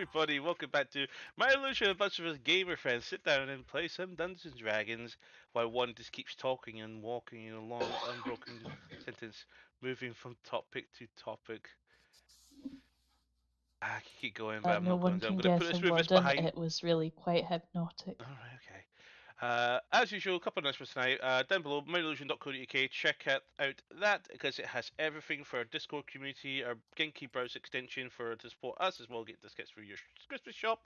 everybody, welcome back to My Illusion. A bunch of us gamer friends sit down and play some Dungeons and Dragons while one just keeps talking and walking in a long, unbroken sentence, moving from topic to topic. I can keep going, but I'm No not going one to. I'm can going to put guess a this rufus word in. behind. It was really quite hypnotic. Alright, okay. As usual, a couple of announcements tonight. Down below, myillusion.co.uk. Check out that because it has everything for our Discord community, our Genki browser extension for to support us as well. Get discounts for your Christmas shop.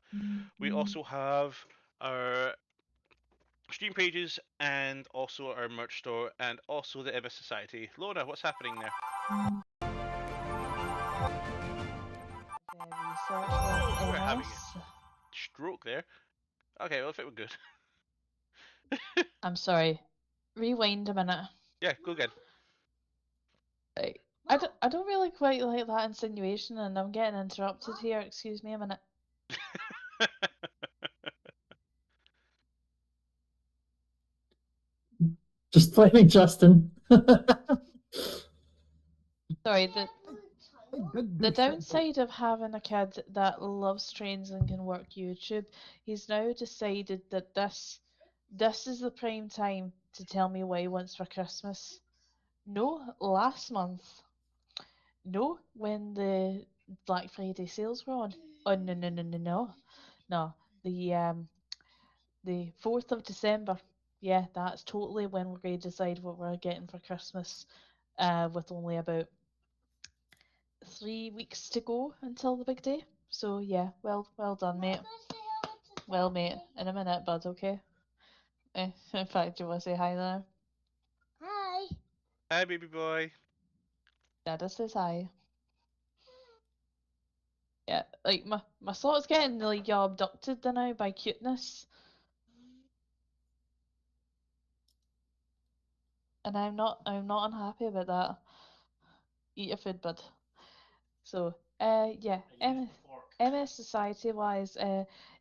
We also have our stream pages and also our merch store and also the MS Society. Lorna, what's happening there? Research You with were having MS. a stroke there. Okay, well, if it were good. I'm sorry. Rewind a minute. Yeah, go again. Right. I don't really quite like that insinuation, and I'm getting interrupted here. Excuse me a minute. Just blaming Justin. Sorry, the downside of having a kid that loves trains and can work YouTube, he's now decided that this is the prime time to tell me what he wants for Christmas. No, last month. No, when the Black Friday sales were on. Oh no. The 4th of December. Yeah, that's totally when we're going to decide what we're getting for Christmas. With only about 3 weeks to go until the big day. So yeah, well done, mate. Well, mate, in a minute, bud. Okay. In fact, do you want to say hi now? Hi. Hi, baby boy. Dada says hi. Yeah, like my thoughts getting like abducted now by cuteness. And I'm not unhappy about that. Eat your food, bud. So, yeah, MS Society wise,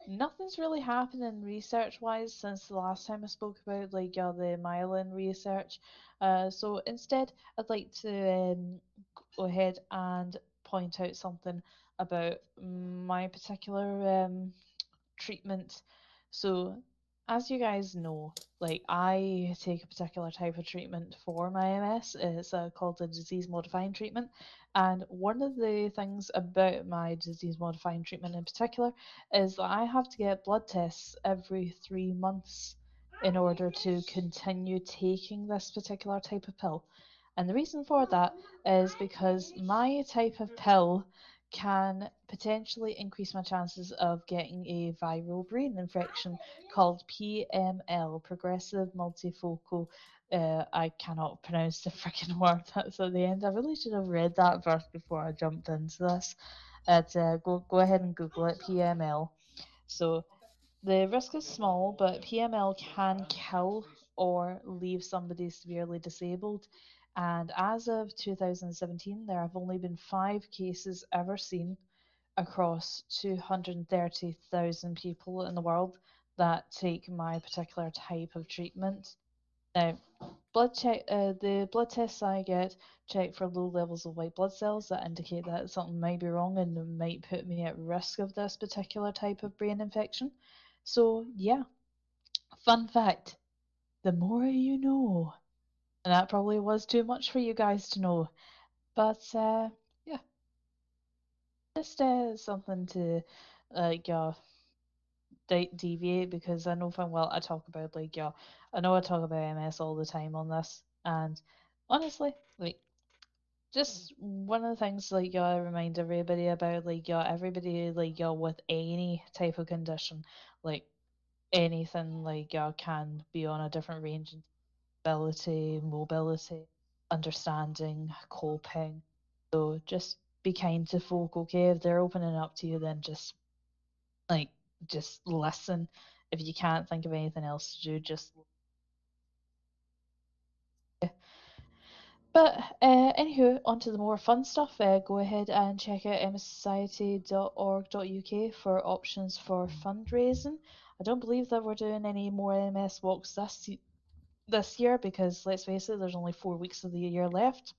nothing's really happening research wise since the last time I spoke about like the myelin research. So instead, I'd like to go ahead and point out something about my particular treatment. So, as you guys know, like I take a particular type of treatment for my MS. It's called a disease modifying treatment. And one of the things about my disease modifying treatment in particular is that I have to get blood tests every 3 months in order to continue taking this particular type of pill. And the reason for that is because my type of pill can potentially increase my chances of getting a viral brain infection called PML, progressive multifocal. I cannot pronounce the freaking word that's at the end. I really should have read that first before I jumped into this. Go ahead and Google it, PML. So the risk is small, but PML can kill or leave somebody severely disabled. And as of 2017, there have only been 5 cases ever seen across 230,000 people in the world that take my particular type of treatment. Now, the blood tests I get check for low levels of white blood cells that indicate that something might be wrong and might put me at risk of this particular type of brain infection. So, yeah, fun fact, the more you know. And that probably was too much for you guys to know. But, yeah, just something to, like, deviate because I know from well I talk about like I know I talk about MS all the time on this, and honestly, like just one of the things like I remind everybody about like everybody like with any type of condition, like anything like can be on a different range of ability, mobility, understanding, coping. So just be kind to folk, okay? If they're opening up to you, then like just listen. If you can't think of anything else to do, just but anywho, on to the more fun stuff. Go ahead and check out mssociety.org.uk for options for fundraising. I don't believe that we're doing any more MS walks this year because let's face it, there's only 4 weeks of the year left.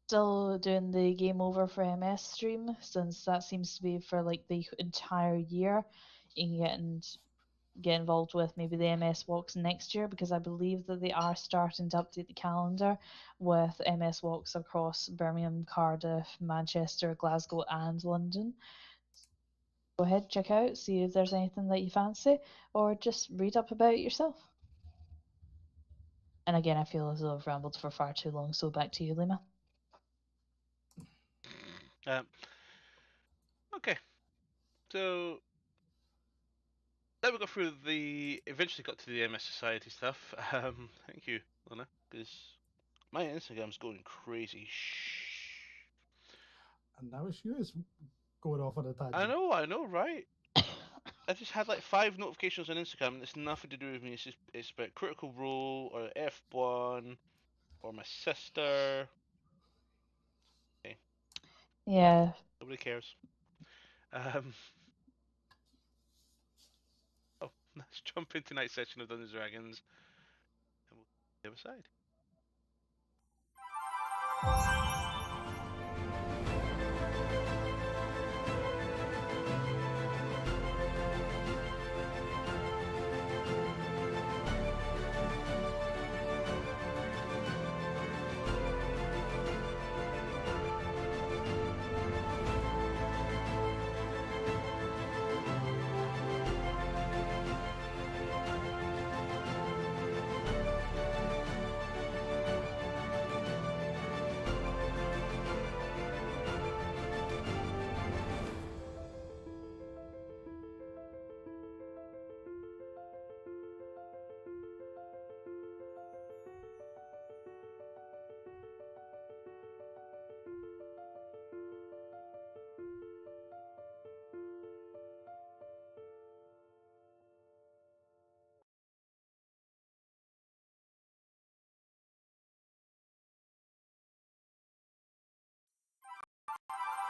still doing the Game Over for MS stream, since that seems to be for like the entire year. You can get involved with maybe the MS walks next year, because I believe that they are starting to update the calendar with MS walks across Birmingham, Cardiff, Manchester, Glasgow, and London. Go ahead, check out, see if there's anything that you fancy, or just read up about it yourself. And again, I feel as though I've rambled for far too long, so back to you, Lima. Okay, so then we got through eventually got to the MS Society stuff. Thank you, Luna, because my Instagram's going crazy. Shh. And now it's you is going off on a tangent. I know, right? I just had like 5 notifications on Instagram, and it's nothing to do with me. It's about Critical Role or F1 or my sister. Okay, Yeah. nobody cares. Oh, let's jump into tonight's session of Dungeons and Dragons, and we'll see the other side.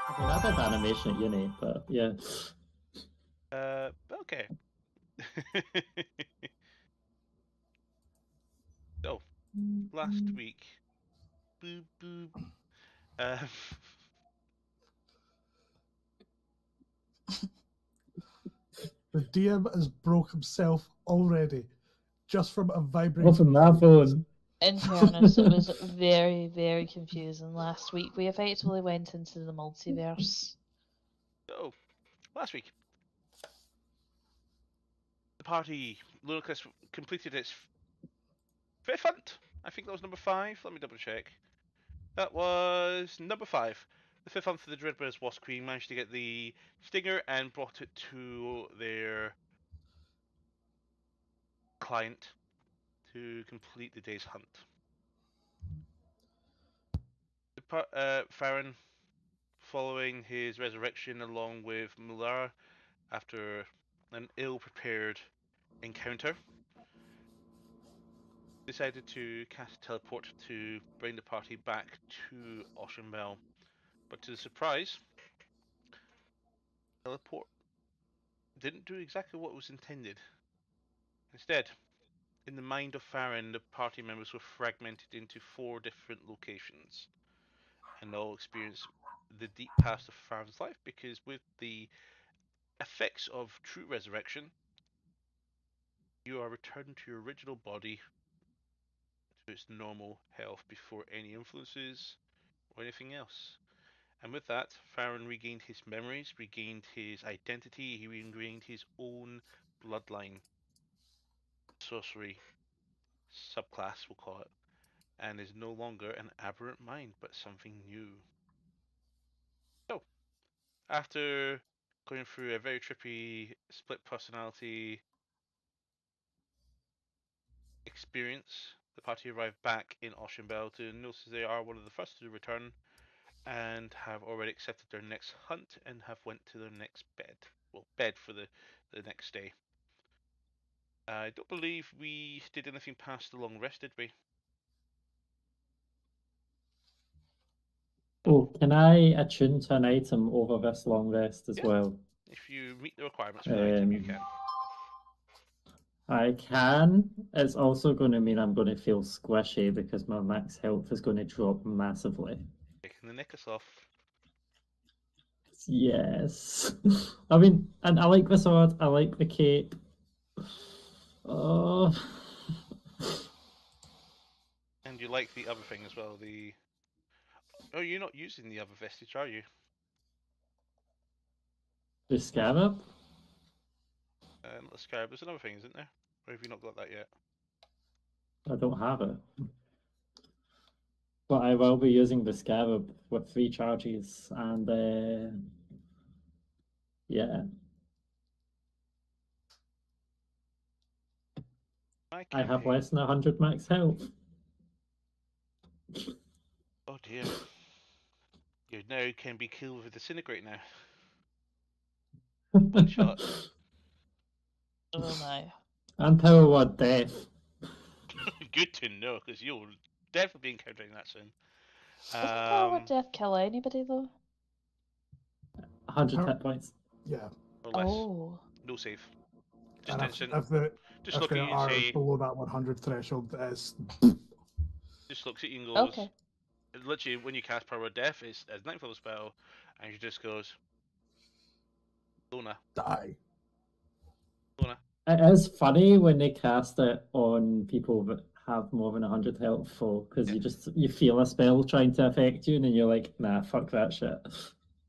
I mean, I did animation at uni, but yeah. Okay. So, last week, boop boop. The DM has broke himself already, just from a vibrating. Off my phone. In fairness, it was very, very confusing last week. We effectively went into the multiverse. So, last week, the party, Ludicrous, completed its 5th hunt. I think that was number 5. Let me double check. That was number 5. The 5th hunt for the Dreadbear's Wasp Queen managed to get the stinger and brought it to their client to complete the day's hunt. Farron, following his resurrection along with Mulara after an ill-prepared encounter, decided to cast teleport to bring the party back to Oceanbell. But to the surprise, teleport didn't do exactly what was intended. Instead, in the mind of Farron, the party members were fragmented into 4 different locations and all experienced the deep past of Farron's life, because with the effects of true resurrection, you are returned to your original body to its normal health before any influences or anything else. And with that, Farron regained his memories, regained his identity, he regained his own bloodline, sorcery subclass, we'll call it, and is no longer an aberrant mind, but something new. So, after going through a very trippy split personality experience, the party arrived back in Oceanbell to notice they are one of the first to return and have already accepted their next hunt and have went to their next bed. Well, bed for the next day. I don't believe we did anything past the long rest, did we? Oh, can I attune to an item over this long rest as Yeah. well? If you meet the requirements for the item, you can. I can. It's also going to mean I'm going to feel squishy because my max health is going to drop massively. taking the necklace off. Yes. I mean, and I like the sword. I like the cape. Oh. And you like the other thing as well, the... Oh, you're not using the other vestige, are you? The scarab? Not the scarab, there's another thing, isn't there? Or have you not got that yet? I don't have it. But I will be using the scarab with 3 charges, and yeah. I have less than 100 max health. Oh dear. You now can be killed with disintegrate now. One shot. Oh my. And power word death. Good to know, because you'll definitely be encountering that soon. Doesn't power death kill anybody though? 100 hit points. Yeah. Or less. Oh. No save. Just And instant. if Look they at you and are say... below that 100 threshold, it's... Just looks at you and goes... Okay. Literally, when you cast Power of Death, it's a 9th level spell, and she just goes... Lona. Die. Lona. It is funny when they cast it on people that have more than 100 health full, because you feel a spell trying to affect you, and then you're like, nah, fuck that shit.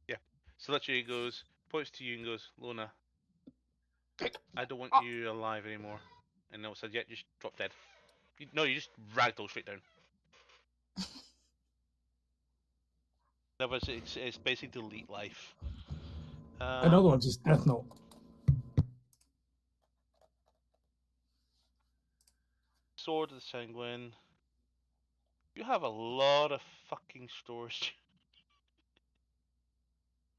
Yeah. So literally he goes, points to you and goes, Lona, I don't want you alive anymore. And all said, yeah, just drop dead. No, you just ragdoll straight down. That was it's basically delete life. In other words, it's Death Note. Sword of the Sanguine. You have a lot of fucking storage.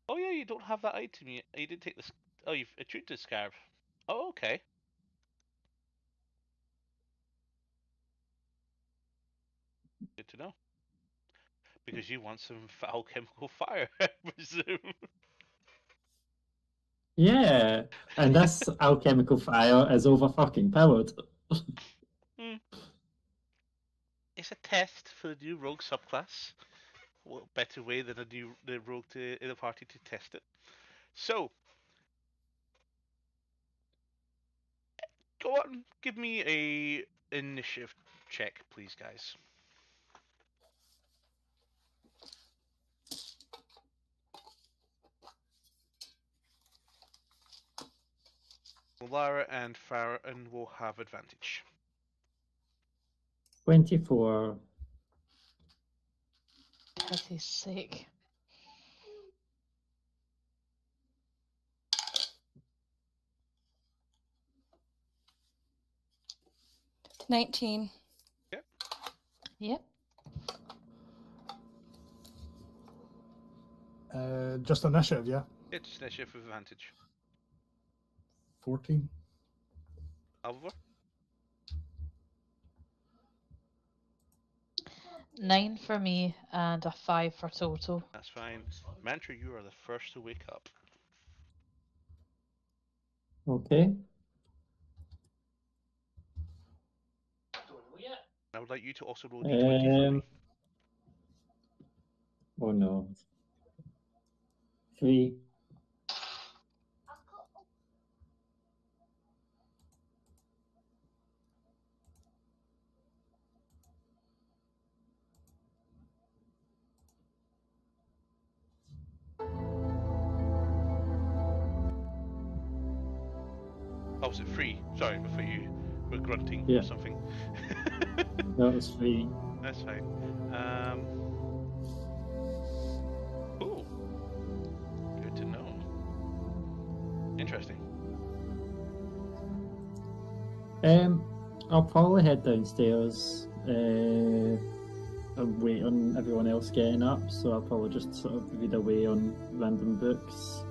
Oh yeah, you don't have that item yet. You didn't take this. Oh, you've attuned to the scarab. Oh, okay. Good to know. Because you want some alchemical fire, I presume. Yeah, and this alchemical fire is over fucking powered. It's a test for the new rogue subclass. What better way than the rogue in the party to test it? So, go on, give me a initiative check, please, guys. Lara and Farron will have advantage. 24. Pity's sake. $19. Yep. Yep. Just initiative, yeah? It's initiative with advantage. 14. Alvar? 9 for me and a 5 for total. That's fine. Mantra, you are the first to wake up. Okay. I would like you to also roll d20 for me. Oh no. 3. Oh, was it 3? Sorry, before you were grunting Yeah. or something. That was 3. That's fine. Cool. Good to know. Interesting. I'll probably head downstairs and wait on everyone else getting up, so I'll probably just sort of read away on random books.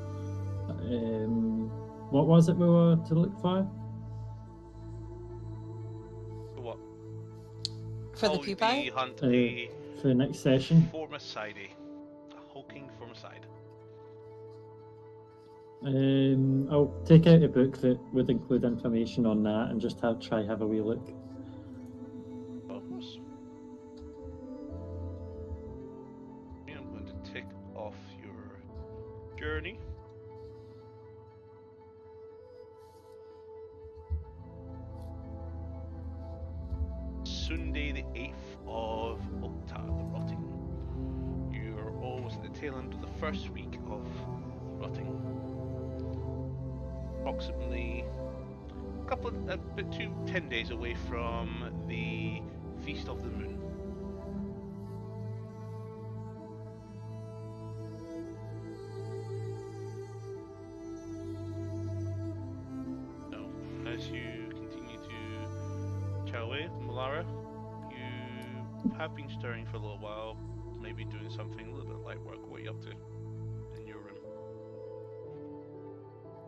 What was it we were to look for? For what? For the The pupae? hunt, For the the next session. Formicide. A hulking Formicide. I'll take out a book that would include information on that and just try have a wee look. Of course. I'm going off your journey. Sunday the 8th of Okta, the Rotting. You're almost at the tail end of the first week of Rotting. Approximately a bit 10 days away from the Feast of the Moon. So, as you continue to chow away, Malara, you have been stirring for a little while, maybe doing something, a little bit of light work. What are you up to in your room?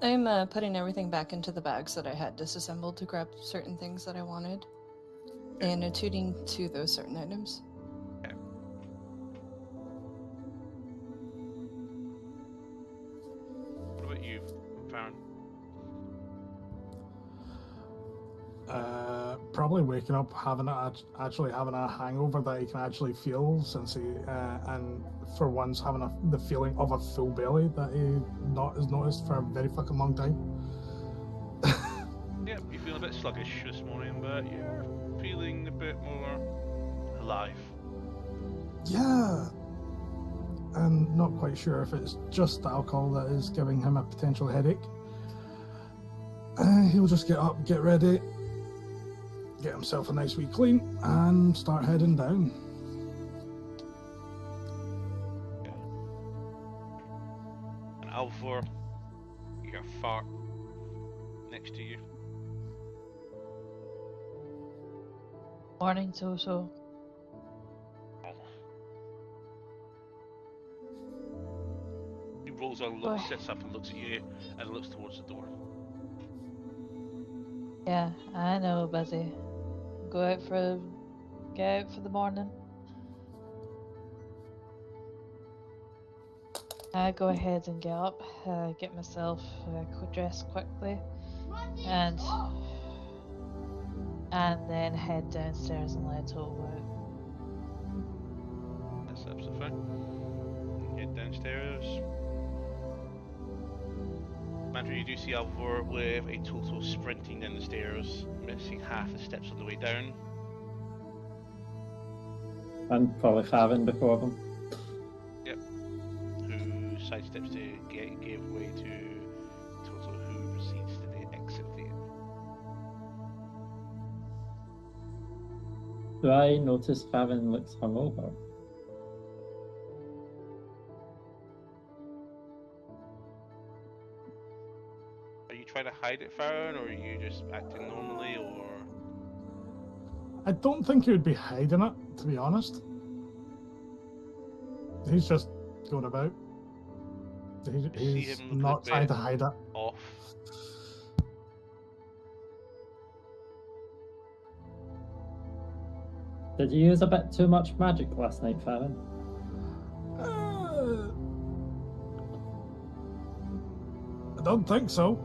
I'm putting everything back into the bags that I had disassembled to grab certain things that I wanted, and attuning to those certain items. Okay. What about you, Farron? Probably waking up actually having a hangover that he can actually feel, since he and for once having the feeling of a full belly that he has noticed for a very fucking long time. Yeah, you feel a bit sluggish this morning, but you're feeling a bit more alive. Yeah. I'm not quite sure if it's just the alcohol that is giving him a potential headache. He'll just get up, get ready, get himself a nice wee clean, and start heading down. Okay. And Alvor, you hear a fart next to you. Morning, Toto. He rolls on, sits up and looks at you, and looks towards the door. Yeah, I know, busy. Get out for the morning. I go ahead and get up, get myself dressed quickly, and then head downstairs and let Toto out. That's absolutely fine. You head downstairs. Andrew, you do see Alvor with a total sprinting down the stairs, missing half the steps on the way down. And probably Farron before them. Yep. Who sidesteps to give way to Toto, who proceeds to the exit of the inn. Do I notice Farron looks hungover? Are you trying to hide it, Farron, or are you just acting normally, or...? I don't think he would be hiding it, to be honest. He's just going about. He's not trying to hide it. Off. Did you use a bit too much magic last night, Farron? I don't think so.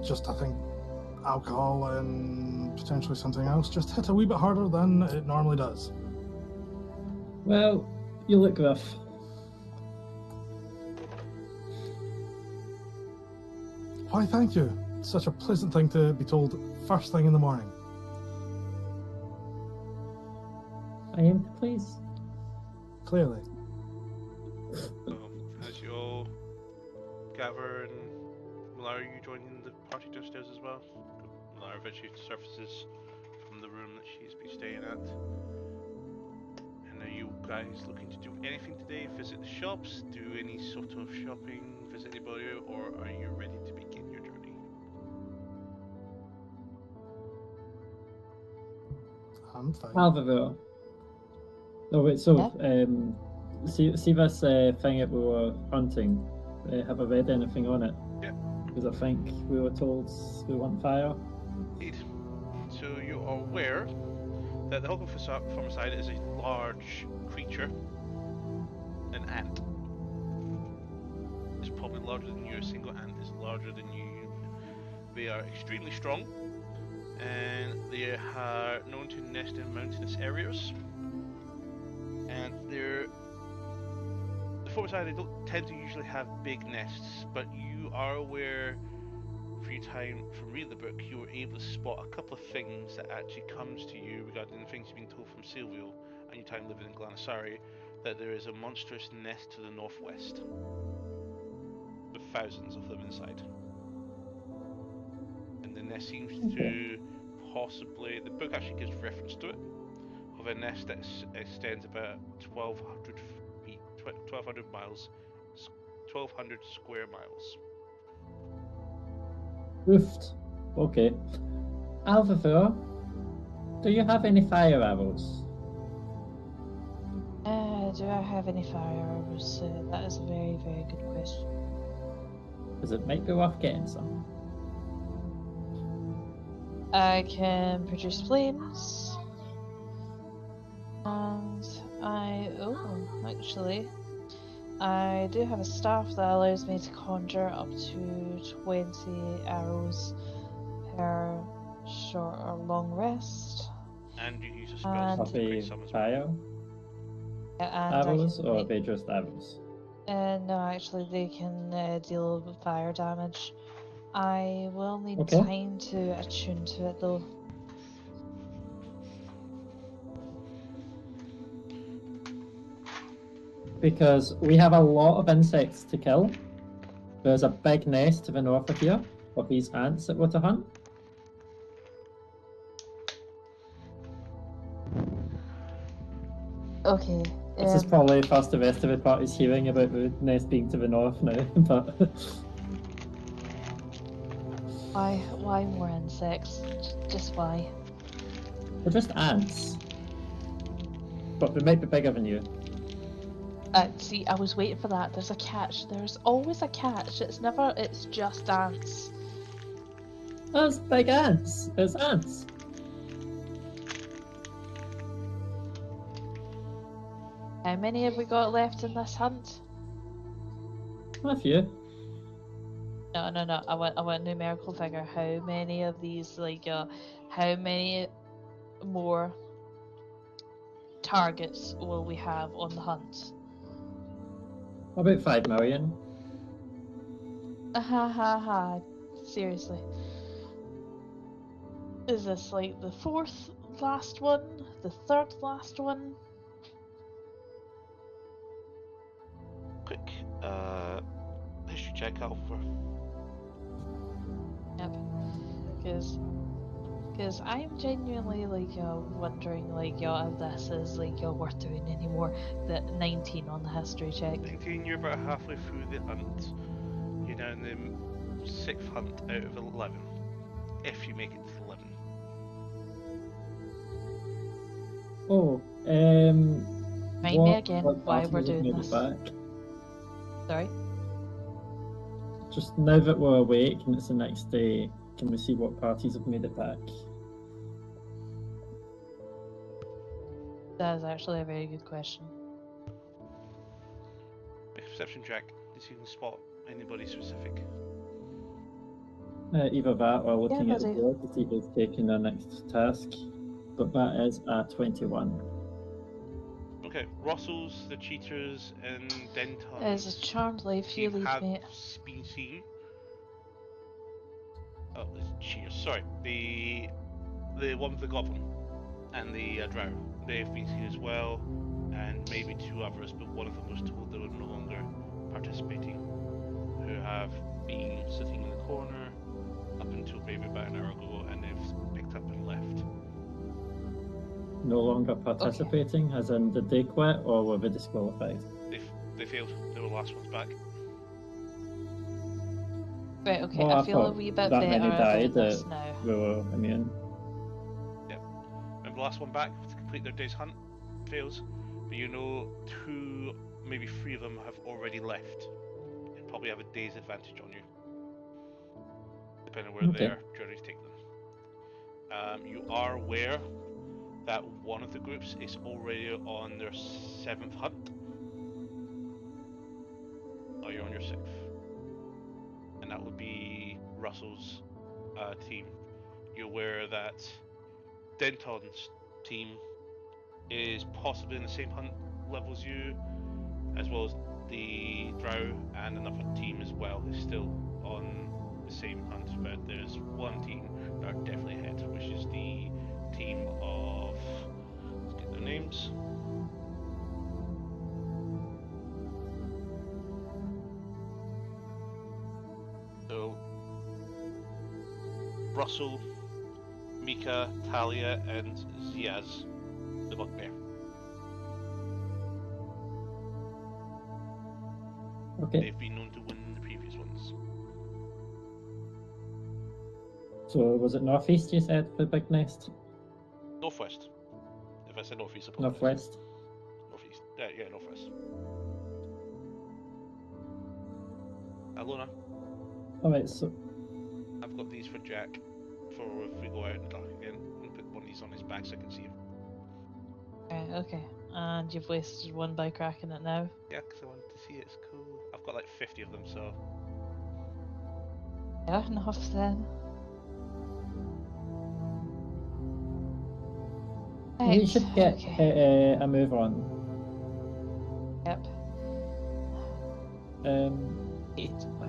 Just I think alcohol and potentially something else just hit a wee bit harder than it normally does. Well, you look rough. Why, thank you. It's such a pleasant thing to be told first thing in the morning. I am to please. Clearly. So, as you all gather, and Malara, you joining the party downstairs as well? Malara eventually surfaces from the room that she's been staying at. And are you guys looking to do anything today? Visit the shops, do any sort of shopping, visit anybody, or are you ready to begin your journey? I'm fine. Alvaro. Oh wait, so see this thing that we were hunting. Have I read anything on it? Yeah. Because I think we were told we want fire. Indeed. So you are aware that the Hogan Formicide is a large creature, an ant. It's probably larger than you. A single ant is larger than you. They are extremely strong, and they are known to nest in mountainous areas. And their Forsyth, they don't tend to usually have big nests, but you are aware for your time from reading the book, you were able to spot a couple of things that actually comes to you regarding the things you've been told from Silvio and your time living in Galanasari, that there is a monstrous nest to the northwest with thousands of them inside. And the nest seems to possibly, the book actually gives reference to it, of a nest that extends about 1,200 feet, 1,200 miles, 1,200 square miles. Oofed. Okay. Alvavor, do you have any fire arrows? Do I have any fire arrows? That is a very, very good question. Because it might be worth getting some. I can produce flames. And actually, I do have a staff that allows me to conjure up to 20 arrows per short or long rest. And you use a And- spell Are to they create some as well. fire And arrows, I can or are make, they just arrows? no, actually, they can deal with fire damage. I will need Okay. time to attune to it though. Because we have a lot of insects to kill. There's a big nest to the north of here of these ants that we're to hunt. Okay. This is probably first the rest of the party's hearing about the nest being to the north now, but Why more insects? Just why? they're just ants. But they might be bigger than you. See, I was waiting for that. There's a catch. There's always a catch. It's just ants. That's big ants. It's ants. How many have we got left in this hunt? A few. No. I want a numerical figure. How many of these, how many more targets will we have on the hunt? About 5 million. Ha. Seriously. Is this like the fourth last one? The third last one? Quick history check out for. Yep. Because I am genuinely wondering if this is worth doing anymore. The 19 on the history check. 19, you're about halfway through the hunt. You're now in the 6th hunt out of 11. If you make it to 11. Oh, Remind me what- again what why parties we're have doing made it this. back? Sorry? Just now that we're awake and it's the next day, can we see what parties have made it back? That is actually a very good question. Make a perception check to see if you can spot anybody specific. Either that or looking at the buddy. board to see who's taking their next task. But that is a 21. Okay, Russells, the cheaters, and Denton. It is a charmed life you lead, have mate. been seen. Oh, the cheaters. Sorry, the one with the goblin and the drow. They've been seen as well, and maybe 2 others, but one of them was told they were no longer participating. Who have been sitting in the corner up until maybe about an hour ago, and they've picked up and left. No longer participating, as in did they quit or were they disqualified? They failed. They were the last ones back. Right, okay, Well, I I feel a thought wee bit that better many about died this that- now. We were immune. Remember the last one back to complete their day's hunt? Fails. But you know 2, maybe 3 of them have already left. They probably have a day's advantage on you. Depending on where Okay. their journeys take them. You are aware that one of the groups is already on their 7th hunt. Oh, you're on your 6th. And that would be Russell's team. You're aware that Denton's team is possibly in the same hunt level as you, as well as the Drow and another team as well is still on the same hunt, but there's one team that are definitely ahead, which is the team of, let's get their names. So Russell, Mika, Talia, and Ziaz, the bugbear. Okay. They've been known to win the previous ones. So was it northeast you said for Big Nest? Northwest. If I said northeast, I apologize. Northwest? Northeast. Yeah, northwest. Alona, Alright, so I've got these for Jack for if we go out in the dark again and put one of these on his back so I can see him. Right, okay. And you've wasted one by cracking it now. Yeah, because I wanted to see it. It's cool. I've got like 50 of them, so. Yeah, enough then. we should get okay. a move on. Yep.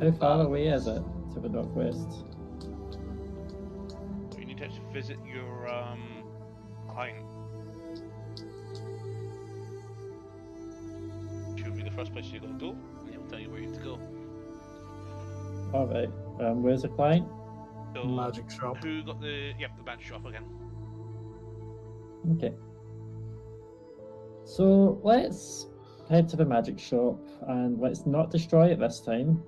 How far away is it to the northwest? You need to actually visit your client. She'll be the first place you're going to go, and he'll tell you where you have to go. Alright, where's the client? So, Magic shop. Who got the magic shop again? Okay. So let's head to the magic shop and let's not destroy it this time.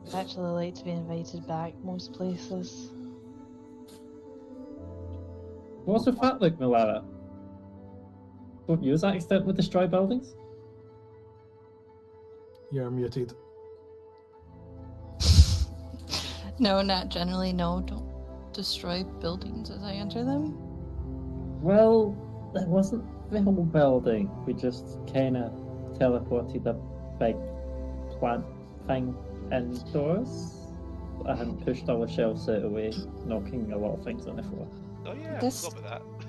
I'd actually like to be invited back most places. What's with that look, Melara? Don't use accidentally destroy buildings? You're muted. No, not generally. No, don't destroy buildings as I enter them. Well, it wasn't the whole building. We just kind of teleported a big plant thing indoors. I hadn't pushed all the shelves out of the way, knocking a lot of things on the floor. Oh yeah, This- I forgot about that.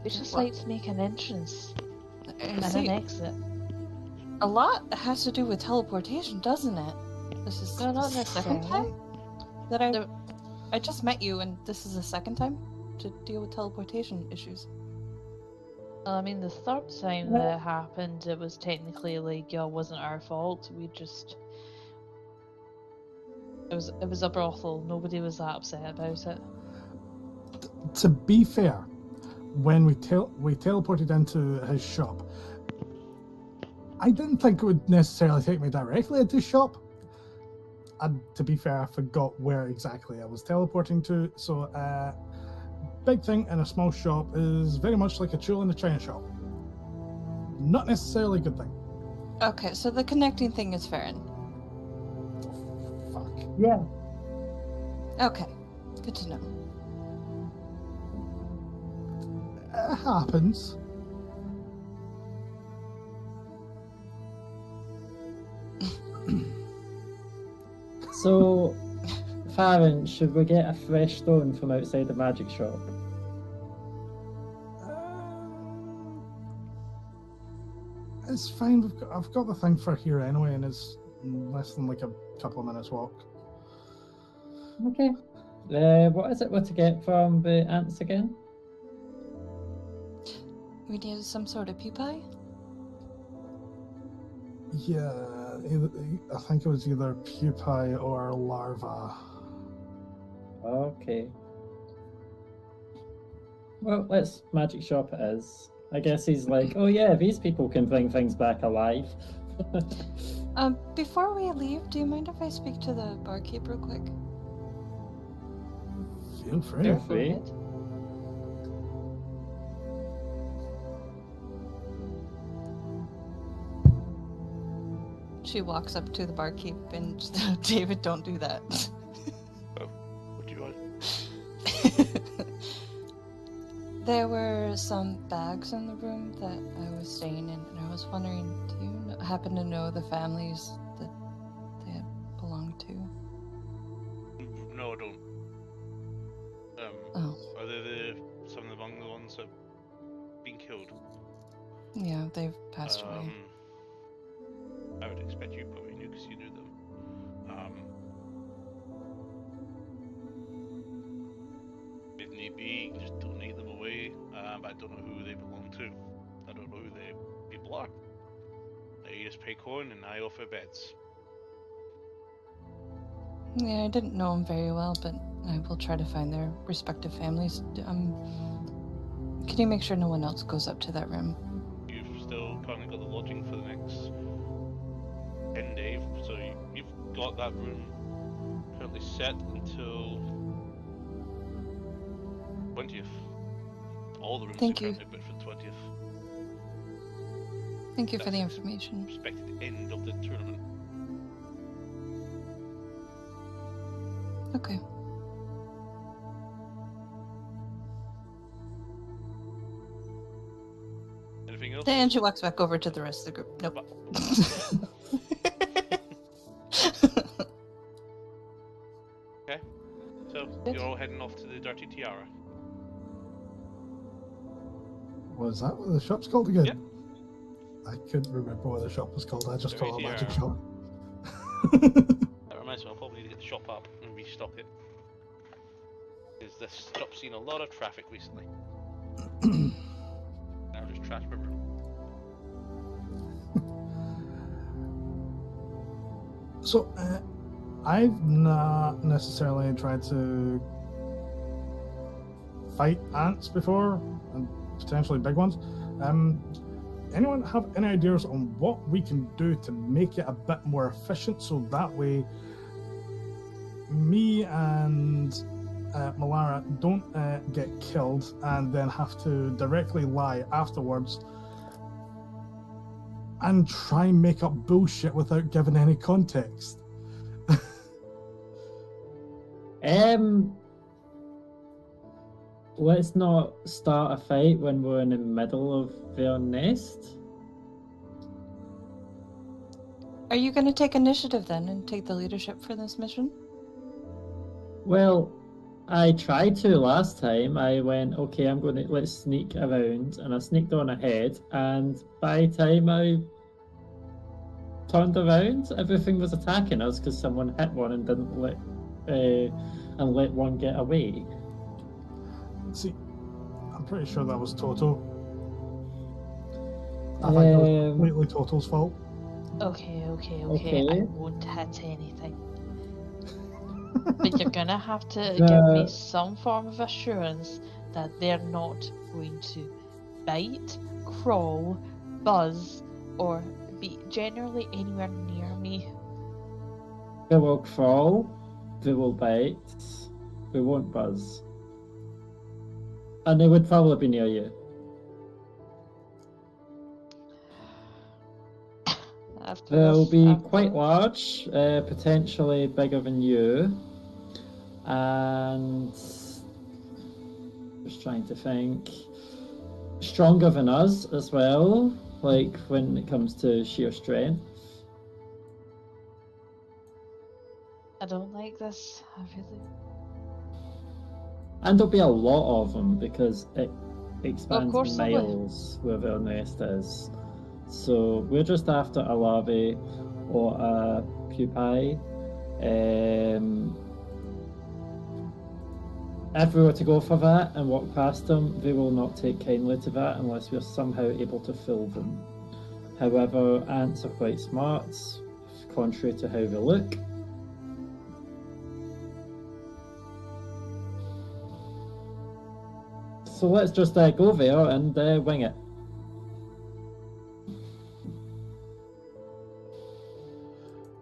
We'd just What? like to make an entrance and See, an exit. a lot has to do with teleportation, doesn't it? This is No, not the second necessarily. time that I just met you, and this is the second time to deal with teleportation issues. Well, I mean, the third time Well- that it happened, it was technically like, yeah, it wasn't our fault. We just. It was a brothel. Nobody was that upset about it. To be fair, when we teleported into his shop, I didn't think it would necessarily take me directly into his shop. And to be fair, I forgot where exactly I was teleporting to. So, big thing in a small shop is very much like a tool in a china shop. Not necessarily a good thing. Okay, so the connecting thing is fair. Fuck. Yeah. Okay, good to know. It happens. So, Farron, should we get a fresh stone from outside the magic shop? It's fine. I've got the thing for here anyway, and it's less than like a couple of minutes walk. Okay. What is it we're to get from the ants again? We needed some sort of pupae? Yeah, I think it was either pupae or larva. Okay. Well, let's magic shop it is. I guess he's like, oh yeah, these people can bring things back alive. Before we leave, do you mind if I speak to the barkeep real quick? Feel free. Feel Go free. ahead. She walks up to the barkeep and David, don't do that. What do you want? There were some bags in the room that I was staying in, and I was wondering, do you happen to know the families that they had belonged to? No, I don't. Oh. Are they some of them aunts have been killed. Yeah, they've passed away. I would expect you probably knew because you knew them. If need be, you can just donate them away. But I don't know who they belong to. I don't know who the people are. They just pay coin and I offer beds. Yeah, I didn't know them very well, but I will try to find their respective families. Can you make sure no one else goes up to that room? You've still currently got the lodging for the next 10 days, so you've got that room currently set until 20th. All the rooms Thank are you. currently booked for the 20th. Thank you for the That's information. Expected end of the tournament. Okay. Anything else? And she walks back over to the rest of the group. Nope. Okay, so you're all heading off to the Dirty Tiara. Was that what the shop's called again? Yep. I couldn't remember what the shop was called. I just Dirty called it a magic Tiara. shop. That reminds me, I'll probably need to get the shop up and restock it. Because this shop's seen a lot of traffic recently. Now just trash per room. So, I've not necessarily tried to fight ants before, and potentially big ones. Anyone have any ideas on what we can do to make it a bit more efficient, so that way me and Malara don't get killed and then have to directly lie afterwards and try and make up bullshit without giving any context? Let's not start a fight when we're in the middle of their nest. Are you going to take initiative then and take the leadership for this mission? Well, I tried to last time. I went, okay, let's sneak around, and I sneaked on ahead, and by the time I turned around, everything was attacking us because someone hit one and didn't let one get away. See, I'm pretty sure that was Toto. I think that was completely Toto's fault. Okay. Okay. I won't hit anything. But you're gonna have to give me some form of assurance that they're not going to bite, crawl, buzz, or be generally anywhere near me. They will crawl, they will bite, they won't buzz. And they would probably be near you. After They'll this, be quite large, potentially bigger than you. And just trying to think, stronger than us as well, like when it comes to sheer strength. I don't like this. I really. And there'll be a lot of them because it expands course there will. miles where their nest is. So we're just after a larvae or a pupae. If we were to go for that and walk past them, they will not take kindly to that unless we're somehow able to fill them. However, ants are quite smart, contrary to how they look. So let's just go there and wing it.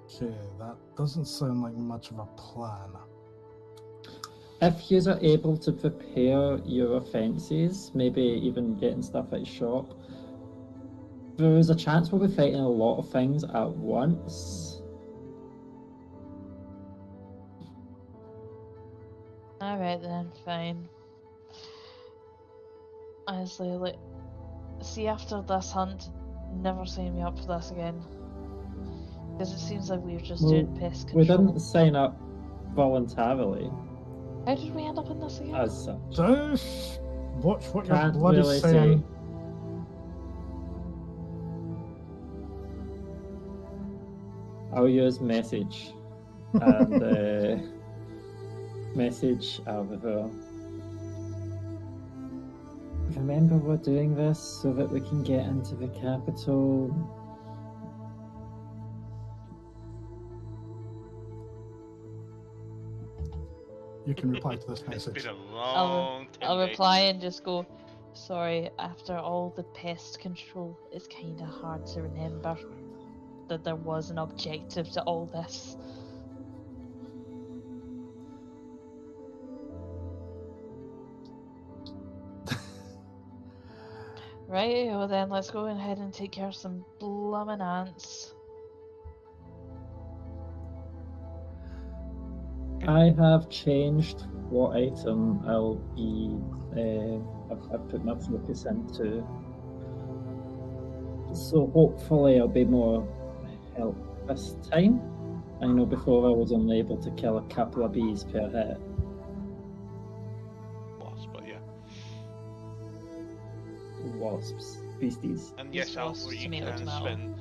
Okay, that doesn't sound like much of a plan. If you are able to prepare your offences, maybe even getting stuff at shop, there is a chance we'll be fighting a lot of things at once. Alright then, fine. Honestly, like, see after this hunt, never sign me up for this again. Because it seems like we were just doing pest control. We didn't sign up voluntarily How did we end up in this again? as such. So, Watch what you're Can't bloody really saying. say. I'll use message and message Alvaro. Remember, we're doing this so that we can get into the capital. You can reply to this It's message. been a long 10 I'll days. reply and just go, sorry, after all the pest control, it's kind of hard to remember that there was an objective to all this. Right, well then let's go ahead and take care of some bloomin' ants. I have changed what item I'll be. I've put my focus into. So hopefully I'll be more help this time. I know before I was only able to kill a couple of bees per hit. Lost, but yeah. Wasps, beasties. And These yes, Alpha, wasps, you tomato, can tomato. spend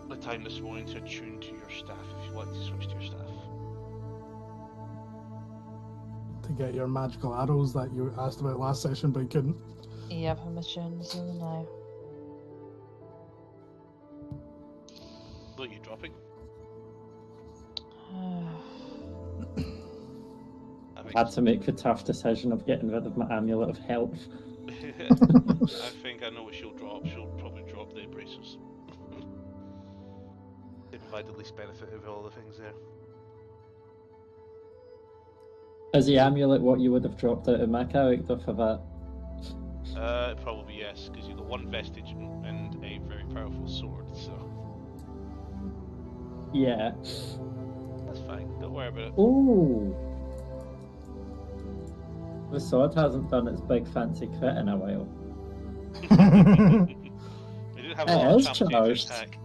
the time this morning to attune to your staff if you like to switch to your staff. To get your magical arrows that you asked about last session, but you couldn't. Yep, I'm attuned to them now. Look, you dropping? I Had to make the tough decision of getting rid of my amulet of health. I think I know what she'll drop. She'll probably drop the bracers. They provide the least benefit of all the things there. Is the amulet what you would have dropped out of my character for that? Probably yes, because you've got one vestige and a very powerful sword, so Yeah. that's fine. Don't worry about it. Ooh. The sword hasn't done its big fancy crit in a while. They didn't have It a lot of is champions charged. attack.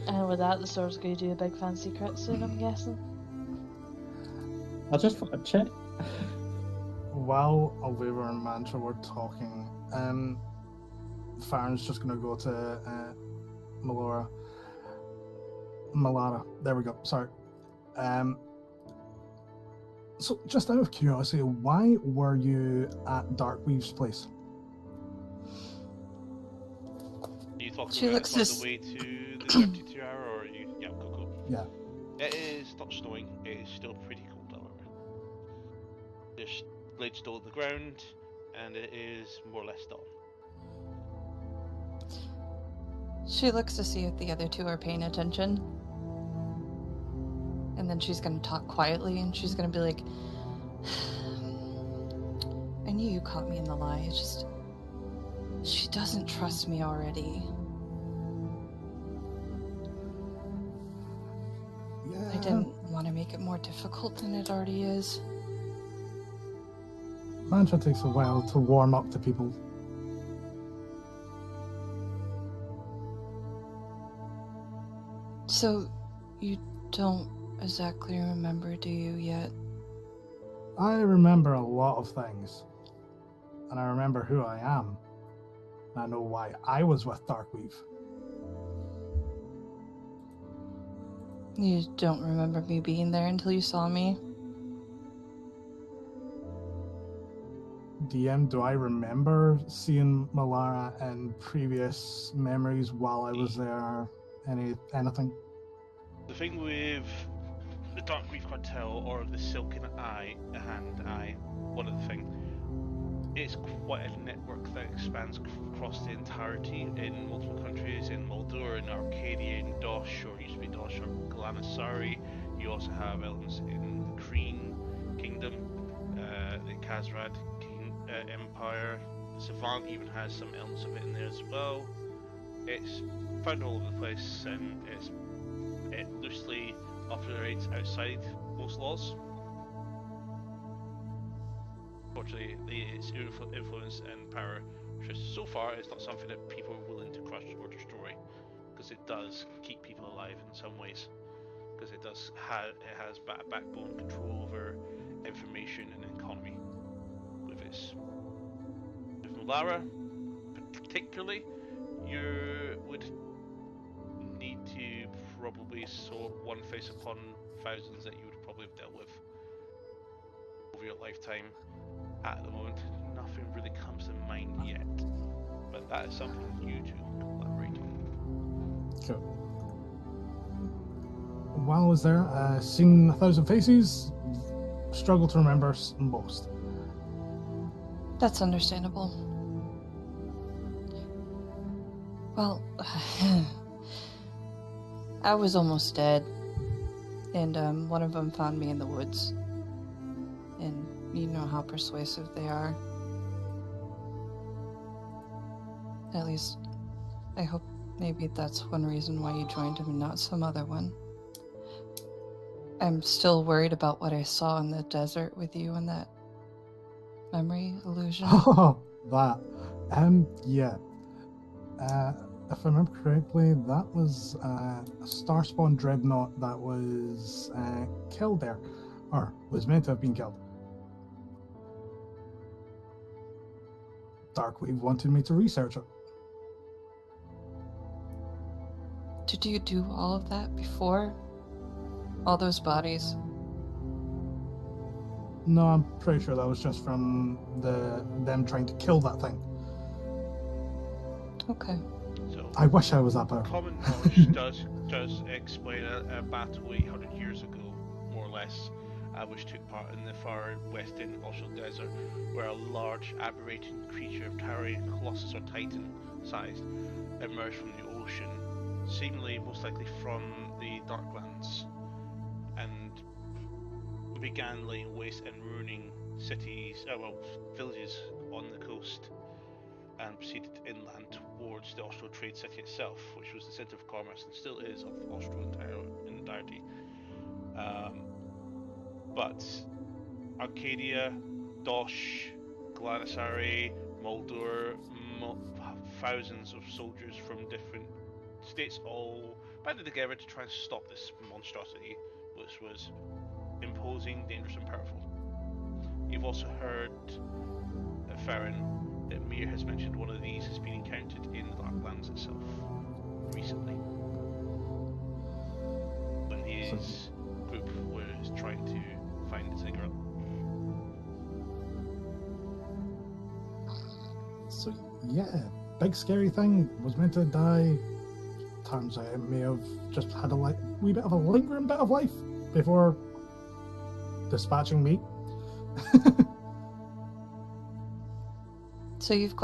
And with that, the sword's going to do a big fancy crit soon, I'm guessing. I just thought I'd check. While Alvaro and Mantra were talking, Farron's just going to go to Malara. There we go. Sorry. So, just out of curiosity, why were you at Darkweave's place? Are you talking She about looks on just- the way to the 32 hour, or are you? Yeah, go. Yeah. It is not snowing. It is still pretty cold, however. There's blades still on the ground, and it is more or less dawn. She looks to see if the other two are paying attention. And then she's gonna talk quietly and she's gonna be like, I knew you caught me in the lie. It's just, she doesn't trust me already. Yeah. I didn't want to make it more difficult than it already is. Mantra takes a while to warm up to people. So, you don't exactly remember, do you, yet? I remember a lot of things. And I remember who I am. And I know why I was with Darkweave. You don't remember me being there until you saw me? DM, do I remember seeing Malara in previous memories while I was there? Anything? The thing with the Darkweave Cartel or the Silken Eye, one of the things, it's quite a network that expands across the entirety in multiple countries, in Moldor, in Arcadia, in Dosh, or used to be Dosh, or Galanasari. You also have elements in the Kreen Kingdom, the Khazrad Empire. Savant even has some elements of it in there as well. It's found all over the place, and it loosely operates outside most laws. Unfortunately, its influence and power, just so far, it's not something that people are willing to crush or destroy, because it does keep people alive in some ways. Because it has backbone control over information and economy. Lara, particularly, you would need to probably sort one face upon thousands that you would probably have dealt with over your lifetime. At the moment, nothing really comes to mind yet, but that is something you two can collaborate on. Cool. While I was there, seen 1,000 faces, struggle to remember most. That's understandable. Well, I was almost dead, and one of them found me in the woods. And you know how persuasive they are. At least, I hope maybe that's one reason why you joined him and not some other one. I'm still worried about what I saw in the desert with you and that memory illusion. Oh, that. Yeah. If I remember correctly, that was a Starspawn dreadnought that was killed there, or was meant to have been killed. Darkwave wanted me to research it. Did you do all of that before? All those bodies? No, I'm pretty sure that was just from them trying to kill that thing. Okay. So, I wish I was that powerful. common knowledge does explain a battle 800 years ago, more or less, which took part in the far western Osho Desert, where a large aberrating creature of towering colossus or titan-sized emerged from the ocean, seemingly most likely from the Darklands, and began laying waste and ruining cities, villages on the coast, and proceeded inland towards the Austro trade city itself, which was the centre of commerce and still is of Austro in entirety. But Arcadia, Dosh, Galanasari, Moldor, thousands of soldiers from different states all banded together to try and stop this monstrosity, which was imposing, dangerous, and powerful. You've also heard, Farron, that Mir has mentioned one of these has been encountered in the Darklands itself recently, when his group was trying to find the cigarette. So yeah, big scary thing was meant to die. Turns out it may have just had a wee bit of a lingering bit of life before dispatching me. So you've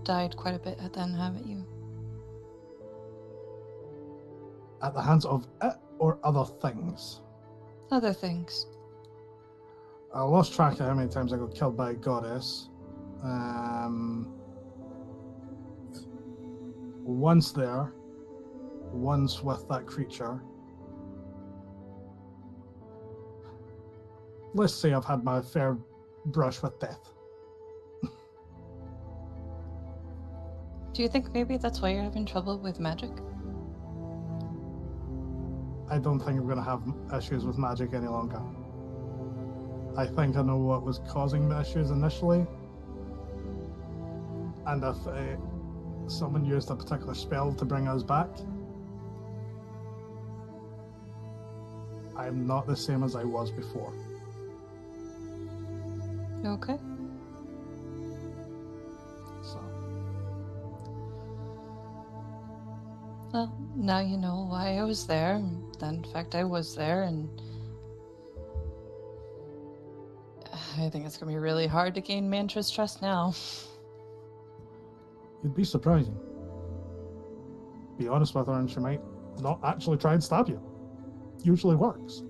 died quite a bit then, haven't you? At the hands of it or other things. Other things. I lost track of how many times I got killed by a goddess. Once there, once with that creature. Let's say I've had my fair brush with death. Do you think maybe that's why you're having trouble with magic? I don't think I'm going to have issues with magic any longer. I think I know what was causing the issues initially. And if someone used a particular spell to bring us back, I'm not the same as I was before. Okay. So, Well, now you know why I was there. In fact, I was there, and I think it's going to be really hard to gain Mantra's trust now. it'd be surprising. Be honest with her and she might not actually try and stab you. Usually works.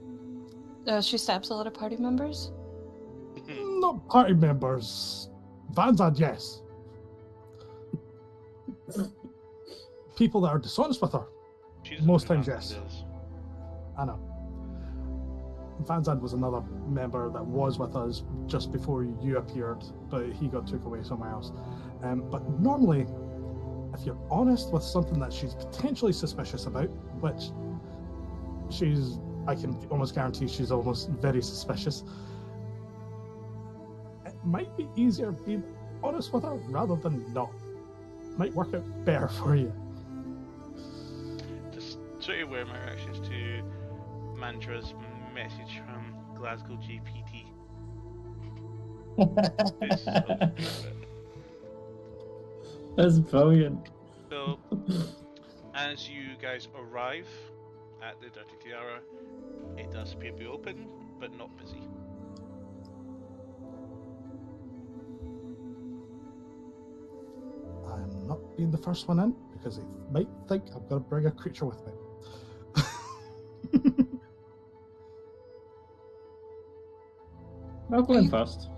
She stabs a lot of party members? Not party members. Vanzad, yes. People that are dishonest with her. She doesn't Most really times, matter yes. who does. I know. Vanzad was another member that was with us just before you appeared, but he got took away somewhere else. But normally, if you're honest with something that she's potentially suspicious about, which I can almost guarantee she's almost very suspicious, it might be easier honest with her rather than not. Might work out better for you. Just straight away my reactions to Mandra's message from Glasgow GPT. It's so stupid. That's brilliant. So, as you guys arrive at the Dirty Tiara, it does appear to be open, but not busy. I'm not being the first one in because they might think I'm going to bring a creature with me. I'll go in first.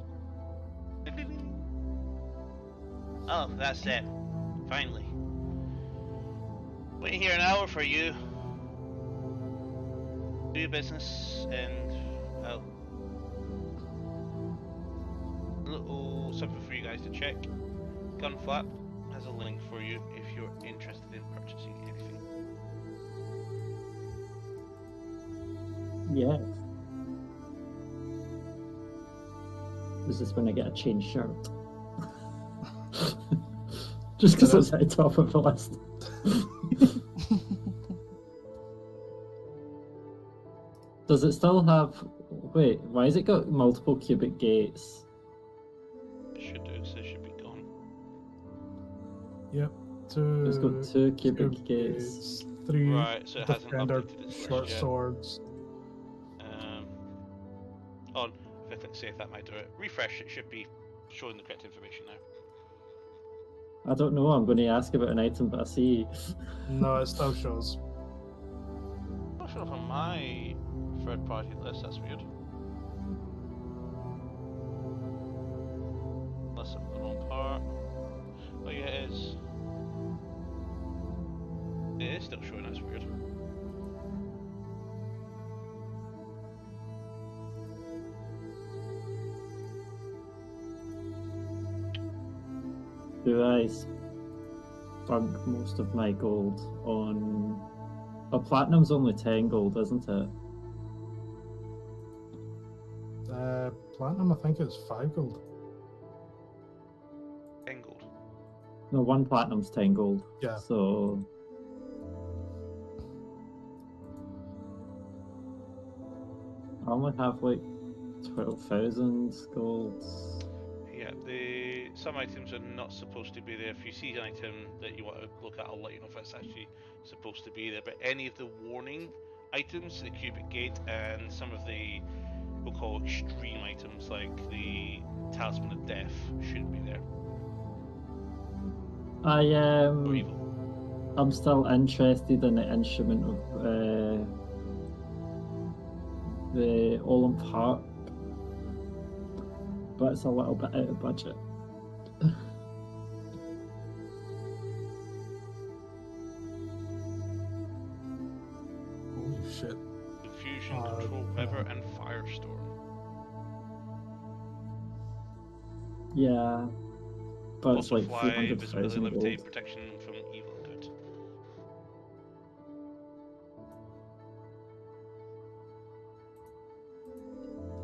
Oh, that's it. Finally. Wait here an hour for you. Do your business and, well, a little something for you guys to check. Gunflap has a link for you if you're interested in purchasing anything. Yes. Is this when I get a chain shirt? Just because it's at the top of the list. Does it still have... Wait, why has it got multiple cubic gates? It should do, so it should be gone. Yep. It's got 2 cubic gates. 3 Right, so it hasn't standard updated its short list yet. swords. On, if I click save, that might do it. Refresh, it should be showing the correct information now. I don't know, I'm going to ask about an item, but I see... No, it still shows. Not sure if on my third party list, that's weird. Unless I'm the wrong part. Oh yeah, it is. It is still showing, that's weird. Do I spunk most of my gold on... Oh, platinum's only 10 gold, isn't it? Platinum, I think it's 5 gold. 10 gold. No, 1 platinum's 10 gold. Yeah. So... I only have like 12,000 gold. Yeah, some items are not supposed to be there. If you see an item that you want to look at, I'll let you know if it's actually supposed to be there. But any of the warning items, the cubic gate, and some of the, we'll call extreme items like the Talisman of Death, shouldn't be there. Or evil. I'm still interested in the instrument of the Olymp Harp, but it's a little bit out of budget. Holy shit. Confusion, Control, Weather, and Firestorm. Yeah, but it's Also like fly, 300,000 visibility, gold. levitate, protection from evil and good.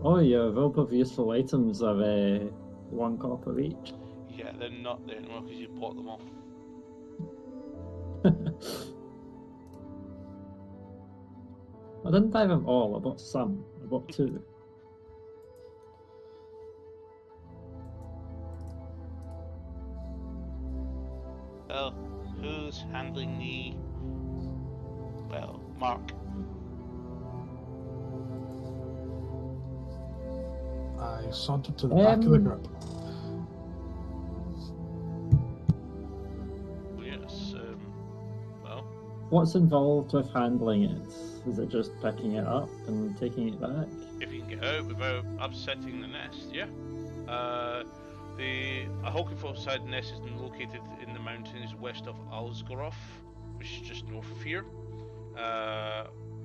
Oh, your rope of useful items are 1 copper each. Yeah, they're not there anymore because you bought them off. I didn't buy them all, I bought some. I bought 2. Well, who's handling the... Well, Mark. I sauntered to the back of the group. Yes, well... What's involved with handling it? Is it just picking it up and taking it back? If you can get out without upsetting the nest, yeah. The Aholkenfell side nest is located in the mountains west of Alsgoroth, which is just north of here.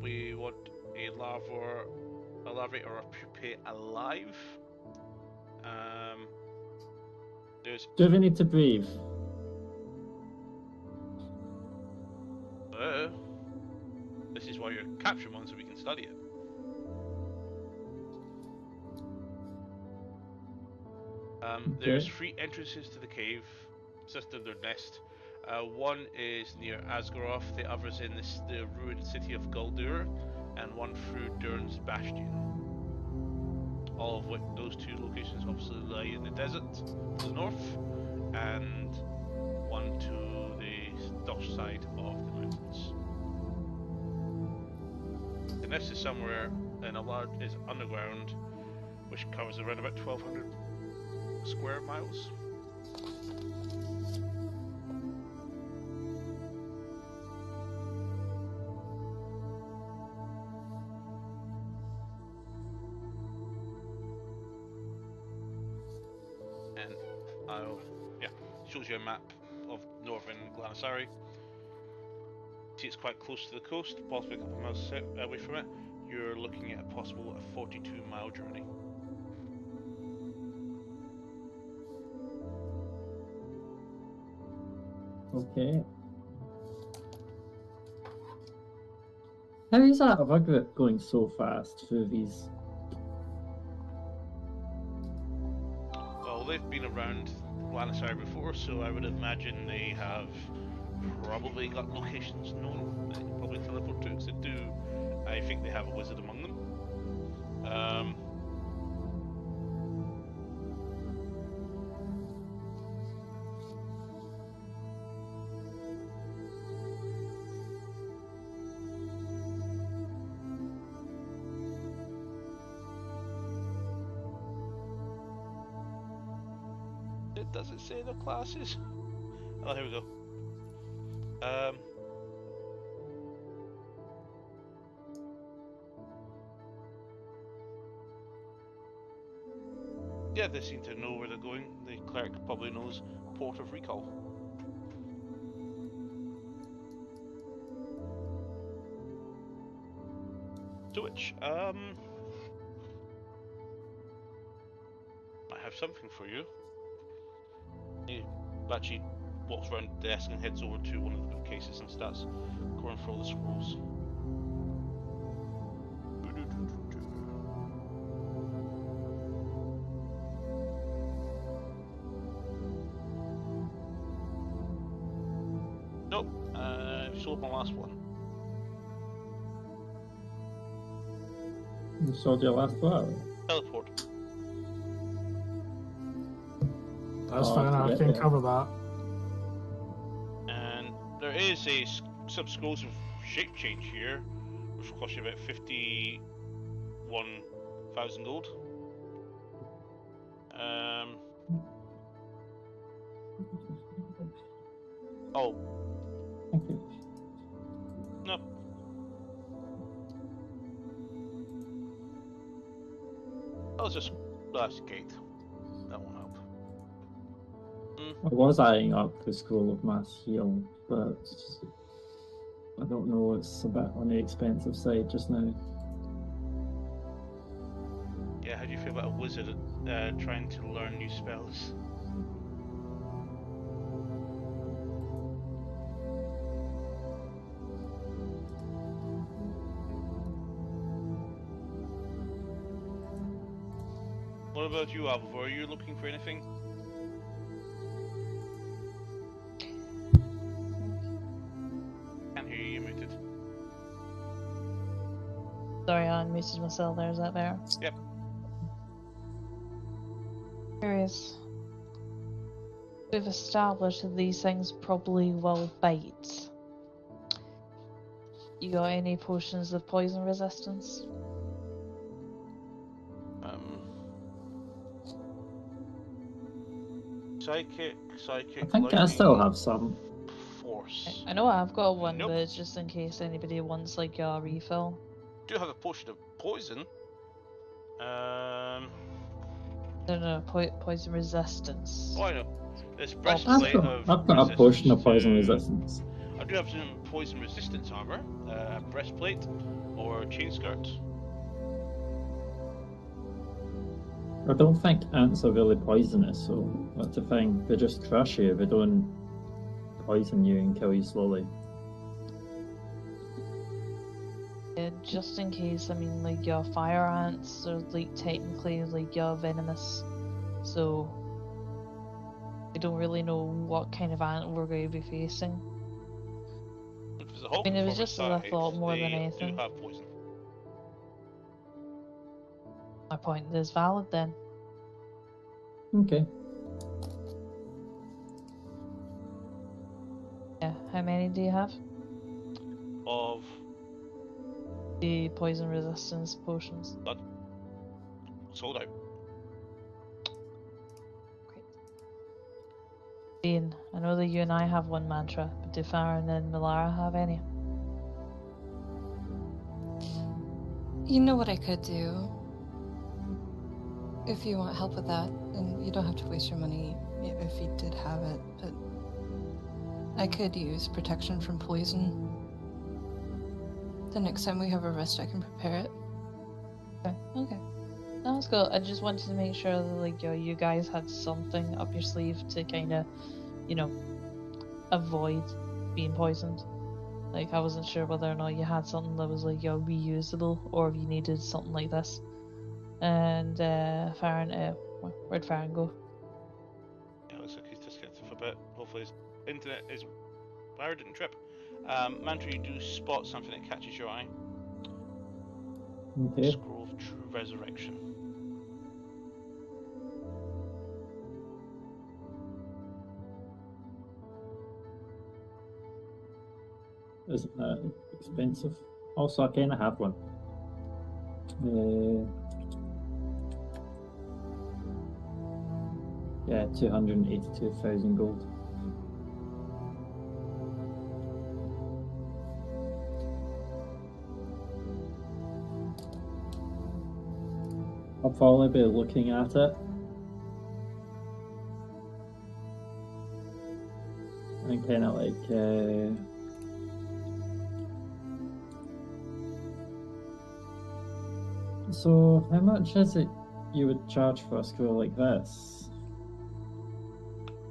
We want a larvae or a pupae alive. There's Do they need to breathe? this is why you're capturing one, so we can study it. There's Okay. 3 entrances to the cave, system their nest. One is near Asgaroth, the other is in the ruined city of Guldur, and one through Durn's Bastion. All of which, those 2 locations obviously lie in the desert to the north, and one to the south side of the mountains. The nest is somewhere in is underground, which covers around about 1,200 square miles. And shows you a map of northern Galanasari. See, it's quite close to the coast, possibly a couple of miles away from it. You're looking at a possible 42-mile journey. Okay. How is that of a group going so fast through these? Well, they've been around Galanasari before, so I would imagine they have probably got locations known that you can probably teleport to, because they do. I think they have a wizard among them. It doesn't say the classes. Oh, here we go. Yeah, they seem to know where they're going. The cleric probably knows Port of Recall. To which, I have something for you. He actually walks around the desk and heads over to one of the bookcases and starts going through all the scrolls. Nope, I've sold my last one. You sold your last one? Teleport. That's Oh, fine, I yeah, can yeah. cover that. And there is a some scrolls of shape change here, which will cost you about 51,000 gold. Oh, Thank you. no. I'll just last gate. That won't help. I was eyeing up the Scroll of Mass Heal, but I don't know, it's a bit on the expensive side just now. Yeah, how do you feel about a wizard trying to learn new spells? What about you, Alvor? Are you looking for anything? Can't hear you, you're muted. Sorry, I unmuted myself there. Is that better? Yep. Curious. We've established that these things probably will bite. You got any potions of poison resistance? Psychic, I think I still have some. Force. I know I've got one, Nope. but it's just in case anybody wants like a refill. Do have a potion of poison. No, poison resistance. Oh, I know. This I've breastplate of got a potion of poison resistance to- resistance. I do have some poison resistance armor, a breastplate, or chain skirt. I don't think ants are really poisonous, so that's the thing. They just crush you, they don't poison you and kill you slowly. Yeah, just in case, I mean, like your fire ants are like technically like you're venomous, so We don't really know what kind of ant we're going to be facing. If it's a whole mean, it was performance just as I site, thought more than they anything. do have poison. My point is valid then. Okay. Yeah, how many do you have? Of The poison resistance potions. sold out. Great. Dean, I know that you and I have one mantra, but do Farron and Milara have any? You know what I could do? If you want help with that, and you don't have to waste your money if you did have it, but I could use protection from poison. The next time we have a rest, I can prepare it. Okay. No, that's cool. I just wanted to make sure that, like, you guys had something up your sleeve to kind of, avoid being poisoned. Like, I wasn't sure whether or not you had something that was, like, reusable, or if you needed something like this. And, Farron, where'd Farron go? Yeah, looks like he's disconnected for a bit. Hopefully his internet is wired, didn't trip. Mantra, you do spot something that catches your eye. Okay. Scroll of True Resurrection. Isn't that expensive? Also, I kind of have one. Yeah, 282,000 gold. I'll probably be looking at it. And kind of like, so how much is it you would charge for a scroll like this?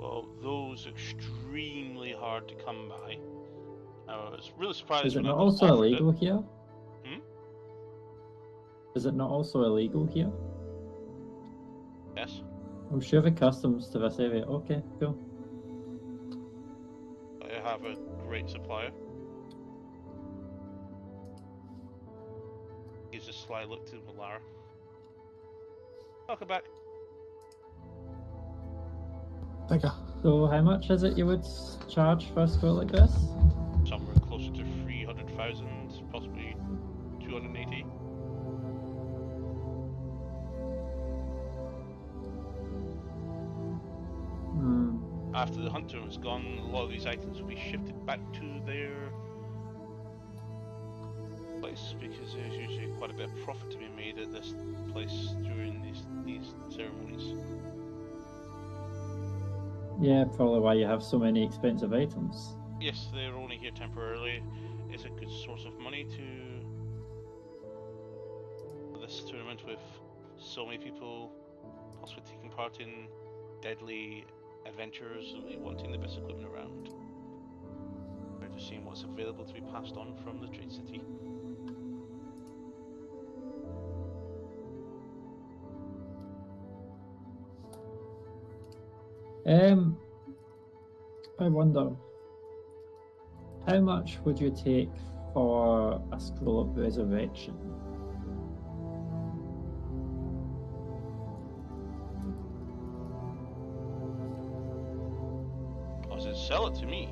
Well, those extremely hard to come by. I was really surprised Is it when I not was also offered illegal it. here? Hmm? Is it not also illegal here? Yes. I'm sure the customs to this area. Okay, cool. I have a great supplier. Gives a sly look to Milara. Welcome back. Thank you. So how much is it you would charge for a scroll like this? Somewhere closer to 300,000, possibly 280. After the hunter was gone, a lot of these items will be shifted back to their place because there's usually quite a bit of profit to be made at this place during these ceremonies. Yeah, probably why you have so many expensive items. Yes, they're only here temporarily. It's a good source of money for this tournament with so many people possibly taking part in deadly adventures, wanting the best equipment around. We're just seeing what's available to be passed on from the trade city. I wonder, how much would you take for a scroll of resurrection? Or does it sell it to me?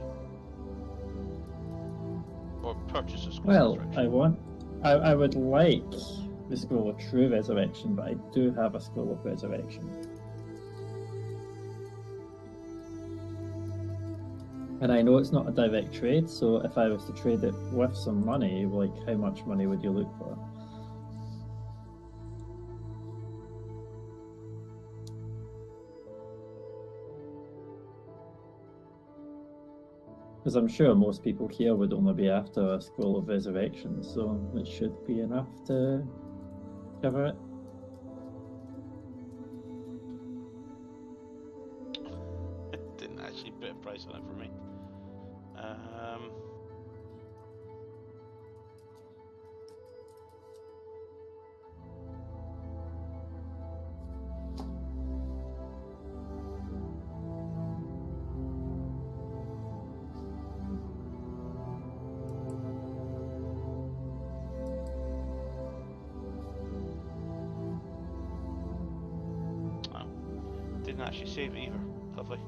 Or purchase a scroll Well, of resurrection? I would like the scroll of true resurrection, but I do have a scroll of resurrection. And I know it's not a direct trade, so if I was to trade it with some money, like how much money would you look for? Because I'm sure most people here would only be after a scroll of resurrection, so it should be enough to cover it. It didn't actually put a price on it for me. Didn't actually save it either. Lovely.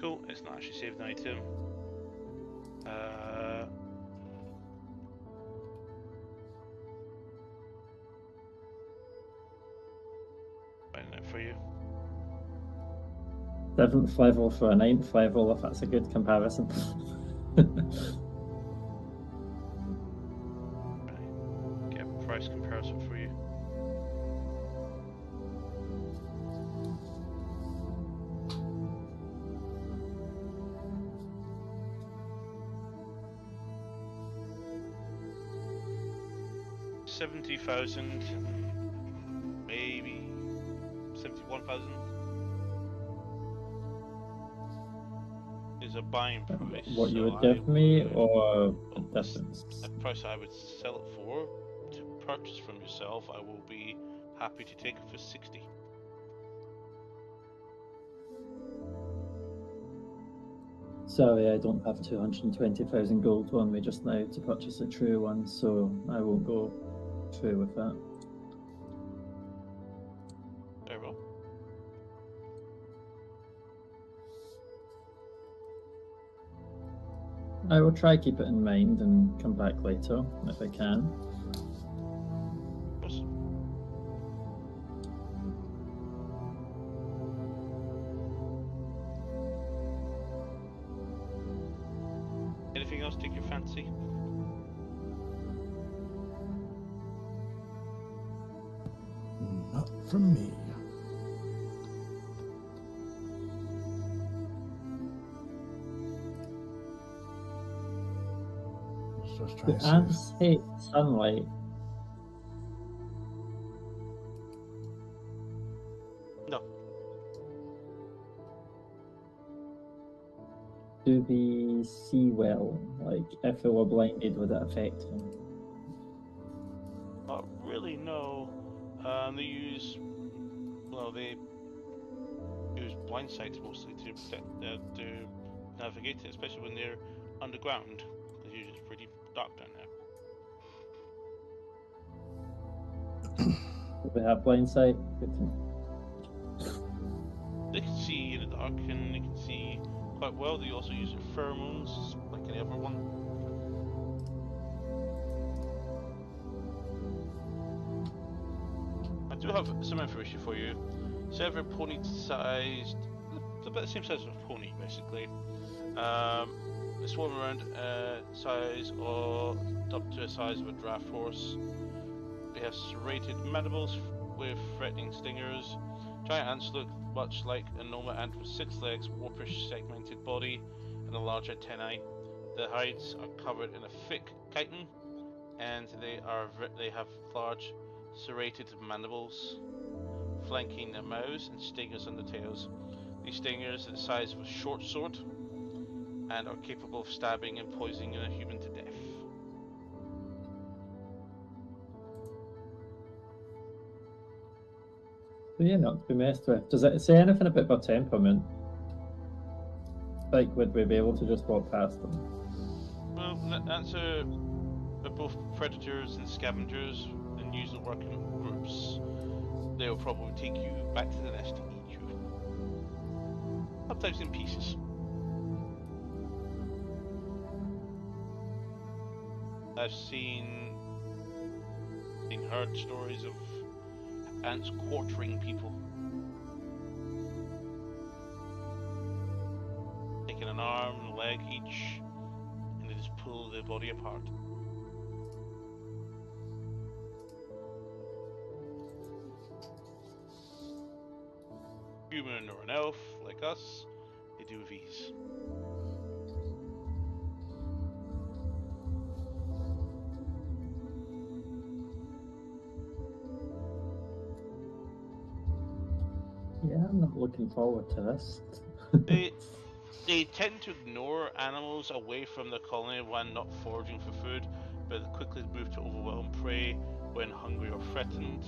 Cool, it's not actually saved an item. Finding it for you. 7th level for a 9th level, if that's a good comparison. Right. Get a price comparison for you. $70,000, maybe 71,000 is a buying price. What you so would give me, would- or the well, difference? the price I would sell it for to purchase from yourself, I will be happy to take it for 60. Sorry, I don't have 220,000 gold on me just now to purchase a true one, so I won't go through with that. Very well. I will try keep it in mind and come back later if I can. Of course. Anything else take your fancy? Not from me. Let's just try Do and see. ants hate sunlight? No. Do they see well? Like, if they were blinded, would it affect them? Not really, no. They use blind sights mostly to protect, to navigate it, especially when they're underground. Because usually it's pretty dark down there. Do they have blind sight? They can see in the dark and they can see quite well. They also use their pheromones like any other one. I do have some information for you. Several pony-sized, it's about the same size as a pony, basically. They swarm around size or up to the size of a draft horse. They have serrated mandibles with threatening stingers. Giant ants look much like a normal ant with 6 legs, warpish segmented body, and a large antennae. The hides are covered in a thick chitin, and they have large serrated mandibles, flanking their mouths and stingers on the tails. These stingers are the size of a short sword, and are capable of stabbing and poisoning a human to death. So yeah, not to be messed with. Does it say anything about their temperament? Like, would we be able to just walk past them? Well, ants are both predators and scavengers, and usually work in groups. They'll probably take you back to the nest to eat you. Sometimes in pieces. I've heard stories of ants quartering people. Taking an arm and a leg each, and they just pull their body apart. Human or an elf, like us, they do these. Yeah, I'm not looking forward to this. They tend to ignore animals away from their colony when not foraging for food, but quickly move to overwhelm prey when hungry or threatened.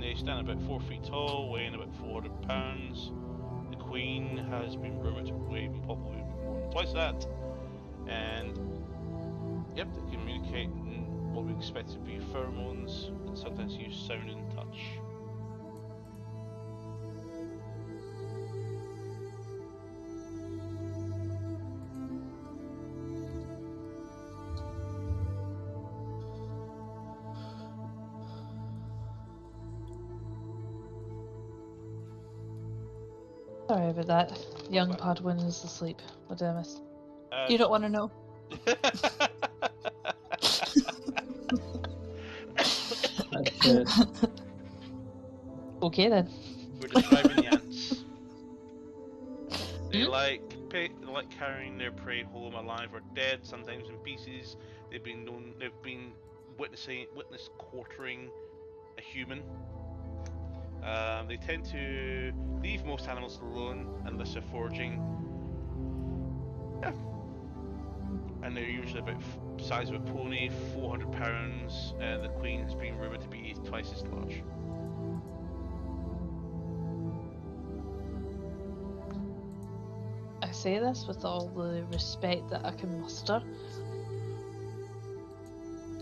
They stand about 4 feet tall, weighing about 400 pounds. The queen has been rumored to weigh probably more than twice that. And yep, they communicate in what we expect to be pheromones, and sometimes use sound and touch. Sorry about that. Young Padwin is asleep. What did I miss? You don't want to know. That's it. Okay then. We're describing the ants. They like carrying their prey home alive or dead, sometimes in pieces. They've been witnessed quartering a human. They tend to leave most animals alone unless they're foraging. Yeah. And they're usually about size of a pony, 400 pounds, and the queen has been rumored to be twice as large. I say this with all the respect that I can muster.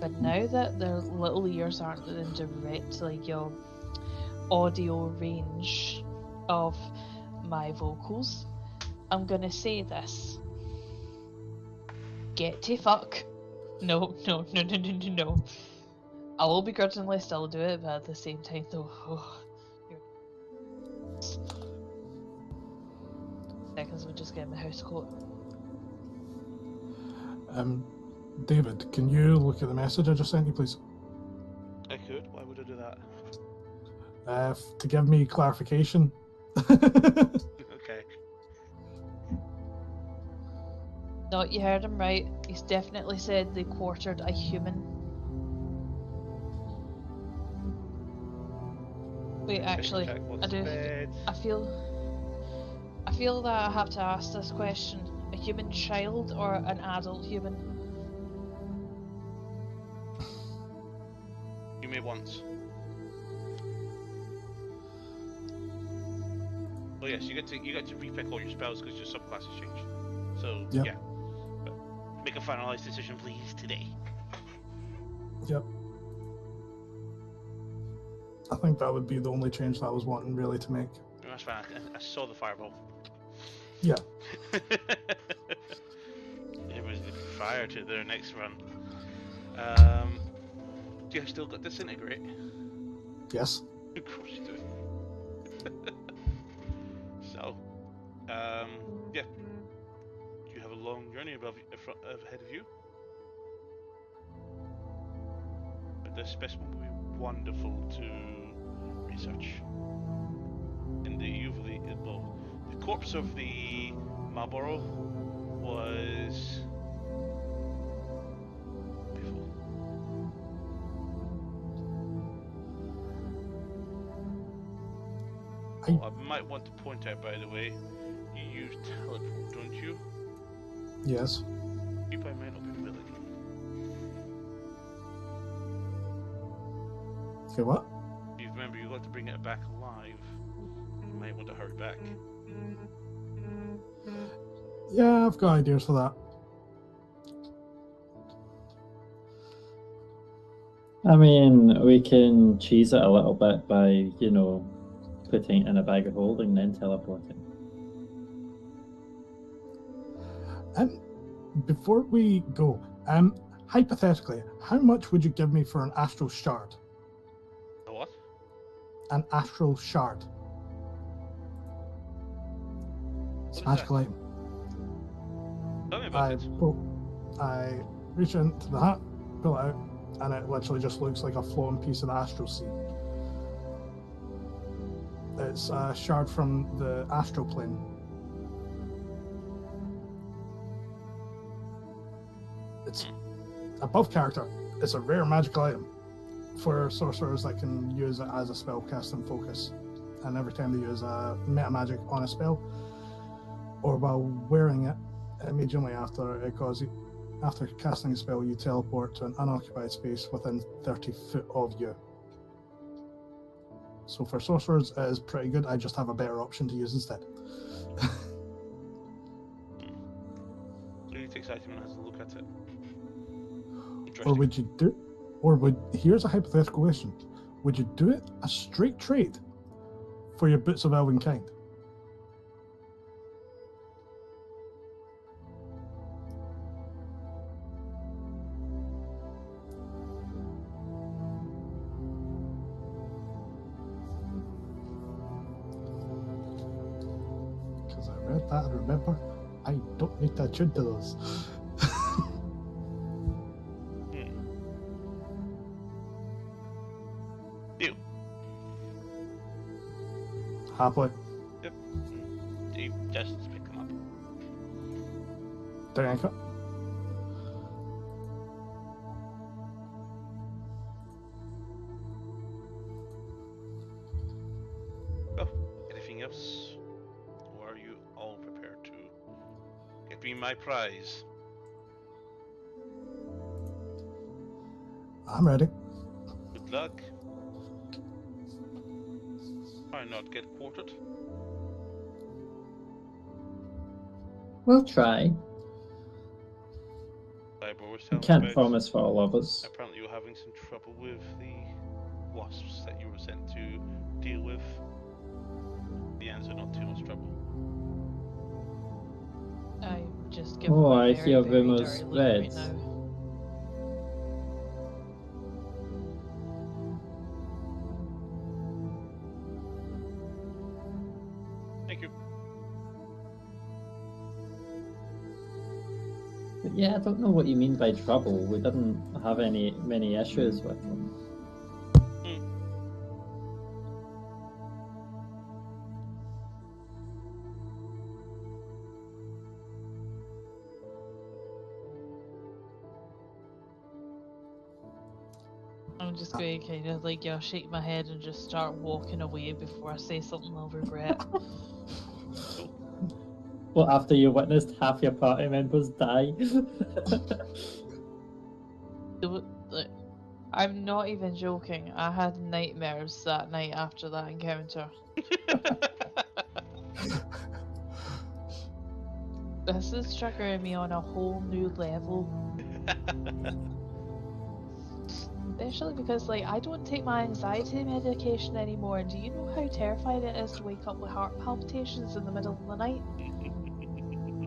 But now that their little ears aren't in direct, audio range of my vocals, I'm gonna say this. Get to fuck. No. I will begrudgingly still do it, but at the same time though, seconds would just get my house coat. David, can you look at the message I just sent you, please? I could. Why would I do that? To give me clarification. Okay. No, you heard him right. He's definitely said they quartered a human. Wait, actually, I do. I feel that I have to ask this question: a human child or an adult human? You may once. Oh yes, you get to repick all your spells because your subclasses change. So Yep. yeah, but make a finalized decision, please, today. Yep. I think that would be the only change that I was wanting really to make. That's fine. I saw the fireball. Yeah. It was prior to their next run. Do you still got disintegrate? Yes. Of course you do. So, yeah. You have a long journey ahead of you. But this specimen will be wonderful to research. In the the corpse of the Marlborough was beautiful. I might want to point out, by the way, you use teleport, don't you? Yes. You probably might not be willing. Okay, what? You remember you got to bring it back alive. You might want to hurry back. Yeah, I've got ideas for that. I mean, we can cheese it a little bit by, putting it in a bag of holding, then teleporting. Before we go, hypothetically, how much would you give me for an astral shard? A what? An astral shard. It's a magical item. Tell me about it. I reach into the hat, pull it out, and it literally just looks like a floating piece of the astral sea. It's a shard from the astral plane. It's above character. It's a rare magical item for sorcerers that can use it as a spell cast and focus. and every time they use a meta magic on a spell, or while wearing it, immediately after casting a spell, you teleport to an unoccupied space within 30 foot of you. So for sorcerers, it is pretty good. I just have a better option to use instead. So he takes item and has a look at it. Or would you do? Here's a hypothetical question: would you do it a straight trade for your boots of elven kind? Because I read that and remember, I don't need to attune to those. Deal. Happily. Yep. He just pick them up. Thank you. Oh, anything else? Or are you all prepared to get me my prize? I'm ready. Good luck. Why not get quartered? We'll try. Cyber was We telling can't about promise for all of us. apparently you're having some trouble with the wasps that you were sent to deal with. The ends are not too much trouble. I'm just giving Oh, a I very, hear very rumours dirty look right spreads. now. Thank you. But yeah, I don't know what you mean by trouble. We didn't have many issues with them. I'm just going to kind of like, shake my head and just start walking away before I say something I'll regret. Well, after you witnessed half your party members die. I'm not even joking. I had nightmares that night after that encounter. This is triggering me on a whole new level. Especially because, like, I don't take my anxiety medication anymore, and do you know how terrifying it is to wake up with heart palpitations in the middle of the night?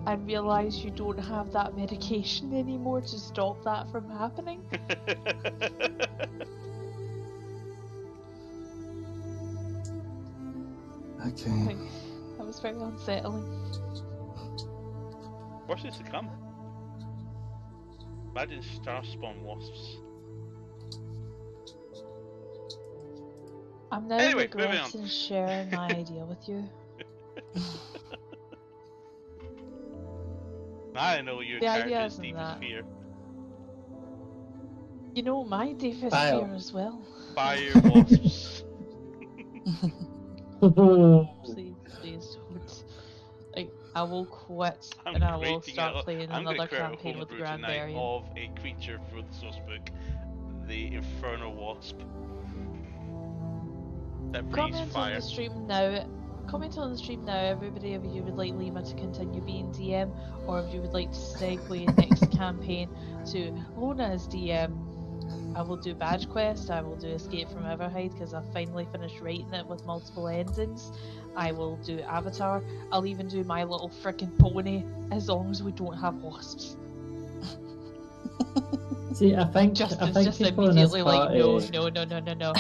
And realise you don't have that medication anymore to stop that from happening? Okay. That was very unsettling. Worse is to come. Imagine star spawn wasps. I'm now Anyway, moving on. regretting sharing my idea with you. I know your The idea character's isn't deepest that. fear. You know my deepest Fire. fear as well. Fire wasps. Please don't. Like, I will quit I'm and I will creating start a- playing I'm gonna another create a campaign with the homebrew Grand tonight Variant. of a creature for the source book, the Infernal Wasp. That breathes Comment on fire. the stream now. Comment on the stream now, everybody, if you would like Lima to continue being DM, or if you would like to segue next campaign to Lona as DM. I will do Badge Quest, I will do Escape from Everhide because I've finally finished writing it with multiple endings. I will do Avatar. I'll even do My Little Frickin' Pony as long as we don't have wasps. See, I think Just people in this immediately like, party, no.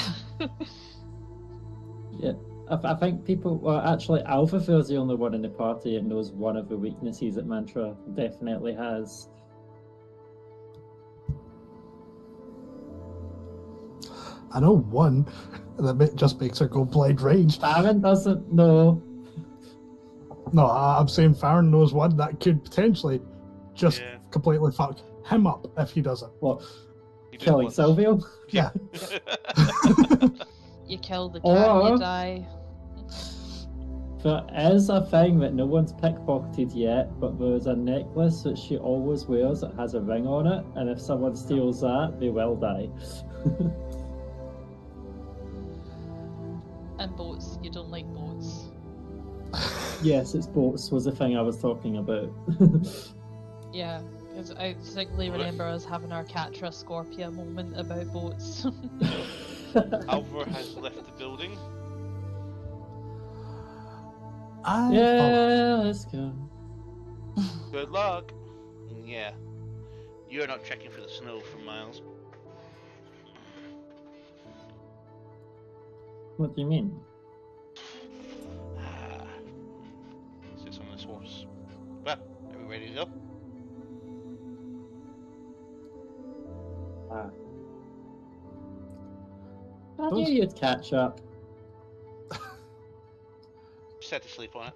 yeah, I think people. Well, actually, Alphafair's the only one in the party that knows one of the weaknesses that Mantra definitely has. I know one that just makes her go blind rage. Farron doesn't know. No, I'm saying Farron knows one that could potentially just Yeah. completely fuck him up if he doesn't. What? You did Killing once. Silvio? Yeah. You kill the cat, Or- you die. There is a thing that no one's pickpocketed yet, but there's a necklace that she always wears that has a ring on it, and if someone steals that, they will die. And boats. You don't like boats. Yes, it's boats was the thing I was talking about. Yeah, because I distinctly remember us having our Catra Scorpia moment about boats. Alvar has left the building. Yeah, let's go. Good luck. Yeah. You're not trekking through the snow for miles. What do you mean? Sits on this horse. Well, are we ready to go? I knew you'd catch up. Just had to sleep on it.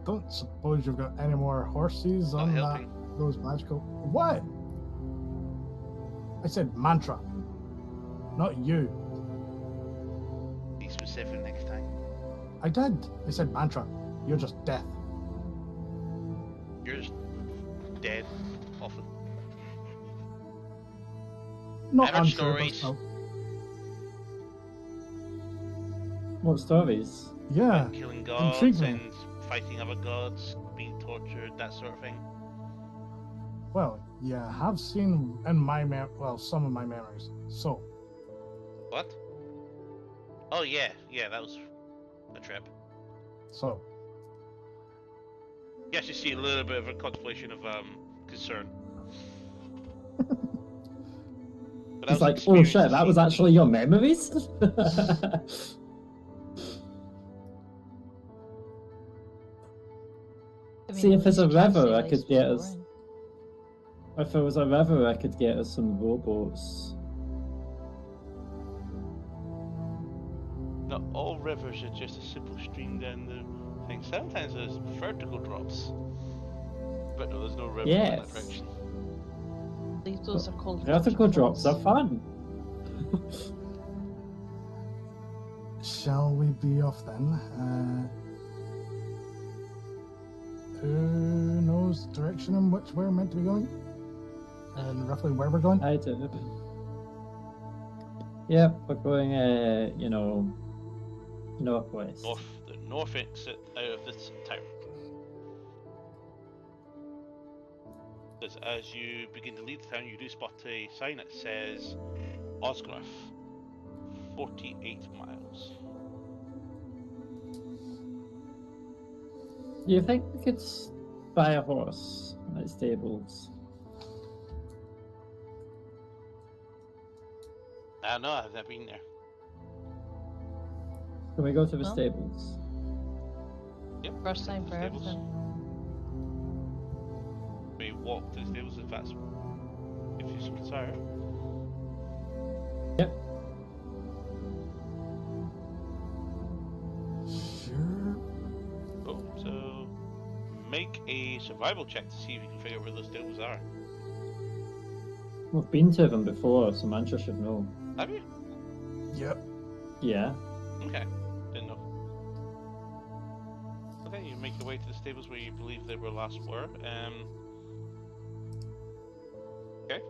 Don't suppose you've got any more horses Not on helping. those magical. What? I said mantra, not you. Be specific next time. I did. I said mantra. You're just death. You're just dead often. Not I heard untrue, but stories. still. What stories? Yeah. Killing gods intriguing. and fighting other gods, being tortured, that sort of thing. Well, yeah, I have seen in my some of my memories. So, What? Oh yeah, that was a trip. so You actually see a little bit of a contemplation of concern. But that It's was like, oh experience shit, to that was see. actually your memories? I See, if there's a at least river, I Transylvania could get was us. boring. If there was a river, I could get us some rowboats. Not all rivers are just a simple stream down the thing. Sometimes there's vertical drops. But no, there's no river in that Yes. direction. I believe those are called Vertical drops are waterfalls. fun. shall we be off then? Who knows the direction in which we're meant to be going? And roughly where we're going? I do. Yep, we're going, northwest. The north exit out of this town. Because as you begin to leave the town, you do spot a sign that says Osgraff, 48 miles. Do you think we could buy a horse at stables? I don't know, I've never been there. Can we go to the No. stables? Yep. First time for Stables. everything. We walk to the stables if you so desire. Yep. Sure. Oh, so make a survival check to see if you can figure out where those stables are. We've been to them before, so Mantra should know. Have you? Yep. Yeah. Okay, didn't know. Okay, you make your way to the stables where you believe they were last were. Okay.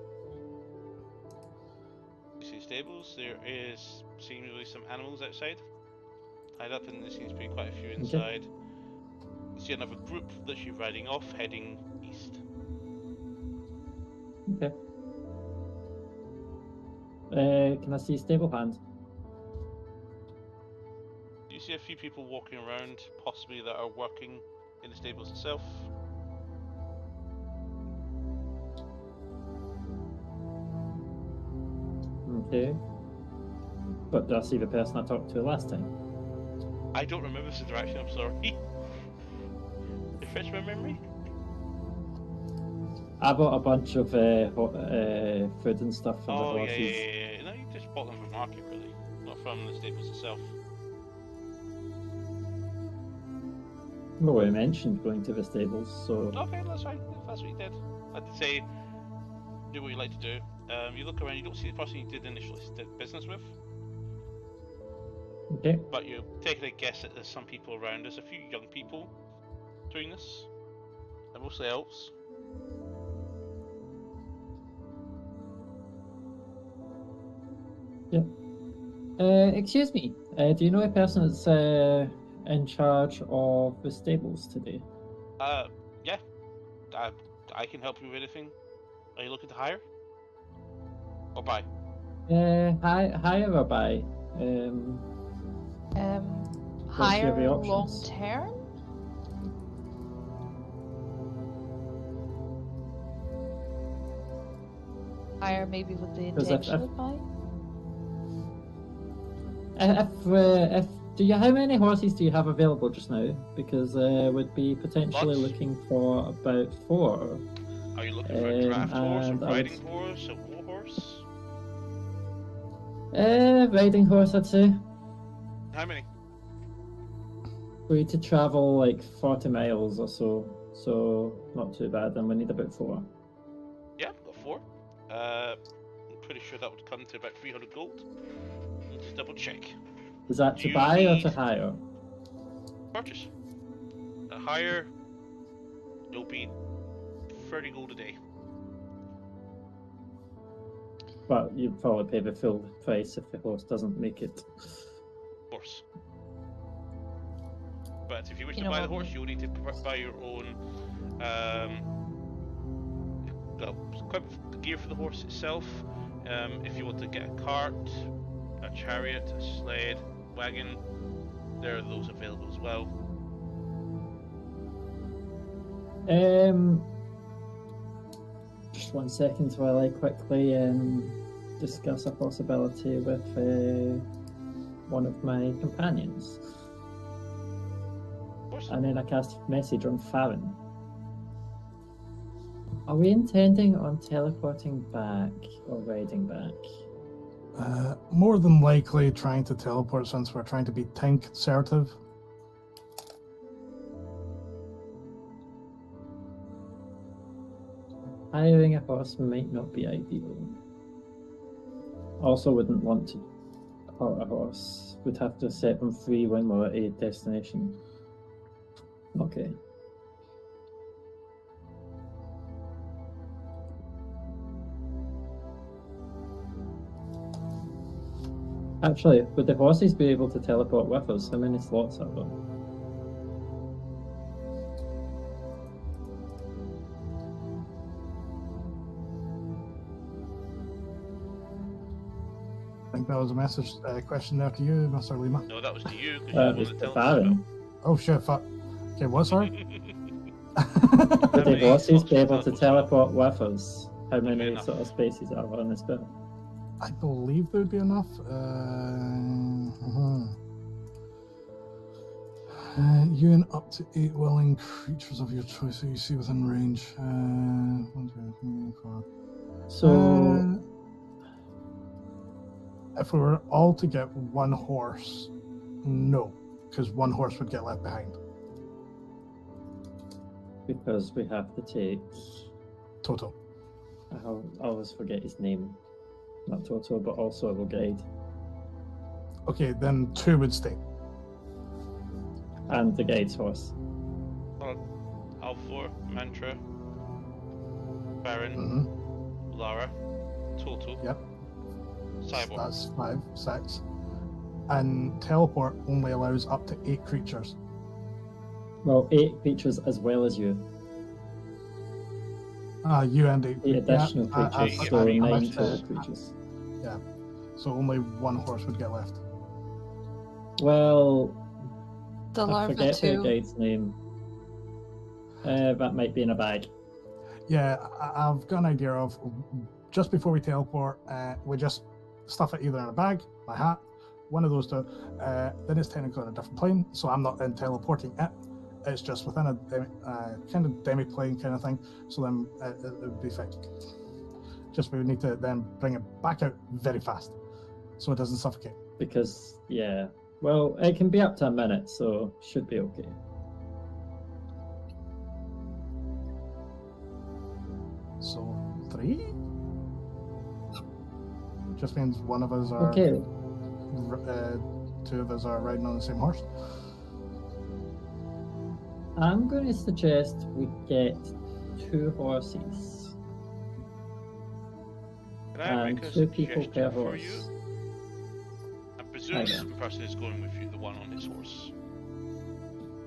You see stables. There is seemingly some animals outside, tied up, and there seems to be quite a few inside. You see another group that's you riding off, heading east. Okay. Can I see stable hand? You see a few people walking around, possibly that are working in the stables itself. Okay. But do I see the person I talked to last time? I don't remember this interaction, I'm sorry. Refresh my memory? I bought a bunch of food and stuff for the Oh, horses. yeah. No, you just bought them from market, really. Not from the stables itself. Well, we mentioned going to the stables, so Okay, that's fine. If that's what you did. I did say, do what you like to do. You look around, you don't see the person you did initially did business with. Okay. But you're taking a guess that there's some people around. There's a few young people doing this. They're mostly elves. Yep. Excuse me. Do you know a person that's in charge of the stables today? Yeah. I can help you with anything. Are you looking to hire? Or buy? Hire or buy? What's your Higher long options? term? Higher maybe with the 'Cause intention of buying? If do you how many horses do you have available just now? Because would be potentially Lots. looking for about 4. Are you looking for a draft horse, a and I riding would- horse, a war horse? Riding horse, I'd say. How many? We need to travel like 40 miles or so not too bad. And we need about 4. Yeah, got 4. I'm pretty sure that would come to about 300 gold. Let's just double check. Is that Do to you buy or to need- hire? Purchase. A higher, it'll be 30 gold a day. But you probably pay the full price if the horse doesn't make it. Of course. But if you wish You to know buy the what? horse, you'll need to buy your own equipment, gear for the horse itself. If you want to get a cart, a chariot, a sled, wagon, there are those available as well. Just 1 second while I quickly discuss a possibility with one of my companions. Of course. And then I cast message on Farron. Are we intending on teleporting back or riding back? More than likely trying to teleport since we're trying to be time conservative. Hiring a horse might not be ideal. Also wouldn't want to hurt a horse. Would have to set them free when we're at a destination. Okay. Actually, would the horses be able to teleport with us? How many slots are there? I think that was a message question there to you, Mr. Lima. No, that was to you because you're the one Just that the tells us Farron. Oh shit, fuck. Okay, what, sorry? about. Would the many horses slots be for able to teleport? teleport with us? How There'll be many enough. sort of spaces are there on this spell? I believe there would be enough. You and up to 8 willing creatures of your choice that you see within range. 1, 2, 3, 4. So, If we were all to get one horse, no, because one horse would get left behind. because we have to take... Total. I always forget his name. Not Toto, but also a guide. Okay, then 2 would stay. And the guide's horse. Alfor, Mantra, Baron, Mm-hmm. Lara, Toto, Yep. Cyborg. That's 5, 6. And teleport only allows up to 8 creatures. Well, 8 creatures as well as you. You and 8. 8 additional Yeah, creatures, I- so I- 9 I- total creatures. So only one horse would get left. Well, The I larva forget the too. guide's name. That might be in a bag. Yeah, I've got an idea of just before we teleport, we just stuff it either in a bag, my hat, one of those two. Then it's technically on a different plane, so I'm not in teleporting it. It's just within a kind of demi-plane kind of thing. So then it would be fine. Just we would need to then bring it back out very fast, so it doesn't suffocate. Because, yeah. Well, it can be up to a minute, so should be okay. So 3? Just means one of us are Okay. two of us are riding on the same horse. I'm going to suggest we get 2 horses. Can I And make a 2 people per suggestion for horse. you? I presume Okay. the person is going with you, the one on his horse.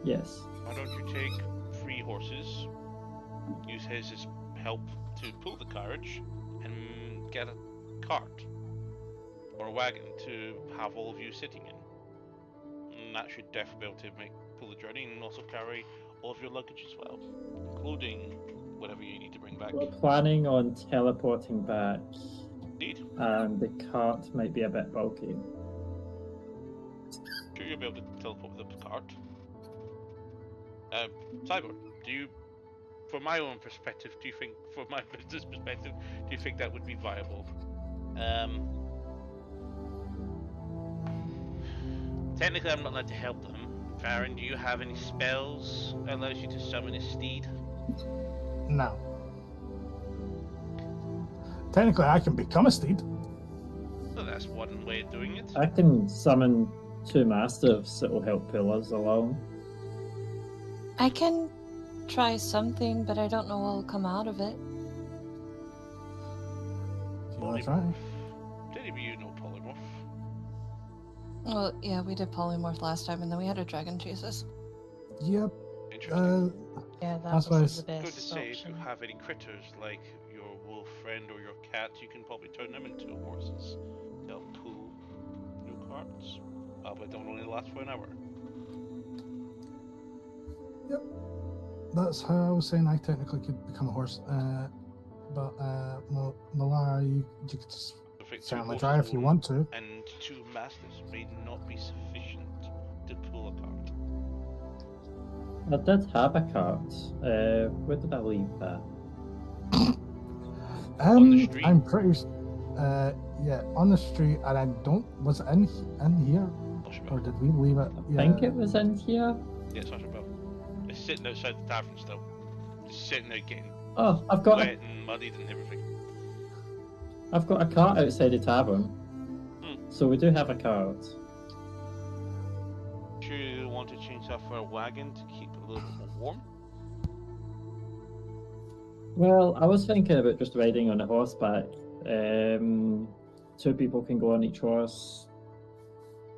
Yes. Why don't you take 3 horses, use his as help to pull the carriage, and get a cart or a wagon to have all of you sitting in. And that should definitely be able to pull the journey and also carry all of your luggage as well, including whatever you need to bring back. We're planning on teleporting back, Indeed. and the cart might be a bit bulky. Sure, you'll be able to teleport with the cart. Cyber, do you, from my own perspective, from my business perspective, do you think that would be viable? Technically, I'm not allowed to help them. Farron, do you have any spells that allows you to summon a steed? No. Technically, I can become a steed. Well, that's one way of doing it. I can summon 2 mastiffs that will help pull us along. I can try something, but I don't know what will come out of it. Do you want to try? Did any of you know polymorph? Well, yeah, we did polymorph last time, and then we had a dragon chase us. Yep. Interesting. Yeah, that That's why was the Good to best say, if you option. have any critters like your wolf friend or your cat, you can probably turn them into horses. They'll pull new carts. But don't only last for an hour. That's how I was saying I technically could become a horse. But Malara, you could just I think 2 certainly horses try if you will- want to. And 2 mastiffs may not be sufficient to pull a cart. I did have a cart. Where did I leave that? On the street? I'm pretty. Yeah, on the street, and I don't. Was it in here, or did we leave it? I think it was in here. Yeah, Sasha Bell. It's sitting outside the tavern still. Just sitting there getting Oh, I've got wet and muddied and everything. a cart outside the tavern. Hmm. So we do have a cart. Do you want to change that for a wagon to keep it a little bit more warm? Well, I was thinking about just riding on a horseback. 2 people can go on each horse.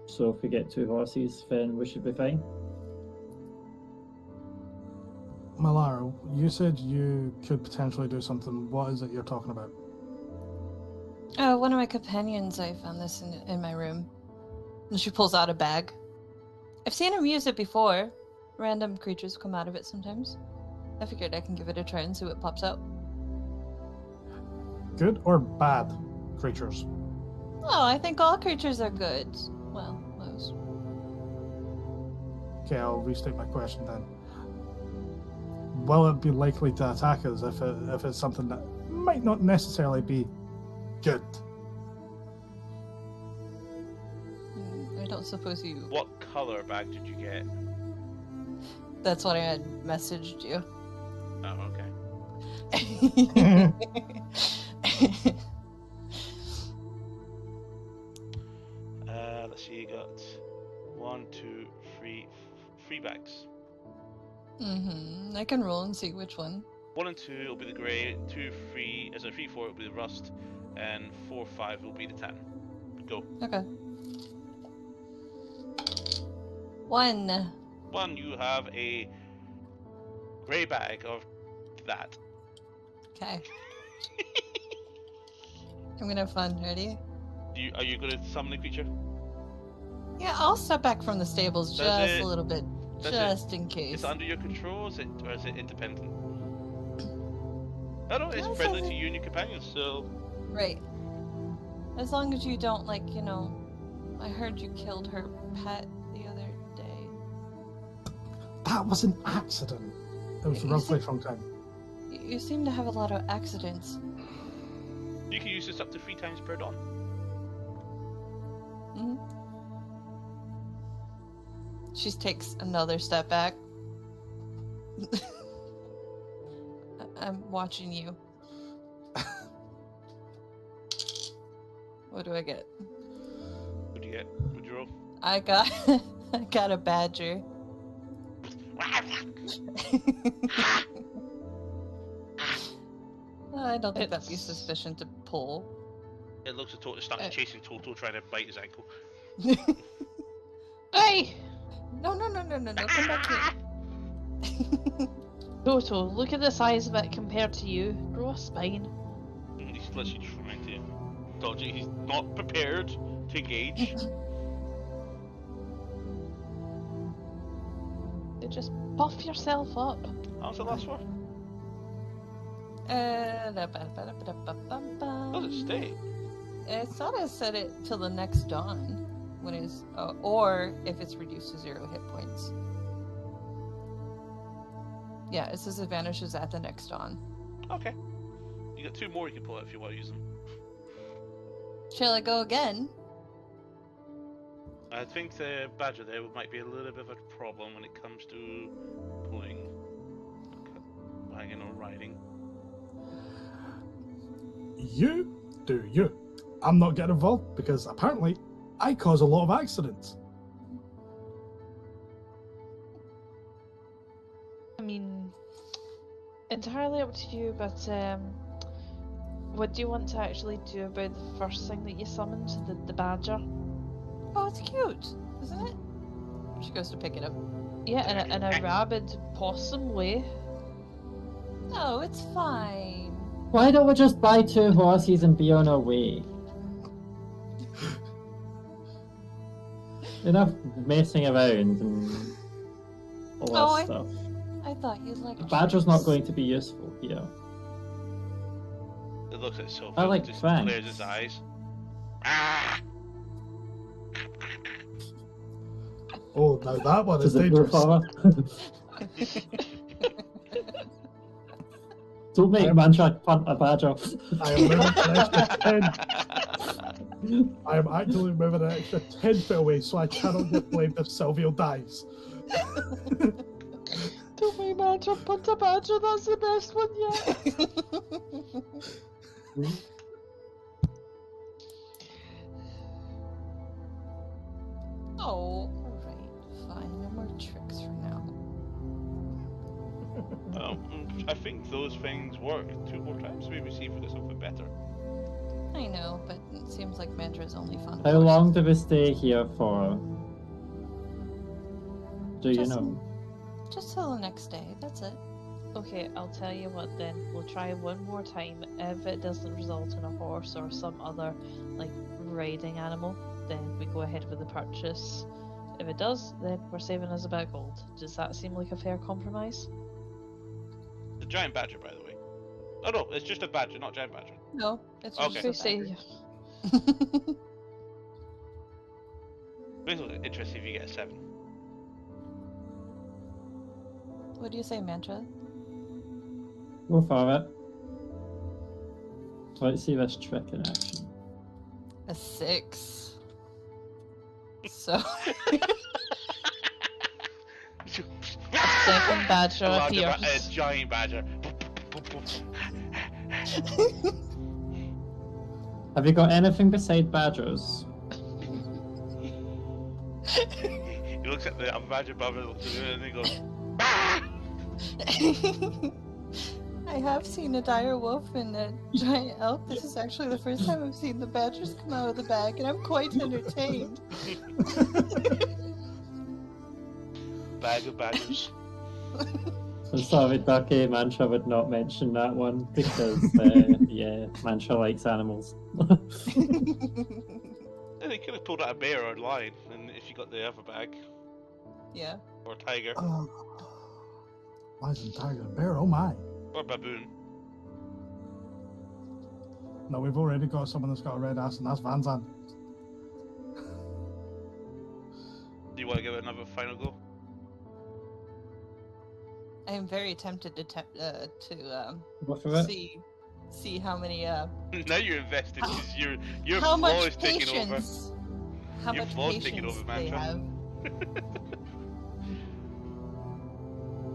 So if we get 2 horses, then we should be fine. Malara, you said you could potentially do something. What is it you're talking about? One of my companions, I found this in my room. And she pulls out a bag. I've seen him use it before. Random creatures come out of it sometimes. I figured I can give it a try and see what pops out. Good or bad creatures? Oh, I think all creatures are good. Well, most. Okay, I'll restate my question then. Will it be likely to attack us if it's something that might not necessarily be good? I don't suppose you... What color bag did you get? That's what I had messaged you. Oh, okay. Let's see, you got 1, 2, 3, 3 bags. I can roll and see which one. 1 and 2 will be the grey, 2, 3, 3, 4 will be the rust, and 4, 5 will be the tan. Go. Okay. 1. 1, you have a grey bag of that. Okay. I'm gonna have fun. Ready? Are you going to summon the creature? Yeah, I'll step back from the stables Does just it- a little bit, does just in case. Is it under your control, or is it independent? Oh no, it's No, it friendly says to it- you and your companions, so... Right. As long as you don't, like, you know... I heard you killed her pet the other day. That was an accident. It was You roughly see- from time. You seem to have a lot of accidents. You can use this up to 3 times per dawn. hmm She takes another step back. I'm watching you. What do I get? What do you get? Would you roll? I got I got a badger. I don't think that'd be It's- sufficient to pull. It looks a Toto stuck chasing Toto, trying to bite his ankle. Hey! No, come back here. Toto, look at the size of it compared to you. Grow a spine. He's literally trying to dodge it. He's not prepared to engage. You just puff yourself up. How was the last one? Does it stay? I thought I said it till the next dawn, when it's or if it's reduced to 0 hit points. Yeah, it says it vanishes at the next dawn. Okay. You got 2 more you can pull out if you want to use them. Shall I go again? I think the badger there might be a little bit of a problem when it comes to pulling, wagon or riding. You do you. I'm not getting involved because apparently I cause a lot of accidents. I mean, entirely up to you, but what do you want to actually do about the first thing that you summoned, the badger? Oh, it's cute, isn't it? She goes to pick it up. Yeah, in a rabid possum way. No, it's fine. Why don't we just buy 2 horses and be on our way? Enough messing around and all that Oh, stuff. I thought you'd like. The badger's not going to be useful here. It looks at Sophie. I like just fangs. clears his eyes. Ah! Oh, now that one is Does it go dangerous. further? Don't make Mantra punt a badger. I am moving an extra 10. I am actually moving an extra 10 feet away, so I cannot get blamed if Silvio dies. Don't make badger, punt a badger, that's the best one yet. Oh, alright, fine. No more tricks for now. I think those things work 2 more times. Maybe see if there's something better. I know, but it seems like Mantra is only fond of How horses. long do we stay here for? Do you Just- know? Just till the next day, that's it. Okay, I'll tell you what then. We'll try one more time. If it doesn't result in a horse or some other, like, riding animal, then we go ahead with the purchase. If it does, then we're saving us a bit of gold. Does that seem like a fair compromise? The giant badger, by the way. Oh no, it's just a badger, not a giant badger. No, it's Okay. We just say a Basically, interesting if you get a 7. What do you say, Mantra? Go for it. Let's see this trick in action. A 6. So Second badger A larger appears. a giant badger. Have you got anything beside badgers? He looks at the other badger above and looks at it and he goes, "Ah!" I have seen a dire wolf and a giant elk. This is actually the first time I've seen the badgers come out of the bag, and I'm quite entertained. Bag of badgers. I'm sorry, Ducky. Mantra would not mention that one because, yeah, Mantra likes animals. Yeah, they could have pulled out a bear or a lion, and if you got the other bag, Yeah. or a tiger, Why is it tiger and bear? Oh my. or a baboon. No, we've already got someone that's got a red ass, and that's Van Zandt. Do you want to give it another final go? I am very tempted to Go for it. see how many Now you're invested because your how flaw much is taking over. patience how Your much flaw's taking patience over, they Mantra. have.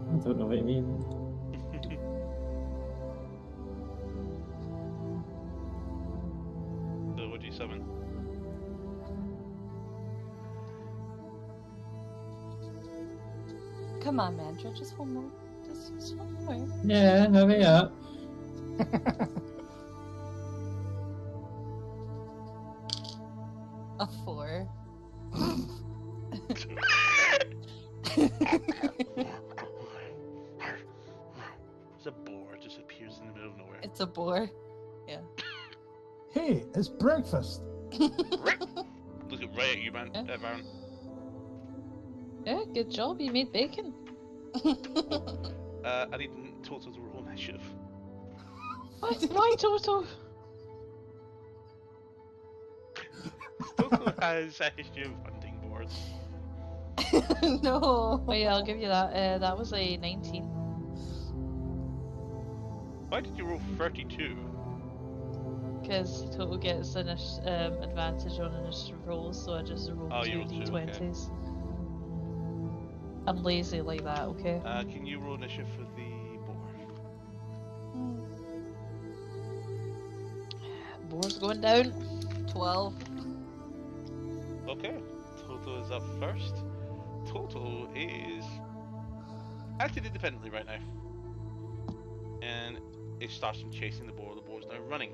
I don't know what you mean. So what do you summon? Come on, Mandra, just one more. Just one more. Yeah, hurry up. A 4. It's a boar just appears in the middle of nowhere. It's a boar. Yeah. Hey, it's breakfast. Looking right at you, man, Yeah. Baron. Yeah, good job. You made bacon. I need Toto to roll initiative. What? Why Toto? Toto has a history of hunting boars. No. Oh yeah, I'll give you that. That was a 19. Why did you roll 32? Because Toto gets an advantage on initiative rolls, so I just rolled Oh, two you rolled two, okay. d20s. I'm lazy like that, okay? Can you roll initiative for the boar? Boar's going down. 12. Okay, Toto is up first. Toto is acting independently right now. And it starts him chasing the boar. The boar's now running.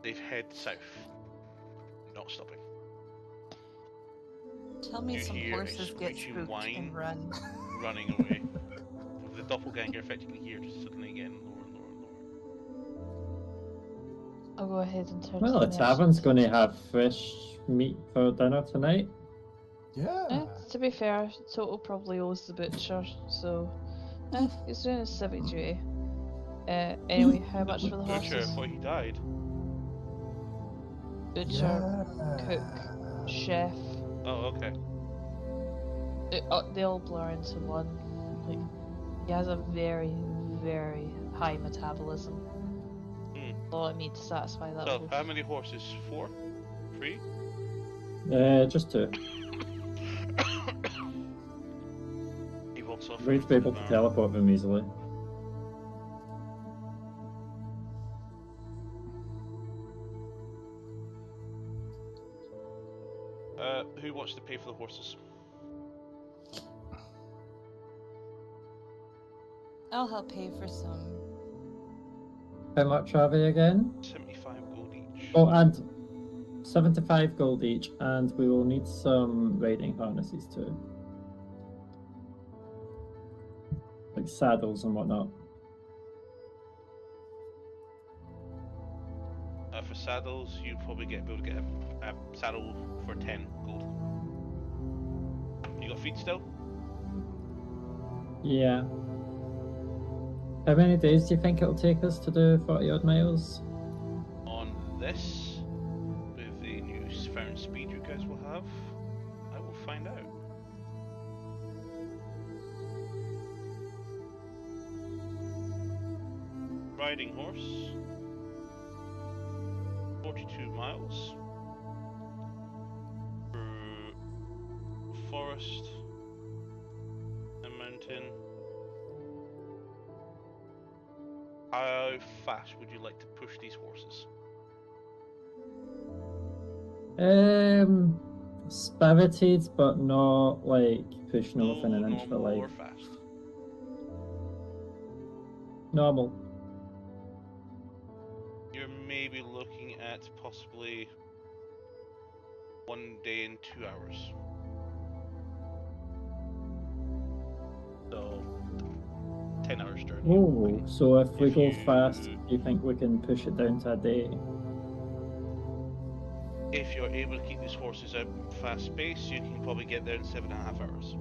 They've head south. Not stopping. Tell me You some hear a horses get screeching spooked whine. and run. Running away. With the doppelganger effectively here, just suddenly getting lower and lower and lower. I'll go ahead and turn Well, to the tavern's going to have fresh meat for dinner tonight. Yeah. To be fair, Toto probably owes the butcher, so he's doing his civic duty. Anyway, how much for the Butcher, horses? before he died. Butcher, cook, chef. Oh, okay. They all blur into one. Like, he has a very, very high metabolism. A lot of meat to satisfy that. So, wolf. how many horses? 4? 3? Just 2. He walks off. We'd be able to teleport them easily. Who wants to pay for the horses? I'll help pay for some. How much are they again? 75 gold each. Oh, and 75 gold each, and we will need some riding harnesses too. Like saddles and whatnot. For saddles, you probably be able to get a saddle for 10 gold. You got feet still? Yeah. How many days do you think it'll take us to do 40 odd miles? On this, with the new found speed you guys will have, I will find out. Riding horse, 42 miles through forest and mountain. How fast would you like to push these horses? Spirited, but not like pushing them within an inch of normal or life. fast? Normal. You're maybe looking at possibly 1 day and 2 hours. So 10 hours journey. Oh, so if we If go you- fast, do you think we can push it down to a day? If you're able to keep these horses out fast pace, you can probably get there in 7.5 hours.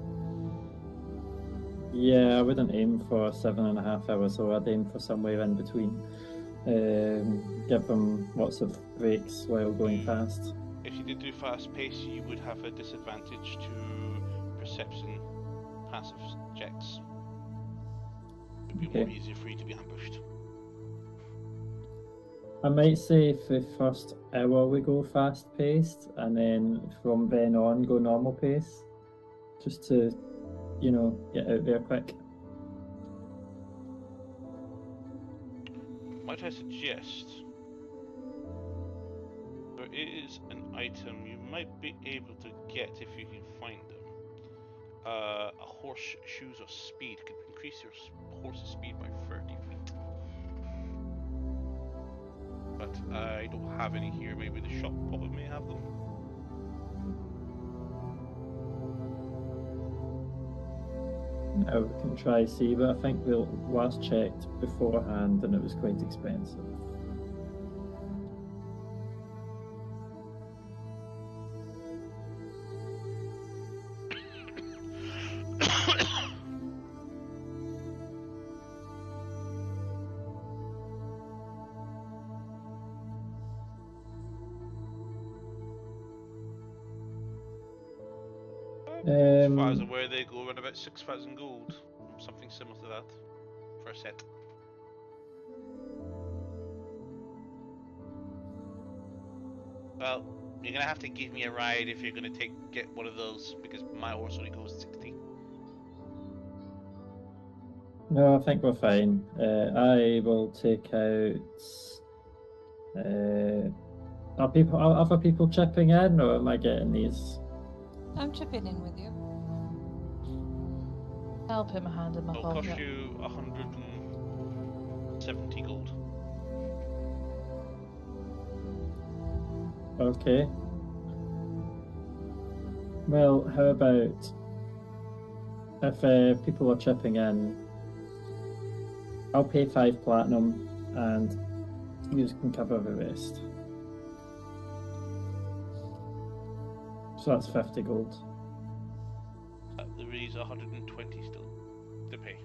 Yeah, I wouldn't aim for 7.5 hours, so I'd aim for somewhere in between. Give them lots of breaks while going fast. If you did do fast pace, you would have a disadvantage to perception passive checks. It would be more Okay. easier for you to be ambushed. I might say for the first hour we go fast paced, and then from then on go normal pace, just to, get out there quick. Might I suggest there is an item you might be able to get if you can find them. a horseshoes of speed can increase your horse's speed by 30 feet. But I don't have any here. Maybe the shop probably may have them. We can try see, but I think we last checked beforehand and it was quite expensive. As far as I'm aware, they go around about 6,000 gold, something similar to that, for a set. Well, you're gonna have to give me a ride if you're gonna get one of those, because my horse only goes 60. No, I think we're fine. I will take out. Are other people chipping in, or am I getting these? I'm chipping in with you. I'll put my hand in my It'll pocket. cost you 170 gold. Okay. Well, how about if people are chipping in, I'll pay 5 platinum and you can cover the rest. So that's 50 gold. There is 120 still to pay.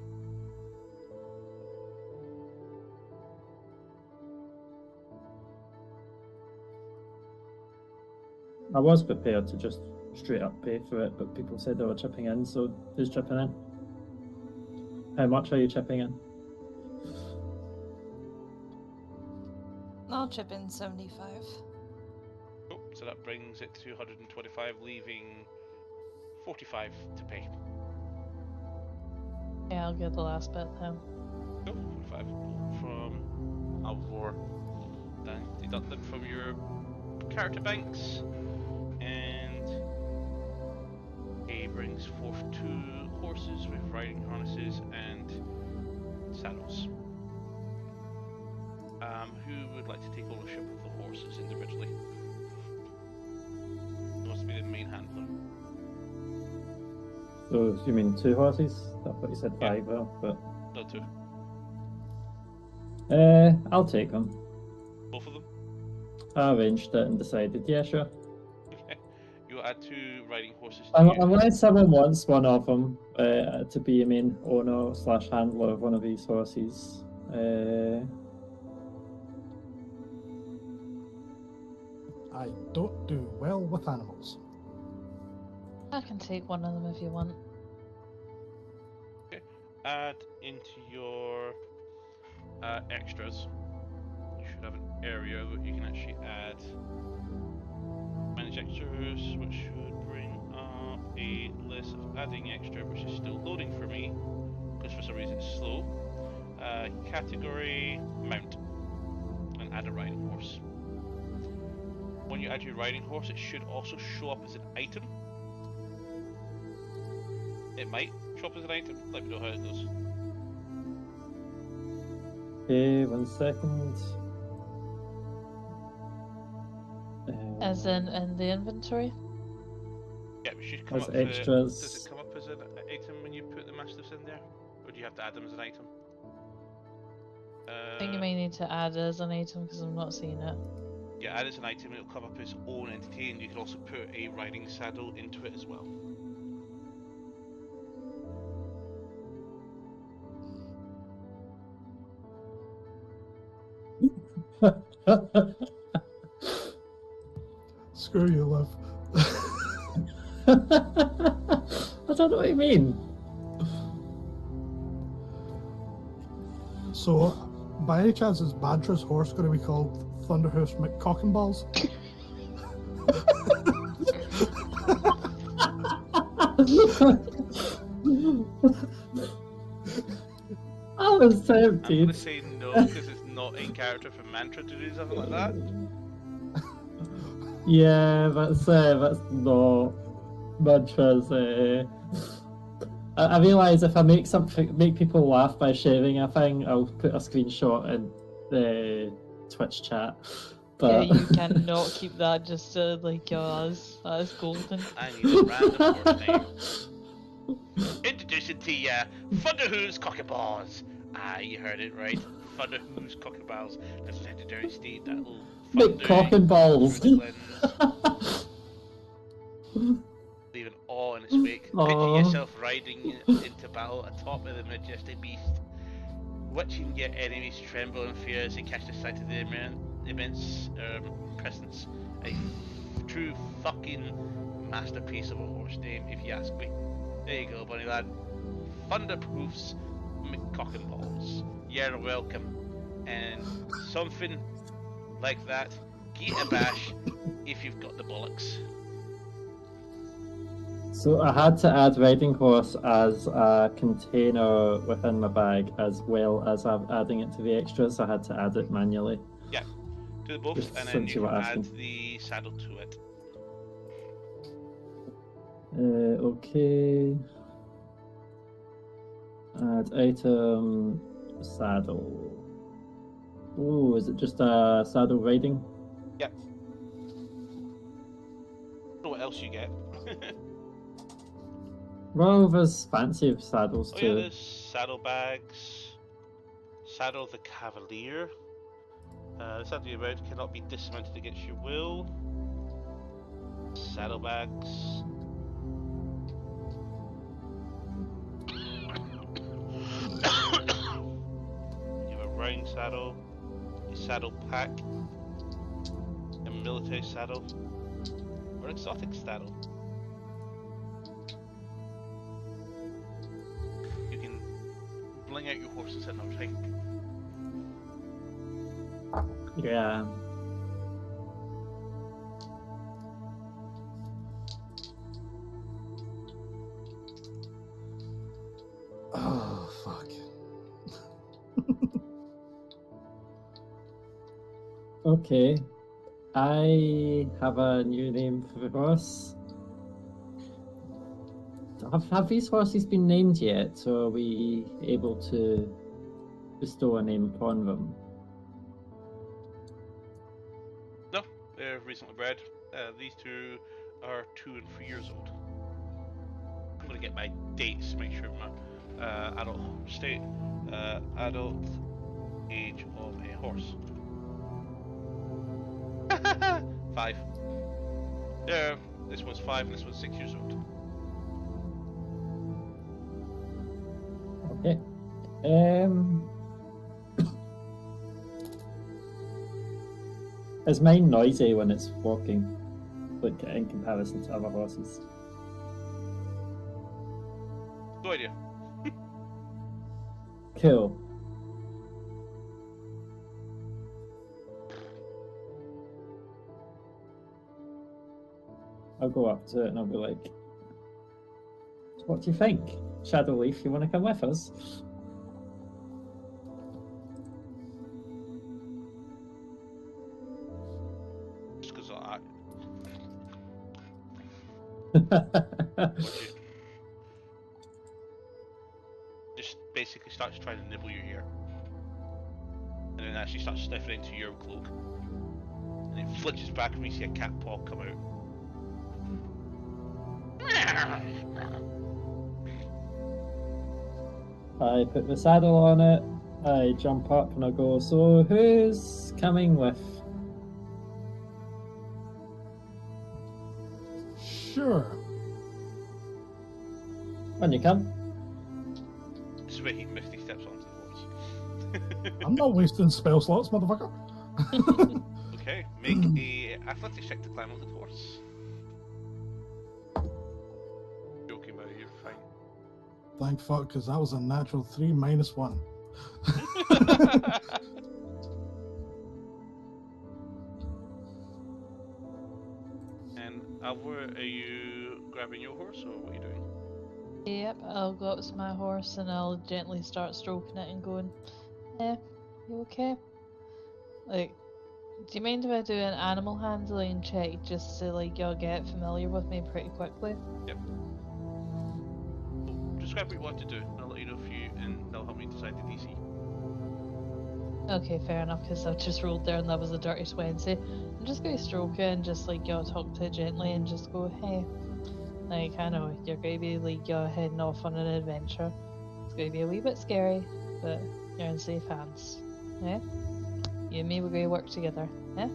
I was prepared to just straight up pay for it, but people said they were chipping in, so who's chipping in? How much are you chipping in? I'll chip in 75. Oh, so that brings it to 125, leaving 45 to pay. Yeah, I'll get the last bit then. Go 45 from Alvor. Then deduct them from your character banks, and he brings forth 2 horses with riding harnesses and saddles. Who would like to take ownership of the horses individually? Who wants to be the main handler? So you mean 2 horses? I thought you said 5, Yeah. but No, 2. I'll take them. Both of them? I arranged it and decided, yeah, sure. Okay. You'll add 2 riding horses to your... Unless someone wants one of them to be a main owner / handler of one of these horses. I don't do well with animals. I can take one of them if you want. Okay. Add into your extras. You should have an area that you can actually add manage extras, which should bring up a list of adding extra, which is still loading for me because for some reason it's slow. Category mount, and add a riding horse. When you add your riding horse, it should also show up as an item. It might show up as an item. Let me know how it goes. Okay, 1 second. As in the inventory? Yeah, it should come As up extras. does it come up as an item when you put the mastiffs in there? Or do you have to add them as an item? I think you may need to add it as an item because I'm not seeing it. Yeah, add it as an item and it'll come up as its own entity, and you can also put a riding saddle into it as well. Screw you, Liv. I don't know what you mean. So, by any chance, is Badra's horse going to be called Thunderhoof McCock'n'Balls? I was I'm gonna tempted. say no because it's not in character for Mantra to do something like that. Yeah, that's not Mantra's I realise if I make people laugh by sharing a thing, I'll put a screenshot in the Twitch chat. But Yeah, you cannot keep that just like as golden. I need a random horse name. Introducing to ya, Thunderhooves Cockaballs. Ah, you heard it right. Thunderhooves Cockaballs. That's legendary steed that will make cock and balls. Leaving awe in its wake. Picture yourself riding into battle atop of the majestic beast, watching your enemies tremble in fear as they catch the sight of the immense presence. A true fucking masterpiece of a horse name, if you ask me. There you go, bunny lad. Thunderhoofs McCock and Balls. You're welcome. And something like that, get a bash if you've got the bollocks. So I had to add riding horse as a container within my bag, as well as adding it to the extras. I had to add it manually. Yeah, do the both, Just and then since you you can were add asking. the saddle to it. Okay. Add item saddle. Oh, is it just a saddle riding? Yeah. So what else you get? Well, there's fancy saddles Oh too. yeah, there's saddlebags. Saddle of the Cavalier. The saddle you ride cannot be dismounted against your will. Saddlebags. You have a round saddle, a saddle pack, a military saddle, or exotic saddle. You can bling out your horses in a ring. Yeah. Oh, fuck. Okay. I have a new name for the horse. Have these horses been named yet, or are we able to bestow a name upon them? No, they're recently bred. These two are 2 and 3 years old. I'm gonna get my dates to make sure my adult state, adult age of a horse. 5. This one's 5 and this one's 6 years old. Okay. Is mine noisy when it's walking, like in comparison to other horses? No idea. Cool. I'll go up to it and I'll be like, "What do you think, Shadowleaf? You want to come with us?" Just because just basically starts trying to nibble your ear. And then actually starts sniffing into your cloak. And it flinches back when you see a cat paw come out. I put the saddle on it, I jump up and I go, "So who's coming with?" Sure. When you come. This is where he misty steps onto the horse. I'm not wasting spell slots, motherfucker. Okay, make a athletics check to climb on the horse. Joking about it, you're fine. Thank fuck, because that was a natural 3 minus 1. And Alvor, are you grabbing your horse or what are you doing? Yep, I'll go up to my horse and I'll gently start stroking it and going, you okay? Like, do you mind if I do an animal handling check just to like y'all get familiar with me pretty quickly? Yep. describe what you want to do, and I'll let you know if you, and that'll help me decide the DC. Okay, fair enough, because I've just rolled there and that was a dirty 20. I'm just going to stroke it and just like talk to it gently and just go, hey, like, I know you're going to be like heading off on an adventure. It's going to be a wee bit scary, but you're in safe hands. Yeah? You and me, we're going to work together. Yeah?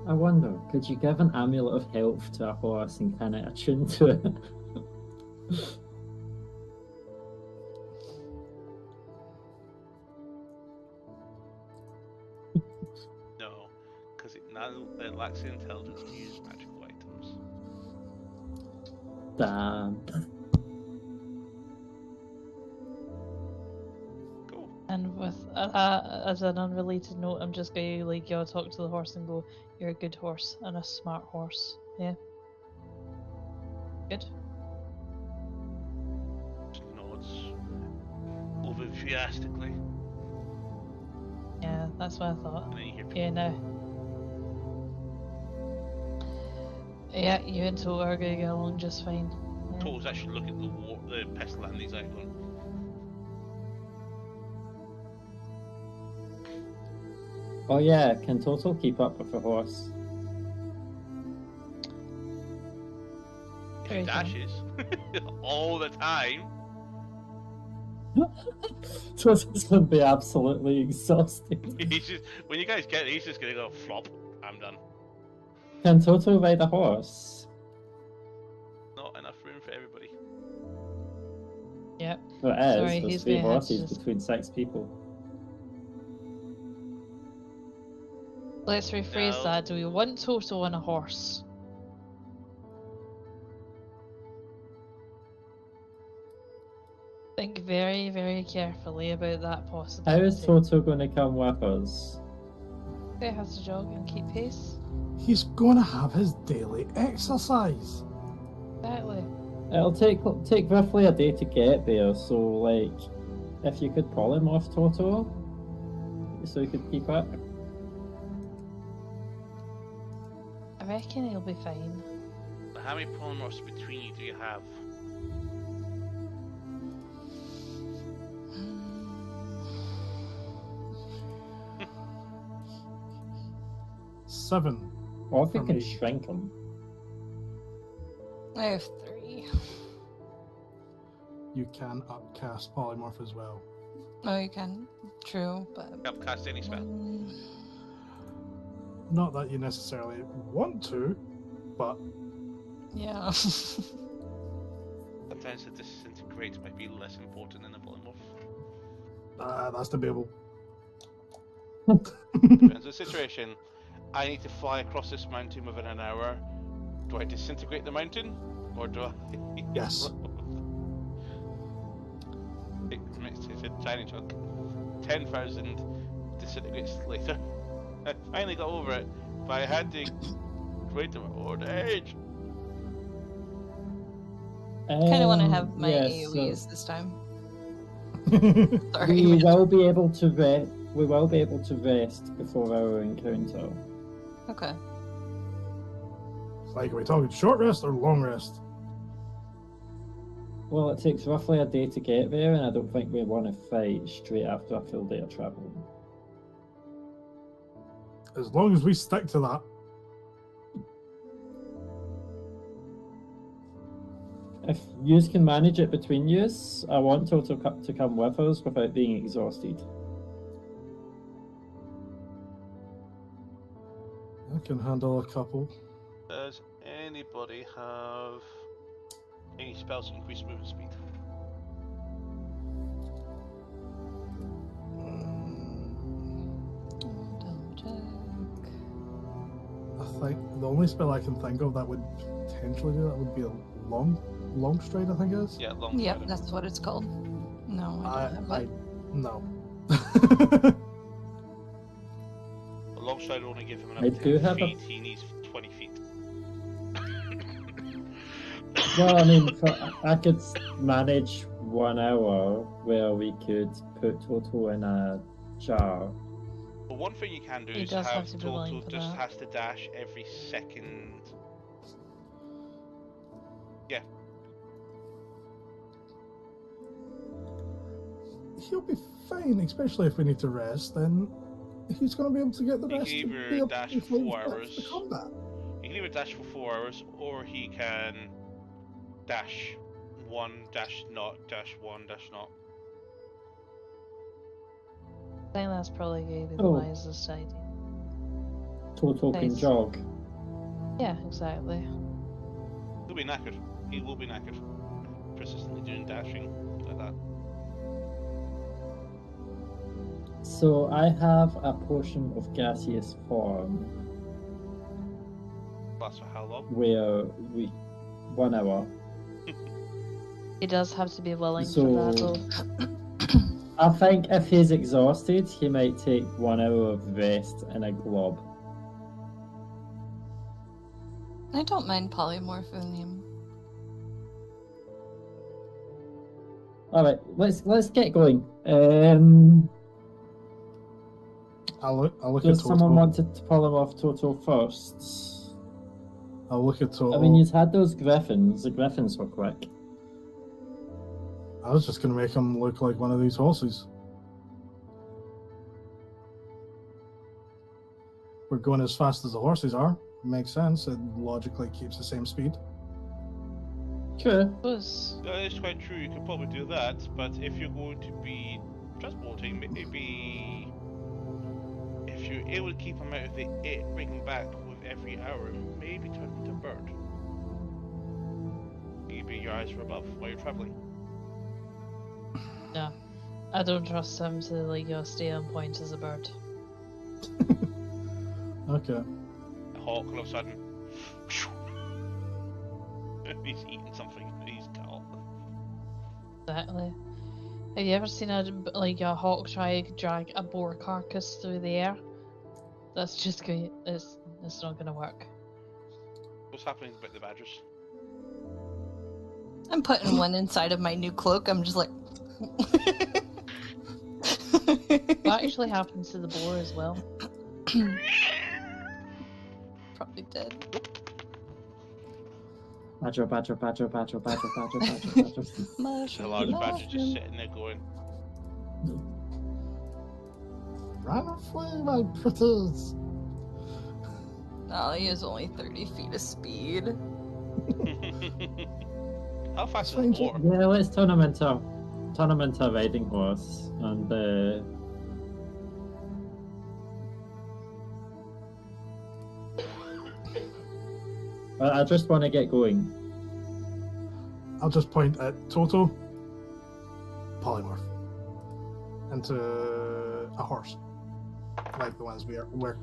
I wonder, could you give an amulet of health to a horse and kind of attune to it? No, because it lacks the intelligence to use magical items. Damn. Cool. And with as an unrelated note, I'm just going to like talk to the horse and go, you're a good horse and a smart horse. Yeah? Good? Just nods enthusiastically, Yeah, that's what I thought. and then you hear people. Yeah, no. Yeah, you and Toto are going to get along just fine. Yeah. Toto's actually looking at the pestle and he's like going, Oh yeah, can Toto keep up with a horse? Very he dashes all the time. Toto's gonna be absolutely exhausted. He's just, when you guys get it, he's just gonna go flop. I'm done. Can Toto ride a horse? Not enough room for everybody. Yep. Well, it is. Sorry, There's he's 3 gonna have to horses just- between 6 people. Let's rephrase No. that. Do we want Toto on a horse? Think very, very carefully about that How possibility. is Toto gonna come with us? He has to jog and keep pace. He's going to have his daily exercise. Exactly. It'll take roughly a day to get there, so like, if you could polymorph Toto, so he could keep up. I reckon he'll be fine. But how many polymorphs between you do you have? Seven. Or if you For can me. shrink him. I have 3. You can upcast polymorph as well. Oh, you can. True, but. Upcast any spell. Not that you necessarily want to, but Yeah. Sometimes the disintegrate might be less important than a polymorph. that's debatable. Depends on the situation. I need to fly across this mountain within an hour. Do I disintegrate the mountain? Or do I... Yes. It's a tiny chunk. 10,000 disintegrates later. I finally got over it, but I had to wait to my old age. Kind of want to have my yes, AoEs this time. so Sorry. we man. will be able to rest. We will be able to rest before our encounter. Okay. Like, are we talking short rest or long rest? Well, it takes roughly a day to get there, and I don't think we want to fight straight after a full day of travel. As long as we stick to that. If yous can manage it between yous, I want Toto to come with us without being exhausted. I can handle a couple. Does anybody have any spells that increase movement speed? Double check. I think the only spell I can think of that would potentially do that would be a long stride, I think it is. Yeah, long Yep, strider. that's what it's called. No, I don't have I it. no. A long strider only gives him I enough do 10 have a- feet. He needs 20 feet. Well, I mean, I could manage 1 hour where we could put Toto in a jar. But one thing you can do He is does have have to be willing Toto for just that. has to dash every second. Yeah, he'll be fine, especially if we need to rest. Then he's going to be able to get the He rest. can to be either able dash to for fight 4 back hours. to combat. He can either dash for 4 hours, or he can dash 1, dash not, dash 1, dash not. I think that's probably going to be the Oh. wisest idea. Toto can Nice. jog. Yeah, exactly. He'll be knackered. He will be knackered. Persistently doing dashing like that. So I have a potion of gaseous form Lasts for how long? where 1 hour. He does have to be willing So- for that, though. I think if he's exhausted, he might take 1 hour of rest in a glob. I don't mind polymorphing him. All right, let's get going. I'll look at Does Toto. someone want to polymorph Toto first? I'll look at Toto. I mean, you've had those griffins. The griffins were quick. I was just going to make him look like one of these horses. We're going as fast as the horses are. Makes sense. It logically keeps the same speed. Sure. Was That is quite true, you could probably do that, but if you're going to be transporting, maybe if you're able to keep him out of the it, bring him back with every hour, maybe turn him into a bird. Maybe your eyes are above while you're traveling. no. I don't trust him to like stay on point as a bird. Okay. A hawk all of a sudden. He's eating something, he's caught. Exactly. Have you ever seen a hawk try to drag a boar carcass through the air? That's just going. It's not gonna work. What's happening about the badgers? I'm putting one inside of my new cloak. I'm just like. That actually happens to the boar as well. Probably dead. Badger, badger, badger, badger, badger, badger, badger, badger. The Mushroom, large badger just mushroom. sitting there going, Run away, my pretties! Oh, he has only 30 feet of speed. how fast is a Strange. boar? Yeah, let's turn him into a riding horse, and I just want to get going. I'll just point at Toto. Polymorph. Into a horse. Like the ones we're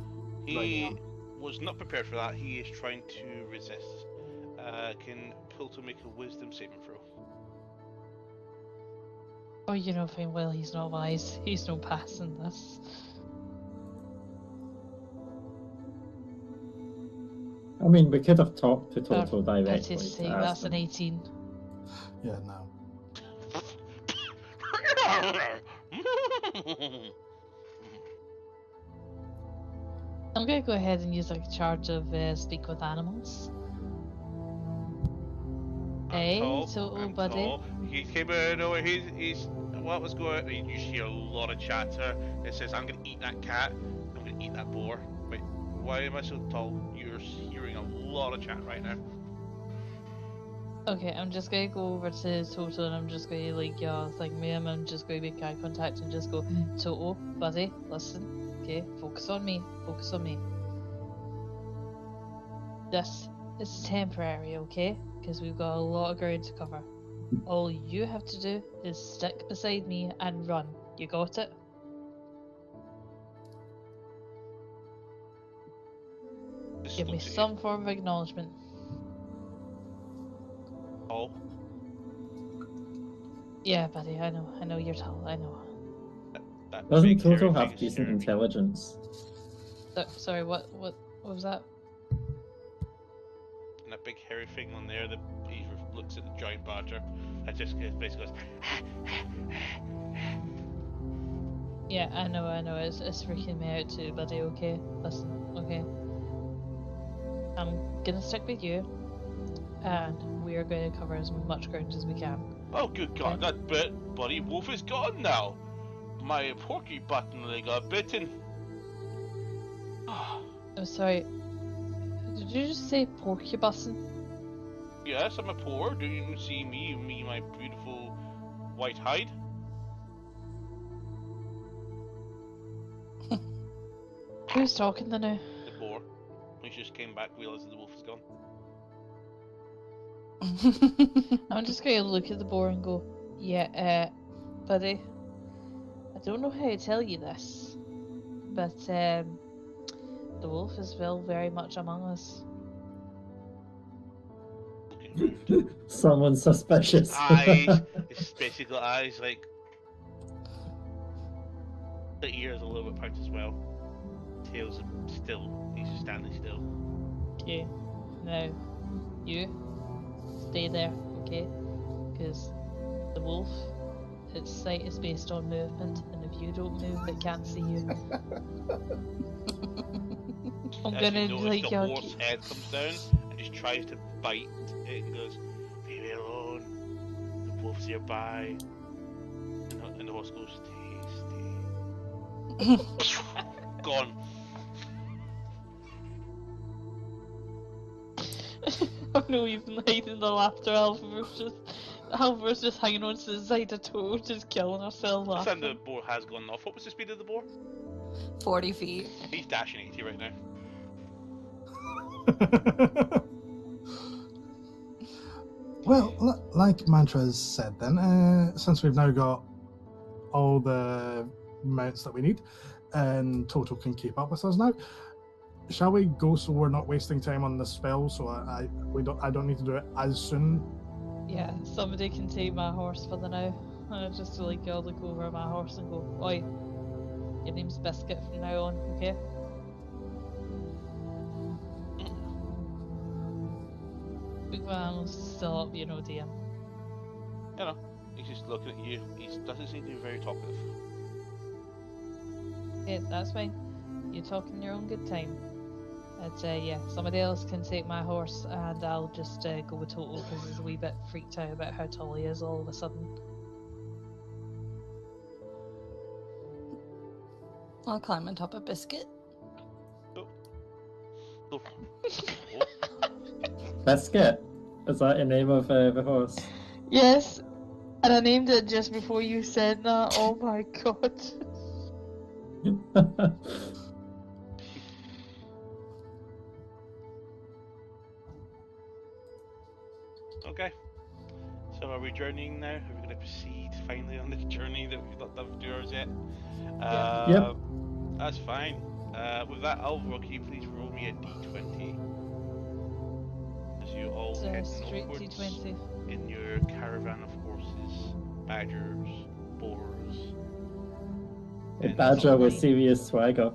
He riding on. was not prepared for that, he is trying to resist. Can Pilto make a wisdom saving throw? Oh, you know fine well he's not wise. He's no passing this. I mean, we could have talked to Toto For directly. pity's to sake, ask that's an him. 18. Yeah, no. I'm gonna go ahead and use a charge of speak with animals. Hey, Toto buddy. He came in over. He's what was going? You hear a lot of chatter. It says, "I'm gonna eat that cat. I'm gonna eat that boar." Wait, why am I so tall? You're hearing a lot of chat right now. Okay, I'm just gonna go over to Toto and I'm just gonna like me and I'm just gonna make eye contact and just go, Toto, buddy, listen, okay, focus on me, focus on me. This is temporary, okay? Because we've got a lot of ground to cover. All you have to do is stick beside me and run. You got it? This Give me looks at you. some form of acknowledgement. Oh, Yeah, buddy, I know you're tall, I know. that Doesn't big hairy Toto thing have is decent scaring me. intelligence? Sorry, what was that? And that big hairy thing on there, he looks at the giant badger. And just basically goes. Yeah, I know, it's freaking me out too, buddy, okay? Listen, okay? I'm gonna stick with you, and we're going to cover as much ground as we can. Oh, good God, that bit, buddy wolf is gone now. my porky button leg got bitten. I'm sorry. Did you just say porcupine? Yes, I'm a poor. Do you see me? Me, my beautiful white hide. Who's talking to now? The boar. We just came back, realized the wolf is gone. I'm just going to look at the boar and go, yeah, buddy, I don't know how to tell you this, but the wolf is still very much among us. Looking round. Someone suspicious. Eyes. It's basically eyes like. The ears a little bit perked as well. Tails still. He's just standing still. Okay, now, you, stay there, okay? Because the wolf, its sight is based on movement, and if you don't move, it can't see you. I'm As gonna, you notice, like, the horse head comes down and just tries to bite it and goes, "Leave me alone. The wolf's nearby." And the horse goes, "Stay, stay." Gone. I'm not even hiding the laughter. Alvar's just hanging on to the side of toe, just killing herself This time the laughing. boar has gone off. What was the speed of the boar? 40 feet. He's dashing 80 right now. Well, like Mantra said then, since we've now got all the mounts that we need, and Total can keep up with us now, shall we go so we're not wasting time on the spell? So I don't need to do it as soon. Yeah, somebody can take my horse for the now. I just like I'll look over at my horse and go, "Oi, your name's Biscuit from now on, okay?" Big man's still up, you know, DM. You know, he's just looking at you. He doesn't seem to be very talkative. Okay, that's fine. You talk in your own good time. But yeah, somebody else can take my horse, and I'll just go with Total because he's a wee bit freaked out about how tall he is all of a sudden. I'll climb on top of Biscuit. Oh. Oh. Biscuit. Is that the name of the horse? Yes, and I named it just before you said that. Oh my god. Okay. So are we journeying now? Are we going to proceed finally on this journey that we've not done for 2 hours yet? Yep. That's fine. With that, Alvaro, can you please roll me a d20? As you all It's head a straight northwards D20. in your caravan of horses, badgers, boars. and Badger with Fine. serious swagger.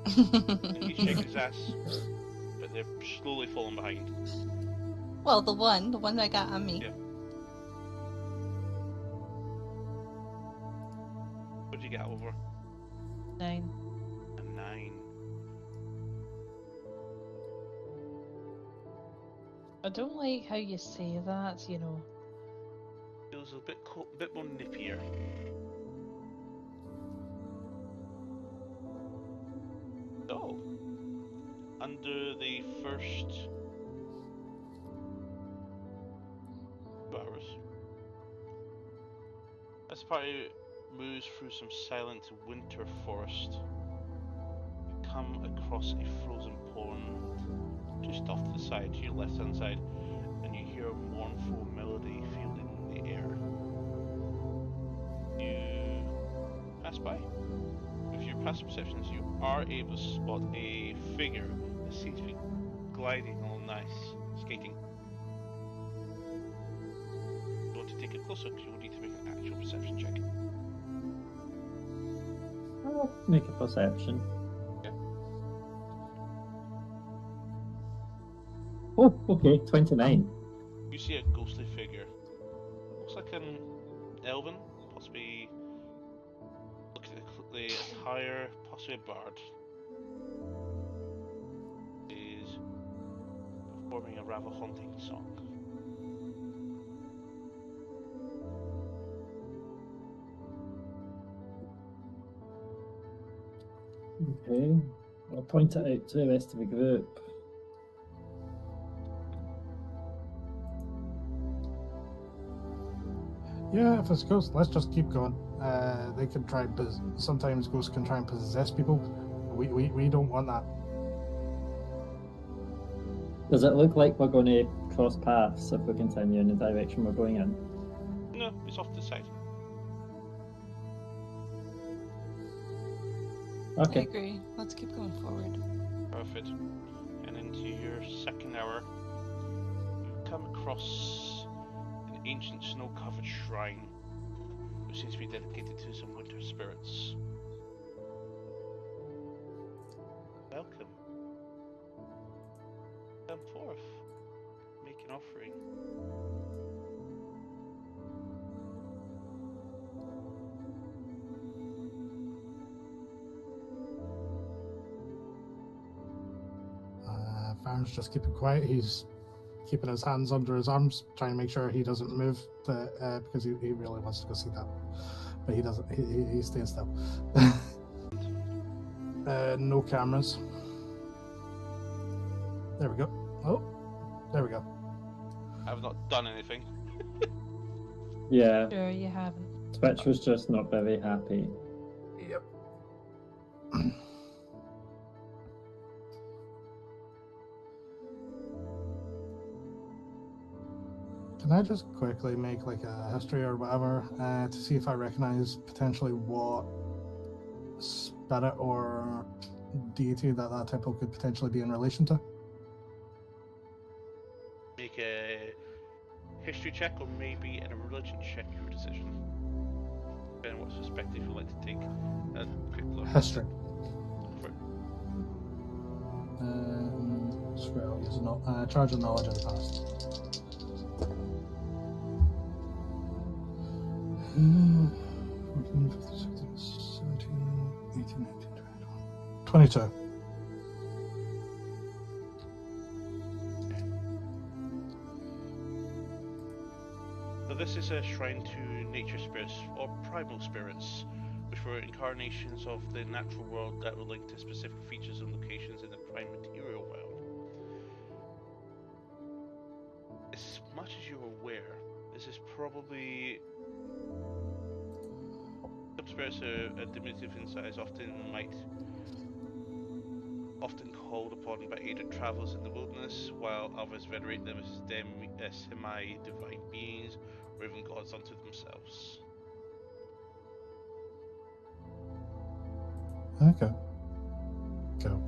And you shake his ass, but they're slowly falling behind. Well, the one that got on me. Yeah. What did you get over? 9. A 9. I don't like how you say that, you know. Feels a bit more nippier. So, under the first 2 hours, as the party moves through some silent winter forest, you come across a frozen pond just off to the side, to your left hand side, and you hear a mournful melody filling the air. You pass by. With your passive perceptions, you are able to spot a figure that seems to be gliding all nice, skating. You want to take a closer look, you'll need to make an actual perception check. I'll make a perception. Okay. Oh, okay, 29. You see a ghostly figure. Looks like an elven, possibly. Looking at the attire, possibly a bard. Is performing a rather haunting song. Okay. I'll point it out to the rest of the group. Yeah, if it's ghosts, let's just keep going. They can try, sometimes ghosts can try and possess people. We don't want that. Does it look like we're going to cross paths if we continue in the direction we're going in? No, it's off to the side. I Okay. agree. Let's keep going forward. Perfect. And into your second hour, you come across an ancient snow-covered shrine, which seems to be dedicated to some winter spirits. Welcome. Come forth. Make an offering. Farron's just keeping quiet. He's keeping his hands under his arms, trying to make sure he doesn't move because he really wants to go see that. But he doesn't. He's staying still. No cameras. There we go. Oh, there we go. I've not done anything. Yeah. Sure, you haven't. Twitch was just not very happy. Yep. Can I just quickly make like a history or whatever to see if I recognize potentially what spirit or deity that temple could potentially be in relation to? Make a history check or maybe a religion check, your decision. Depending on what perspective you'd like to take a quick look. History. For it. Swear I'll use charge of knowledge of the past. 14, 15, 16, 17, 18, 19, 20, 22. So this is a shrine to nature spirits or primal spirits, which were incarnations of the natural world that were linked to specific features and locations in the prime material world. As much as you're aware, this is probably some spirits are diminutive in size, often called upon by aided travelers in the wilderness, while others venerate them as semi-divine beings or even gods unto themselves. Okay. Go.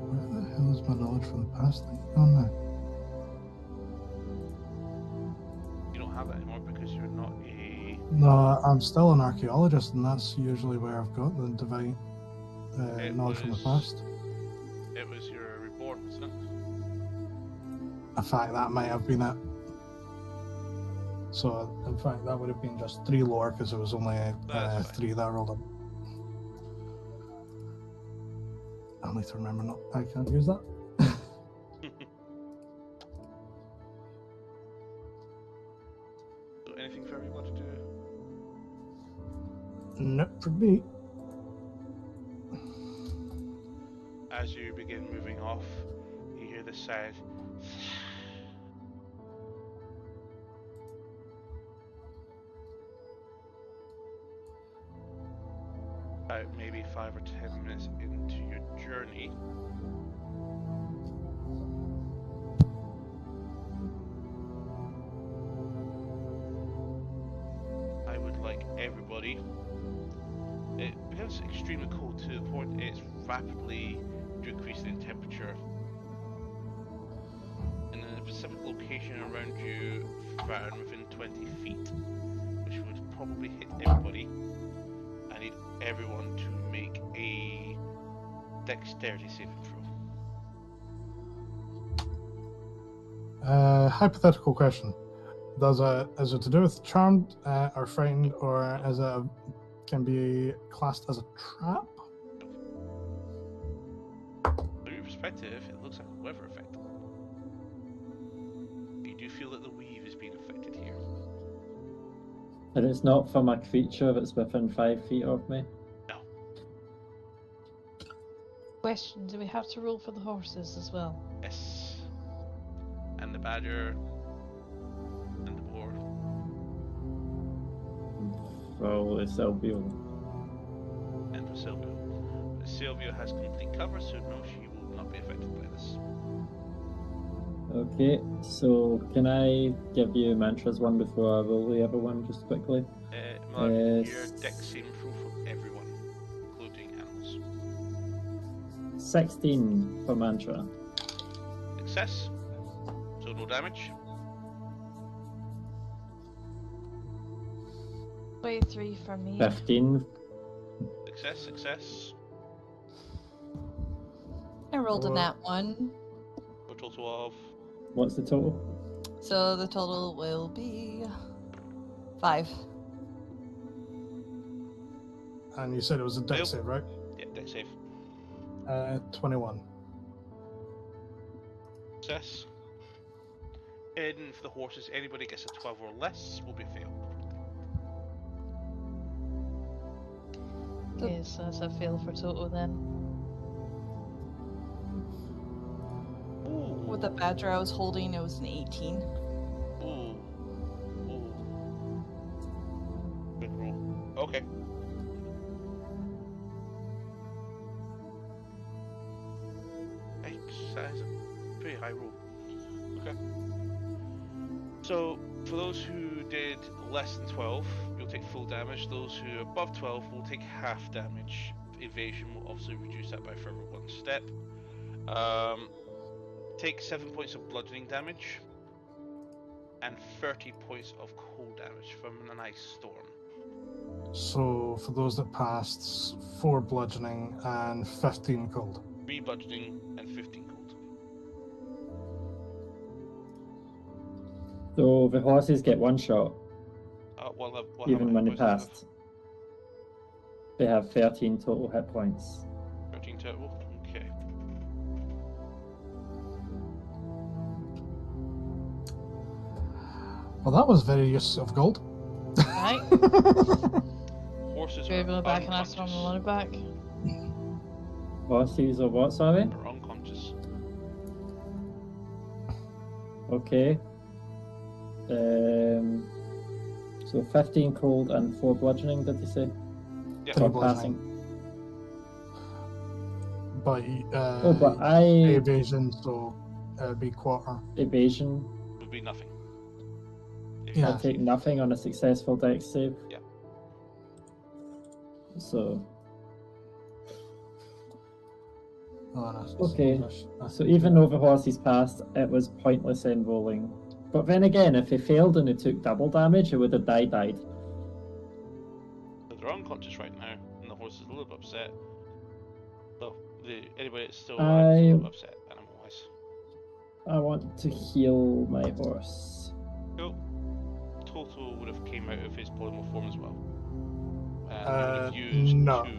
Where the hell is my knowledge from the past thing? Oh no. You don't have that anymore because you're not a... No, I'm still an archaeologist, and that's usually where I've got the divine knowledge from the past. It was your reborn, wasn't it? In fact, that might have been it. So, in fact, that would have been just 3 lore because it was only That's fine. 3 that I rolled up. I'll need to remember not. I can't use that. So anything further you want to do? Nope, for me. As you begin moving off, you hear the sound. About maybe 5 or 10 minutes into your journey, I would like everybody. It becomes extremely cold to the point it's rapidly decreasing in temperature. And in a specific location around you, Farron, within 20 feet, which would probably hit everybody. I need everyone to make a dexterity saving throw. Hypothetical question. Is it to do with charmed or frightened, or can be classed as a trap? From your perspective, it looks like a weather effect. You do feel that the weave is being affected here. And it's not from a creature that's within 5 feet of me. Question: do we have to roll for the horses as well? Yes. And the badger. And the boar. Probably Silvio. And for Silvio. But Silvio has complete cover, so no, she will not be affected by this. Okay, so can I give you mantras one before I roll the other one just quickly? Your deck saving throw for everyone, including animals. 16 for mantra. Success. So no damage. 23 for me. 15. Success. I rolled a nat 1, For a total of. What's the total? so the total will be 5. And you said it was a dex Nope. save, right? Yeah, deck save. 21. Success. And for the horses, anybody gets a 12 or less will be fail. Okay, so that's a fail for total then. Ooh. With the badger I was holding, it was an 18. Ooh. Good roll. Okay. Yikes, that is a pretty high roll. Okay. So, for those who did less than 12, you'll take full damage. Those who are above 12 will take half damage. Evasion will obviously reduce that by further 1 step. Take 7 points of bludgeoning damage and 30 points of cold damage from an ice storm. So for those that passed, 4 bludgeoning and 15 cold. 3 bludgeoning and 15 cold. So the horses get 1 shot, What even when they points do have? passed. They have 13 total hit points. 13 total. Okay. Well, that was very use of gold. Right. Horses Should we are go back and ask for my money back? Horses or what, sorry? Are unconscious. Okay. So 15 cold and 4 bludgeoning, did you say? Yeah. 3 For bludgeoning. passing. But Oh, but I evasion, so it'd be quarter. evasion. Would be nothing. Yeah. I take nothing on a successful dex save. Yeah. So Oh, no, Okay. So even though the horses passed, it was pointless in rolling. But then again, if he failed and he took double damage, he would have died. So they're unconscious right now, and the horse is a little bit upset. So anybody that's still alive is a little bit upset, animal-wise. I want to heal my horse. Cool. Total would have came out of his polymorph form as well. He would have used no. 2.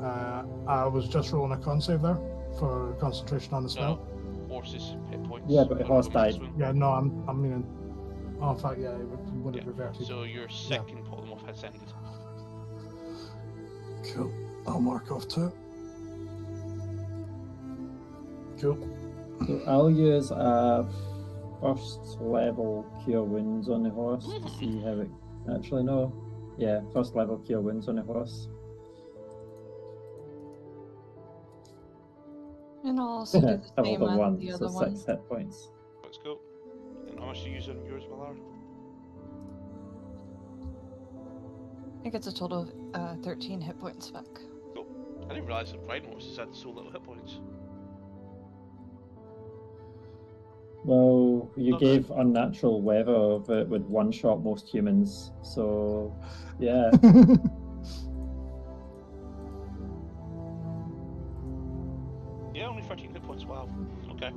Oh, I was just rolling a con save there for concentration on the spell. no. Horses hit points. Yeah, but the horse From this died. one. Yeah, no, I'm meaning. Oh, in fact, yeah, it would have Yeah. reverted. So your second polymorph has ended. Cool. I'll mark off 2. Cool. So I'll use a first level cure wounds on the horse to see how it. Actually, no. Yeah, first level cure wounds on the horse. And I'll also do the I same rolled a on 1, the so other one. 6 hit points. Let's go. And how much do you use on yours, Valar? I think it's a total of 13 hit points back. I didn't realise that riding horses had so little hit points. Well, you Okay. gave unnatural weather that would one-shot most humans, so yeah. Yeah, only 13 hit points. Wow. Okay.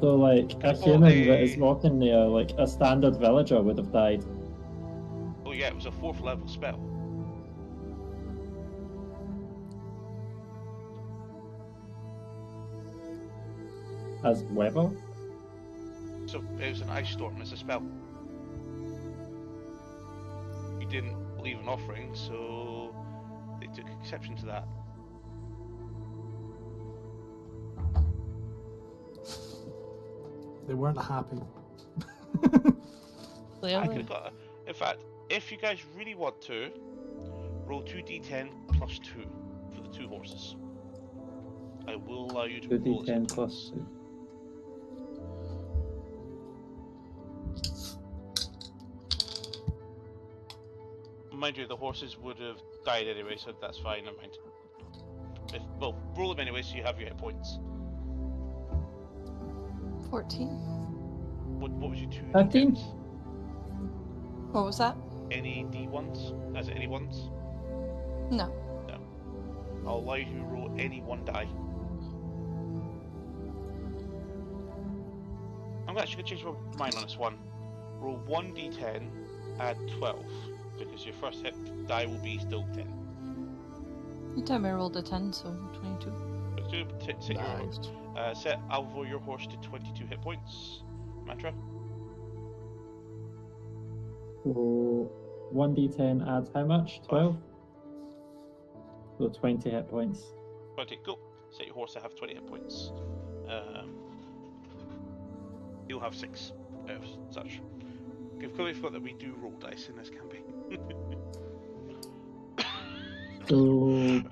So like a Well, human that is walking there, like a standard villager would have died. Oh yeah, it was a 4th level spell. As weather? So it was an ice storm as a spell. didn't believe in offering, so they took exception to that. They weren't happy. Clearly. In fact, if you guys really want to, roll 2d10 plus 2 for the 2 horses. I will allow you to roll it 2d10 sometimes. plus 2. Mind you, the horses would have died anyway, so that's fine, never mind. Well, roll them anyway, so you have your hit points. 14. What was your 2 13. d10s? What was that? Any d1s? Is it any ones? No. I'll allow you to roll any 1 die. I'm actually going to change my mind on this one. Roll 1d10, add 12, because your first hit die will be still 10. You told me I rolled a 10, so 22. Set Alvo your horse to 22 hit points. Mantra? So 1d10 adds how much? 12? So 20 hit points. 20, go. Set your horse to have 20 hit points. You'll have 6 out of such. You've clearly forgot that we do roll dice in this campaign. So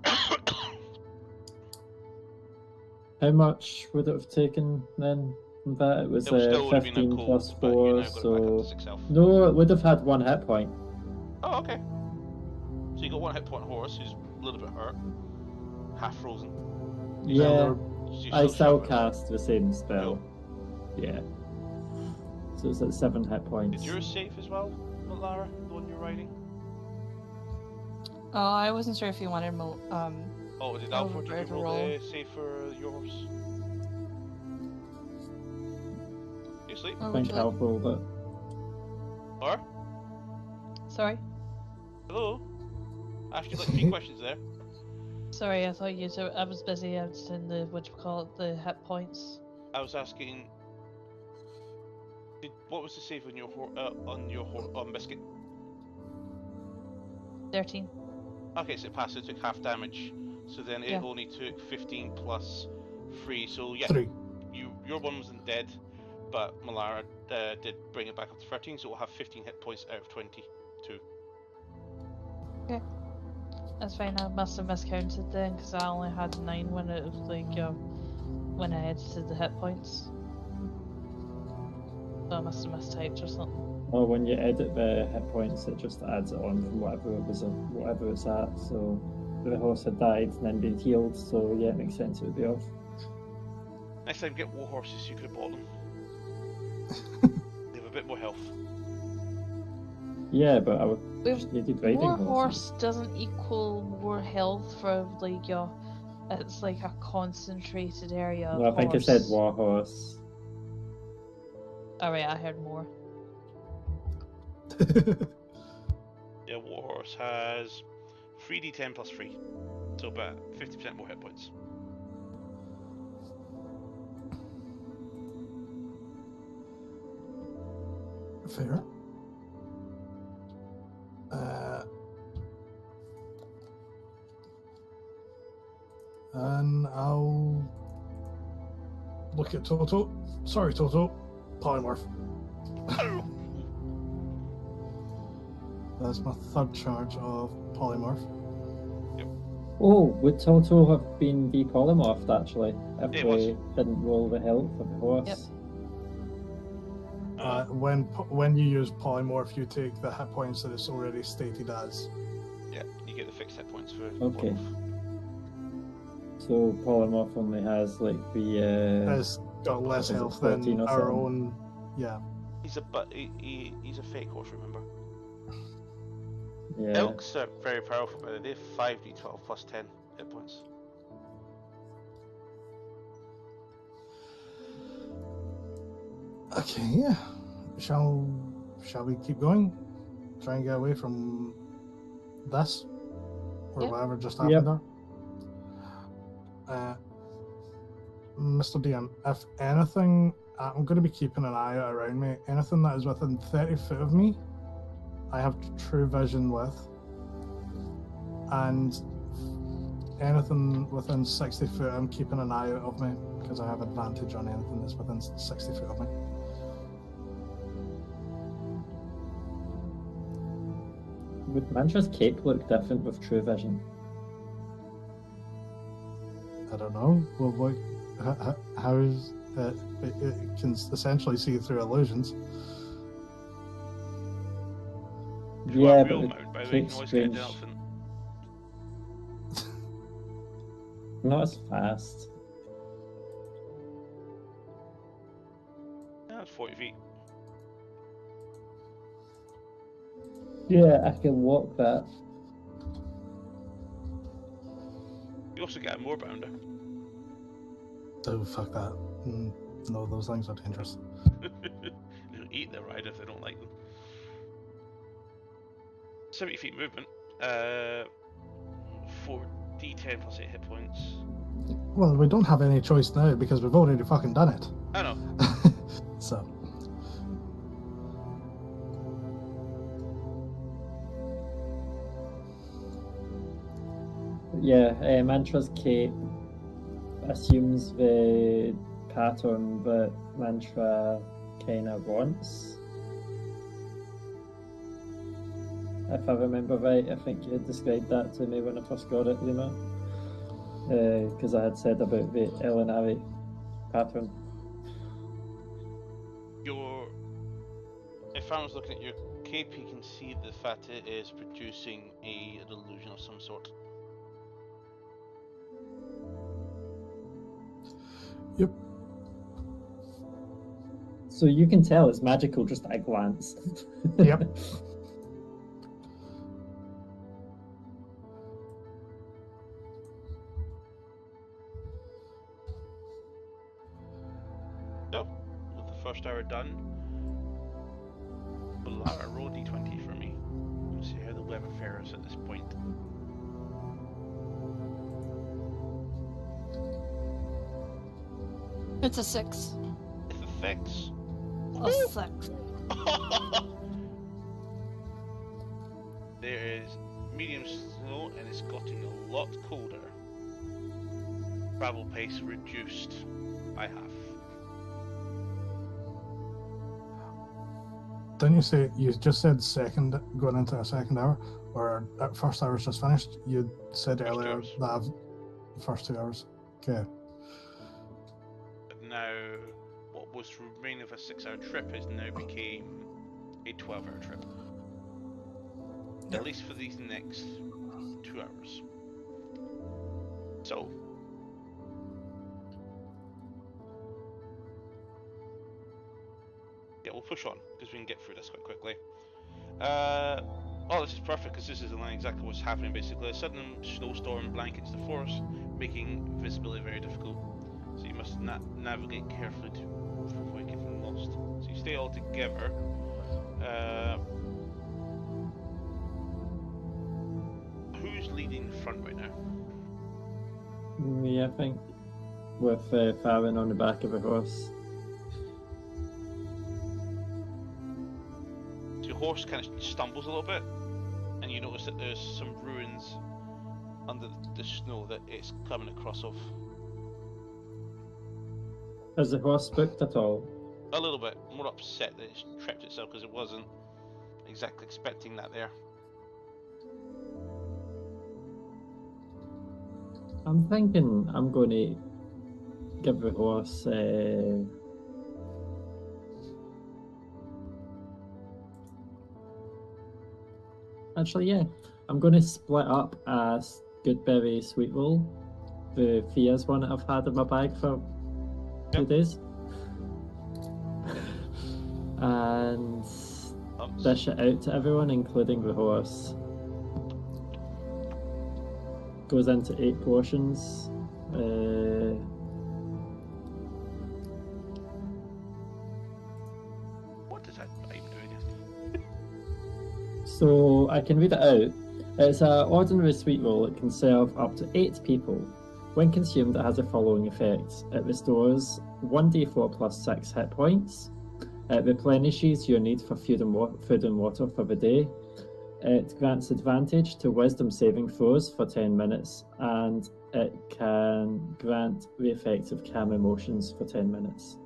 how much would it have taken then from that? It was It still would have been a 15 cold, plus but you 4, now got it back up so... to 6 health. No, it would have had 1 hit point. Oh, okay. So you got 1 hit point horse who's a little bit hurt. Half frozen. Yeah, So you I still shove it. cast the same spell. Yeah. So it's at 7 hit points. Did yours save as well, Lara? The one you're riding? Oh, I wasn't sure if you wanted Oh, did Oh, Alfred did right, you roll roll. the save for your horse? You asleep? or I would think you like... I'll roll it. Or? Sorry. Hello? I asked you like 3 questions there. Sorry, I thought I was busy answering the the hit points. I was asking, what was the save on on Biscuit? 13. Okay, so it passed. It took half damage. So then it Yeah. only took 15 plus 3. So yeah, 3. your one wasn't dead, but Malara did bring it back up to 13. So we'll have 15 hit points out of 22. That's fine, I must have miscounted then, because I only had 9 when it was when I edited the hit points. So I must have mistyped or something. Or when you edit the hit points, it just adds it on from whatever it's at. So the horse had died and then been healed, so yeah, it makes sense it would be off. Next time, get war horses. You could have bought them. They have a bit more health. Yeah, but I would We've- just needed riding More horses. horse doesn't equal more health for it's like a concentrated area of No, I think I said horse. war horse. Alright, I heard more. Yeah, war horse has 3d10 plus 3, so about 50% more hit points. Fair. And I'll look at Toto. Sorry, Toto. Polymorph. That's my 3rd charge of polymorph. Oh, would Toto have been depolymorphed actually if It we was. didn't roll the health of the horse? Yep. When you use polymorph, you take the hit points that it's already stated as. Yeah, you get the fixed hit points for Okay. polymorph. So polymorph only has like the It's got less is it health 14 than or our something? own. Yeah. He's a fake horse, remember? yeah. Elks are very powerful, by the way. They have 5d12 plus 10 hit points. Okay, yeah. Shall we keep going? Try and get away from this? Or Yep. whatever just happened Yep. there? Mr. DM, if anything, I'm going to be keeping an eye out around me. Anything that is within 30 foot of me, I have true vision with, and anything within 60 foot, I'm keeping an eye out of me because I have advantage on anything that's within 60 foot of me. Would Mantra's cape look different with true vision? I don't know. Well, how is it can essentially see through illusions. If you want Yeah, a real but mount, by the the way, you cape's can always get an strange. elephant. Not as fast. Yeah, that's 40 feet. Yeah, I can walk that. You also get a more bounder. Oh, fuck that. No, those things are dangerous. They'll eat the rider if they don't like them. 70 feet movement. 4d10 plus 8 hit points. Well, we don't have any choice now because we've already fucking done it. I know. So. Yeah, Mantra's cape assumes the pattern that Mantra kind of wants. If I remember right, I think you had described that to me when I first got it, Lima. Because I had said about the Galanasari pattern. If I was looking at your cape, you can see the fact it is producing an illusion of some sort. Yep. So you can tell it's magical just at a glance. Yep. So, with the first hour done, Lara, roll d20 for me. Let's see how the weather fares at this point. It's a 6. It's a 6. A 6. There is medium snow and it's getting a lot colder. Travel pace reduced by half. Didn't you say, you just said second, going into a second hour, or first hour's just finished? You said First 2 earlier hours. that first 2 hours. Okay. But now, what was remaining of a 6-hour trip has now became a 12-hour trip. At least for these next 2 hours. So, yeah, we'll push on because we can get through this quite quickly. Oh, this is perfect because this is in line exactly what's happening basically. A sudden snowstorm blankets the forest, making visibility very difficult. So you must navigate carefully to avoid getting lost. So you stay all together. Who's leading the front right now? Me, I think. With Farron on the back of a horse. So your horse kind of stumbles a little bit, and you notice that there's some ruins under the snow that it's coming across of. Has the horse spooked at all? A little bit, more upset that it's tripped itself because it wasn't exactly expecting that there. I'm thinking I'm going to give the horse actually, yeah. I'm going to split up a Goodberry Sweet Roll, the Fia's one that I've had in my bag for 2 days. And dish it out to everyone, including the horse. Goes into 8 portions. What does that vibe do again? So I can read it out. It's an ordinary sweet roll. It can serve up to 8 people. When consumed, it has the following effects. It restores 1d4 plus 6 hit points. It replenishes your need for food and water for the day. It grants advantage to wisdom saving throws for 10 minutes, and it can grant the effects of calm emotions for 10 minutes.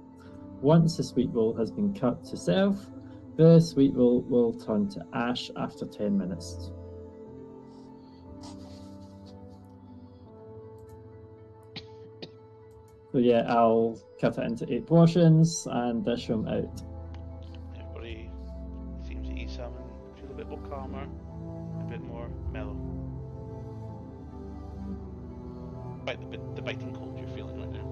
Once the sweet roll has been cut to self, the sweet roll will turn to ash after 10 minutes. So yeah, I'll cut it into 8 portions and dish them out. Everybody seems to eat some and feel a bit more calmer, a bit more mellow. Despite the biting cold you're feeling right now.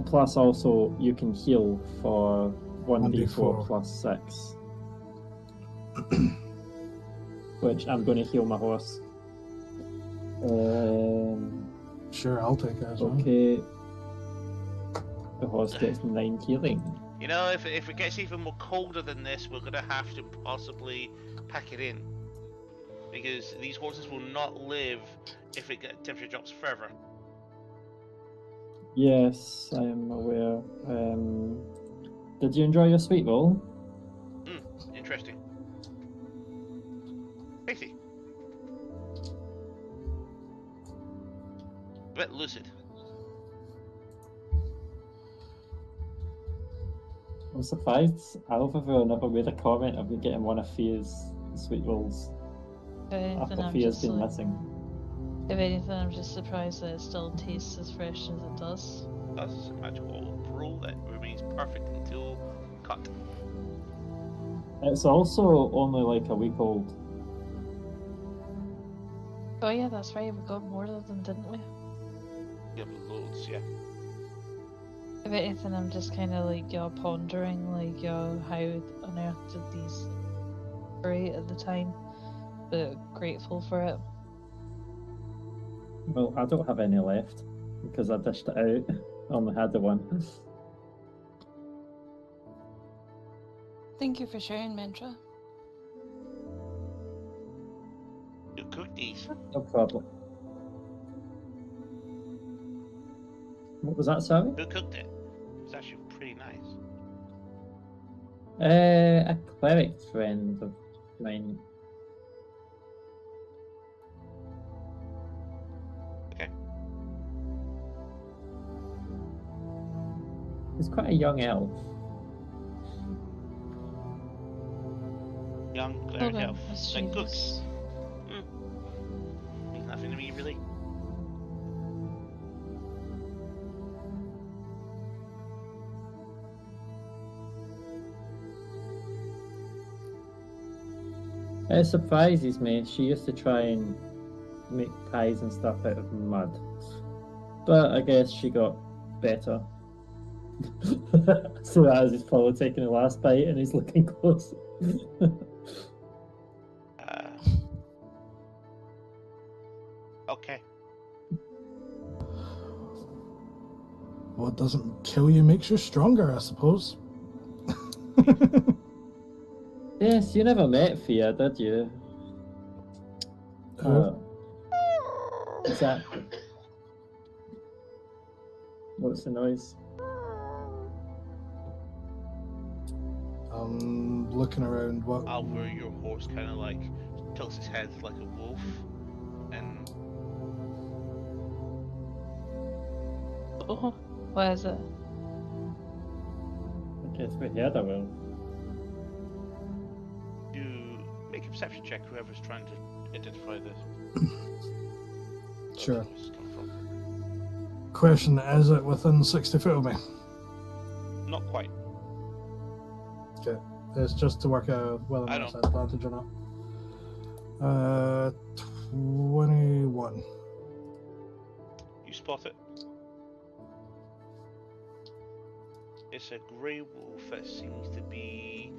Plus also you can heal for 1d4 1d4. plus 6. Which I'm going to heal my horse. Sure, I'll take it as well. Okay. The horse gets 9 healing. You know, if it gets even more colder than this, we're gonna have to possibly pack it in, because these horses will not live if temperature drops further. Yes, I am aware. Did you enjoy your sweet roll? Interesting. Crazy. A bit lucid. I'm surprised Alva never made a comment about getting one of Fia's sweet rolls after Fia's been missing. If anything, I'm just surprised that it still tastes as fresh as it does. That's a magical roll that remains perfect until cut. It's also only like a week old. Oh yeah, that's right, we got more of them, didn't we? Yeah, loads, yeah. If anything, I'm just kind of like, pondering, like, how on earth did these great at the time, but grateful for it. Well, I don't have any left because I dished it out. I only had the one. Thank you for sharing, Mantra. You cooked these. No problem. What was that, sorry? Who cooked it? It's actually pretty nice. A cleric friend of mine. Okay. He's quite a young elf. Young cleric Okay, elf. let's Like see cook. this. Means nothing to me, really. It surprises me. She used to try and make pies and stuff out of mud. But I guess she got better. So as he's probably taking the last bite and he's looking close. Okay. What doesn't kill you makes you stronger, I suppose. Yes, you never met Fia, did you? Is that... What's the noise? I'm looking around. What? Alvar, your horse kind of like tilts his head like a wolf, and Oh, what is it? I guess we heard a will. you make a perception check. Whoever's trying to identify this. Sure. Where this come from. Question: is it within 60 foot of me? Not quite. Okay. It's just to work out whether or I not it's don't- advantage or not. 21. You spot it. It's a grey wolf that seems to be,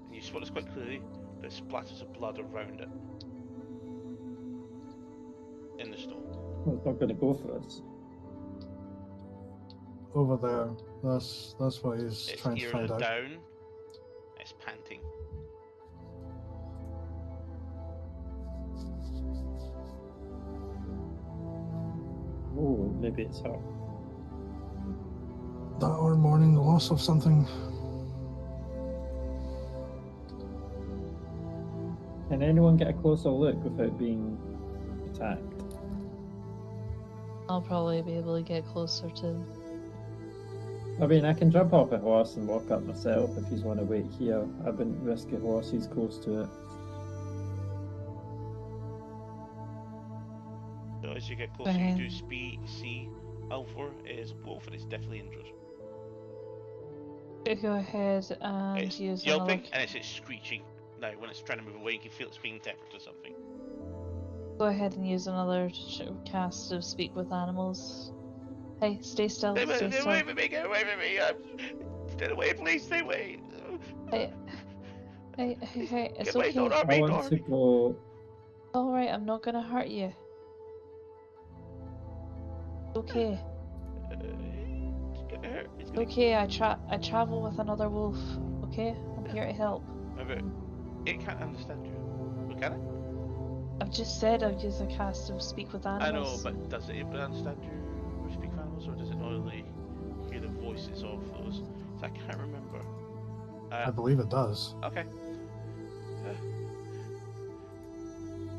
and you spot this quite clearly, there's splatters of blood around it. In the snow. Well, it's not going to go for us. Over there. That's what he's Its trying to ears find are out. down. It's panting. Oh, maybe it's her. That or mourning the loss of something. Can anyone get a closer look without being attacked? I'll probably be able to get closer to him. I mean, I can jump off a horse and walk up myself if you want to wait here. I wouldn't risk a horse, he's close to it. So as you get closer, you do see Alfor is a wolf and it's definitely injured. Go ahead and It's use yelping another. and it's screeching. Now, when it's trying to move away, you can feel it's being attacked or something. Go ahead and use another cast of speak with animals. Hey, stay still. Stay Stay away still. from me! Get away from me! Stay away, please! Stay away! Hey, it's Get away! okay. Don't hurt I me! want Don't hurt to me! go. All right, I'm not gonna hurt you. It's okay. It's gonna hurt. It's gonna... Okay, I travel with another wolf. Okay, I'm here to help. Remember, it can't understand you. Well, can it? I've just said I've used a cast of speak with I know, animals. but does it able to understand you with speak animals, or does it only hear the voices of those? So I can't remember. I believe it does. Okay.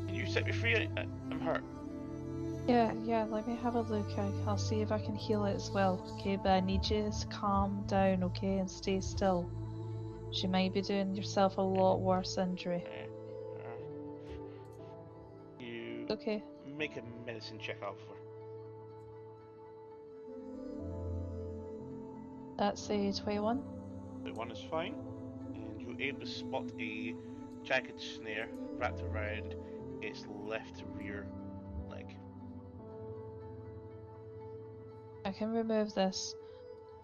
Can you set me free? I'm hurt. Yeah, let me have a look. I'll see if I can heal it as well. Okay, but I need you to calm down, okay, and stay still. She might be doing yourself a lot worse injury. You Okay. make a medicine check out for. That's a 21. The one is fine, and you're able to spot a jagged snare wrapped around its left rear leg. I can remove this.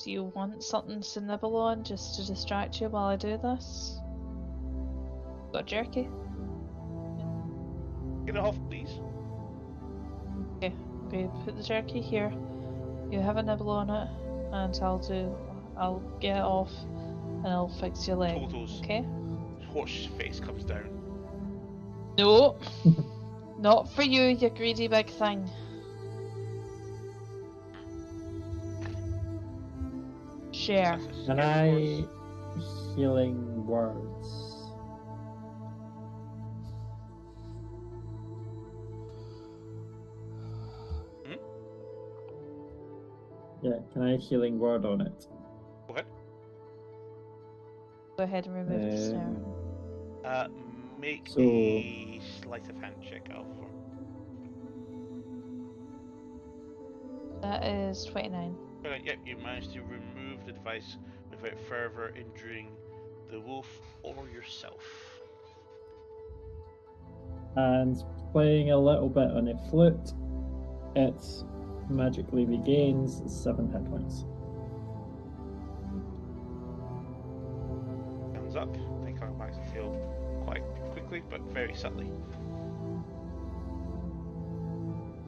Do you want something to nibble on just to distract you while I do this? Got jerky? Get it off, please. Okay, put the jerky here. You have a nibble on it, and I'll get it off, and I'll fix your leg. Toto's Okay? horse face comes down. No, not for you, you greedy big thing. Share. Can I healing words? Yeah, can I healing word on it? Go ahead. Go ahead and remove the snare. Make So- a sleight of hand check out for. That is 29. Alright, yep, you managed to remove the device without further injuring the wolf or yourself. And playing a little bit on a flute, it magically regains 7 hit points. Hands up. They come back to feel quite quickly, but very subtly.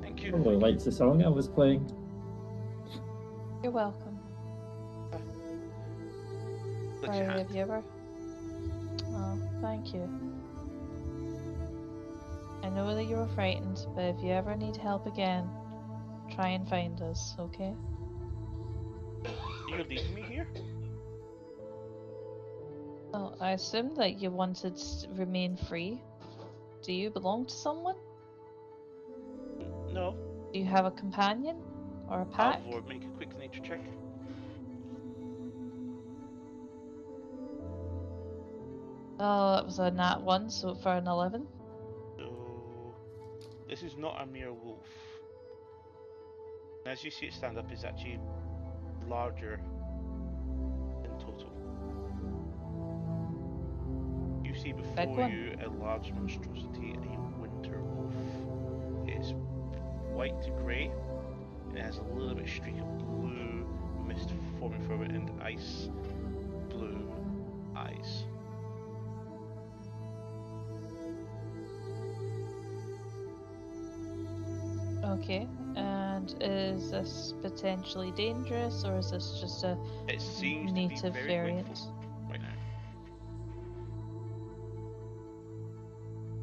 Thank you. Probably likes the song I was playing. You're welcome. Lift your Sorry, hand. have you ever? Oh, thank you. I know that you were frightened, but if you ever need help again, try and find us, okay? You're leaving me here? Oh, I assumed that you wanted to remain free. Do you belong to someone? No. Do you have a companion? Or a pack? Alvor, make a quick nature check. Oh, that was a nat 1, so for an 11. So, this is not a mere wolf. As you see it stand up, it's actually larger in total. You see before one. you a large monstrosity, a winter wolf. It is white to grey, and it has a little bit streak of blue mist forming from it and ice blue eyes. Okay, and is this potentially dangerous, or is this just a It seems native to be very variant? wakeful right now.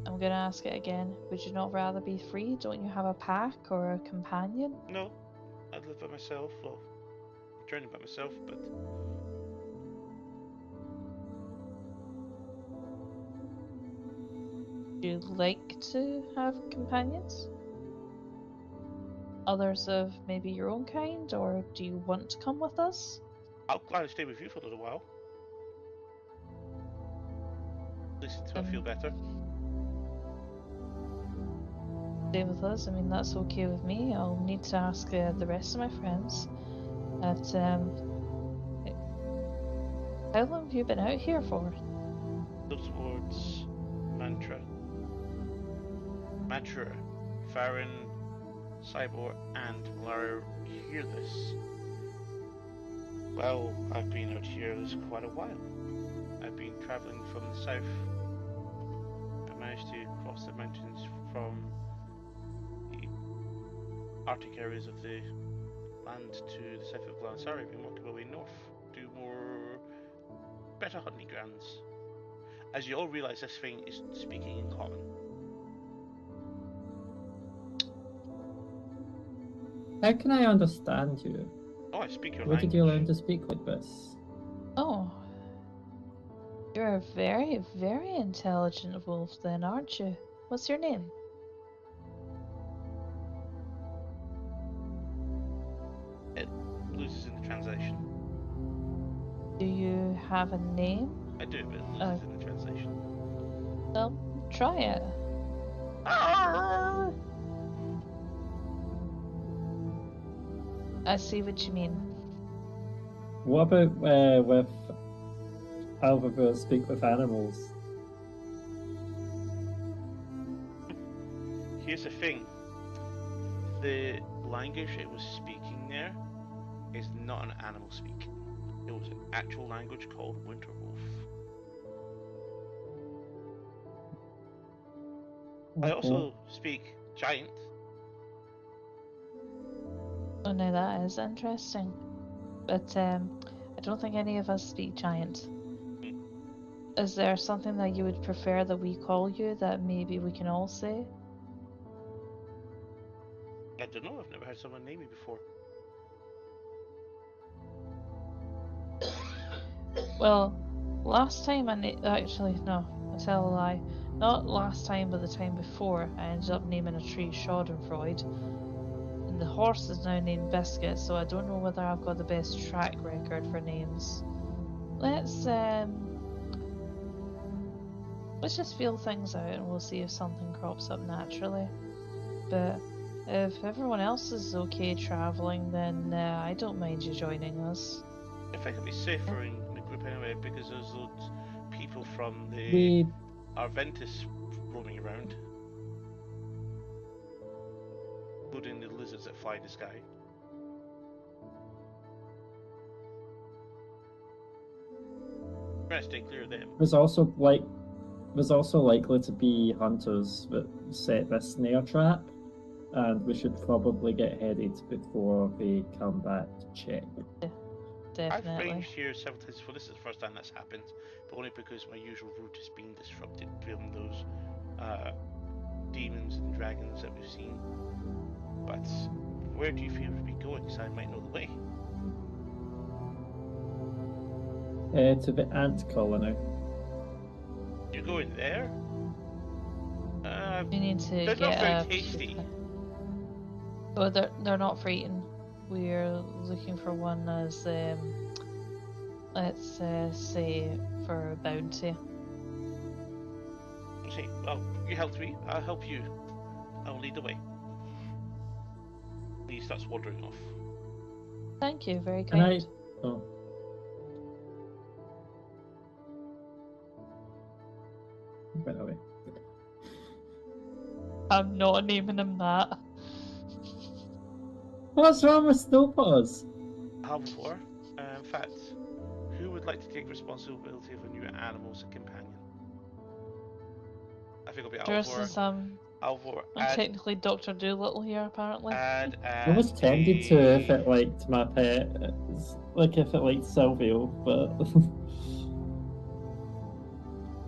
I'm gonna ask it again. Would you not rather be free? Don't you have a pack or a companion? No, I'd live by myself. Well, I'm journeying by myself, but Do you like to have companions? Others of maybe your own kind, or do you want to come with us? I'll gladly stay with you for a little while. At least until I feel better. Stay with us. I mean, that's okay with me. I'll need to ask the rest of my friends. But how long have you been out here for? Those words, Mantra, Farron, Cybor, and Lara hear this. Well, I've been out here quite a while. I've been travelling from the south. I managed to cross the mountains from the Arctic areas of the land to the south of Galanasari. I've been working my way north to better hunting grounds. As you all realise, this thing is speaking in common. How can I understand you? Oh, I speak your Where language. did you learn to speak like this? Oh, you're a very, very intelligent wolf then, aren't you? What's your name? It loses in the translation. Do you have a name? I do, but it loses in the translation. Well, try it. I see what you mean. What about with Alvaro speak with animals? Here's the thing. The language it was speaking there is not an animal speak. It was an actual language called Winterwolf. I also speak Giant. Oh, now that is interesting. But I don't think any of us speak Giant. Is there something that you would prefer that we call you that maybe we can all say? I don't know, I've never heard someone name me before. Well, last time actually, no, I tell a lie. Not last time, but the time before, I ended up naming a tree Schadenfreude. And the horse is now named Biscuit, so I don't know whether I've got the best track record for names. Let's just feel things out and we'll see if something crops up naturally. But if everyone else is okay travelling, then I don't mind you joining us. I think it'd be safer in the group anyway, because there's loads people from the Arventus roaming around. Including the lizards that fly in the sky. Try to stay clear of them. There's also likely to be hunters that set this snare trap, and we should probably get headed before they come back to check. Definitely. I've ranged here several times before. This is the first time that's happened, but only because my usual route has been disrupted from those demons and dragons that we've seen. But where do you feel to be going, so I might know the way? To the ant colony. You're going there? We need to They're get not very tasty. Oh, they're not for eating. We're looking for one as let's say for bounty. See, well, you helped me. I'll help you. I'll lead the way. He starts wandering off. Thank you, very Can kind. Oh. Went away. I'm not naming him that. What's wrong with Snowpaws? Alvor, in fact, who would like to take responsibility of a new animal as a companion? I think it'll be Just Alvor. as I'm technically Dr. Doolittle here, apparently. I was tempted to if it liked my pet. It's like if it liked Silvio, but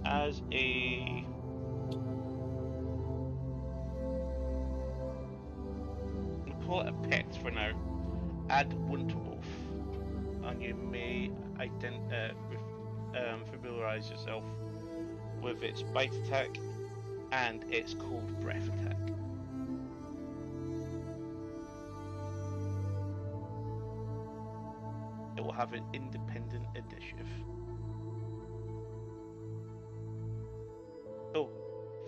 as a we'll call it a pet for now. Add Winterwolf, and you may familiarize yourself with its bite attack, and it's called Breath Attack. It will have an independent initiative. So,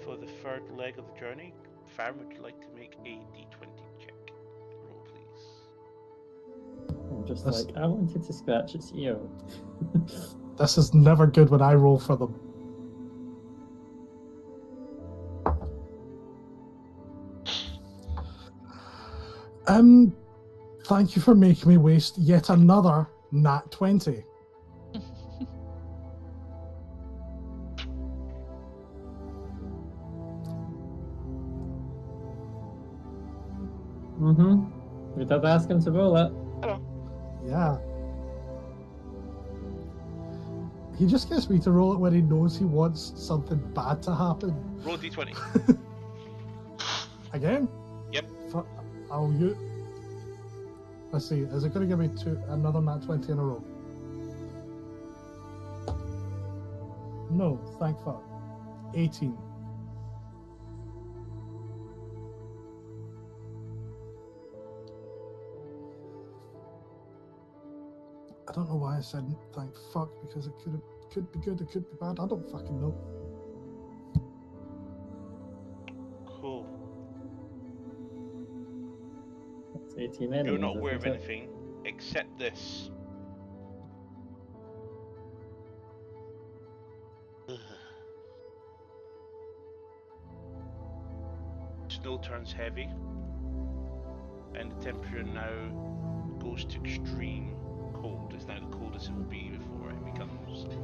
for the third leg of the journey, Farron, would you like to make a d20 check? Roll, please. I'm just That's- like, I wanted to scratch its ear. This is never good when I roll for them. Thank you for making me waste yet another nat 20. We did ask him to roll it. Yeah. He just gets me to roll it when he knows he wants something bad to happen. Roll d20. Again? Yep. I'll use. Let's see. Is it going to give me another nat 20 in a row? No, thank fuck. 18. I don't know why I said thank fuck, because it could be good, it could be bad. I don't fucking know. Cool. That's 18 enemies, You're not aware of isn't it? anything except this. Ugh. Snow turns heavy, and the temperature now goes to extreme cold. It's now the coldest it will be before it becomes extreme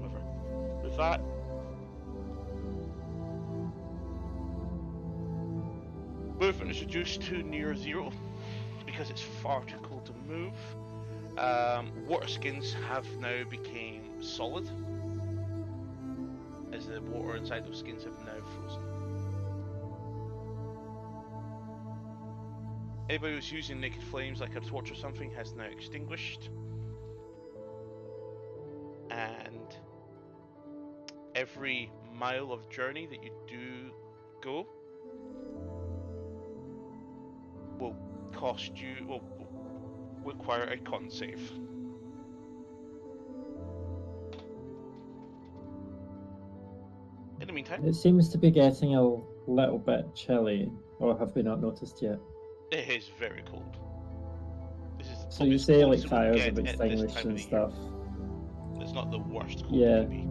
weather. With that, movement is reduced to near zero because it's far too cold to move. Water skins have now become solid, as the water inside those skins have now frozen. Anybody who's using naked flames like a torch or something has now extinguished. And every mile of journey that you do go will cost you, will require a con save. In the meantime, It seems to be getting a little bit chilly, or have we not noticed yet? it is very cold. This is So probably you as say cold like as it will fires get have at this extinguished time of and the year. stuff. It's not the worst cold Yeah. it can be.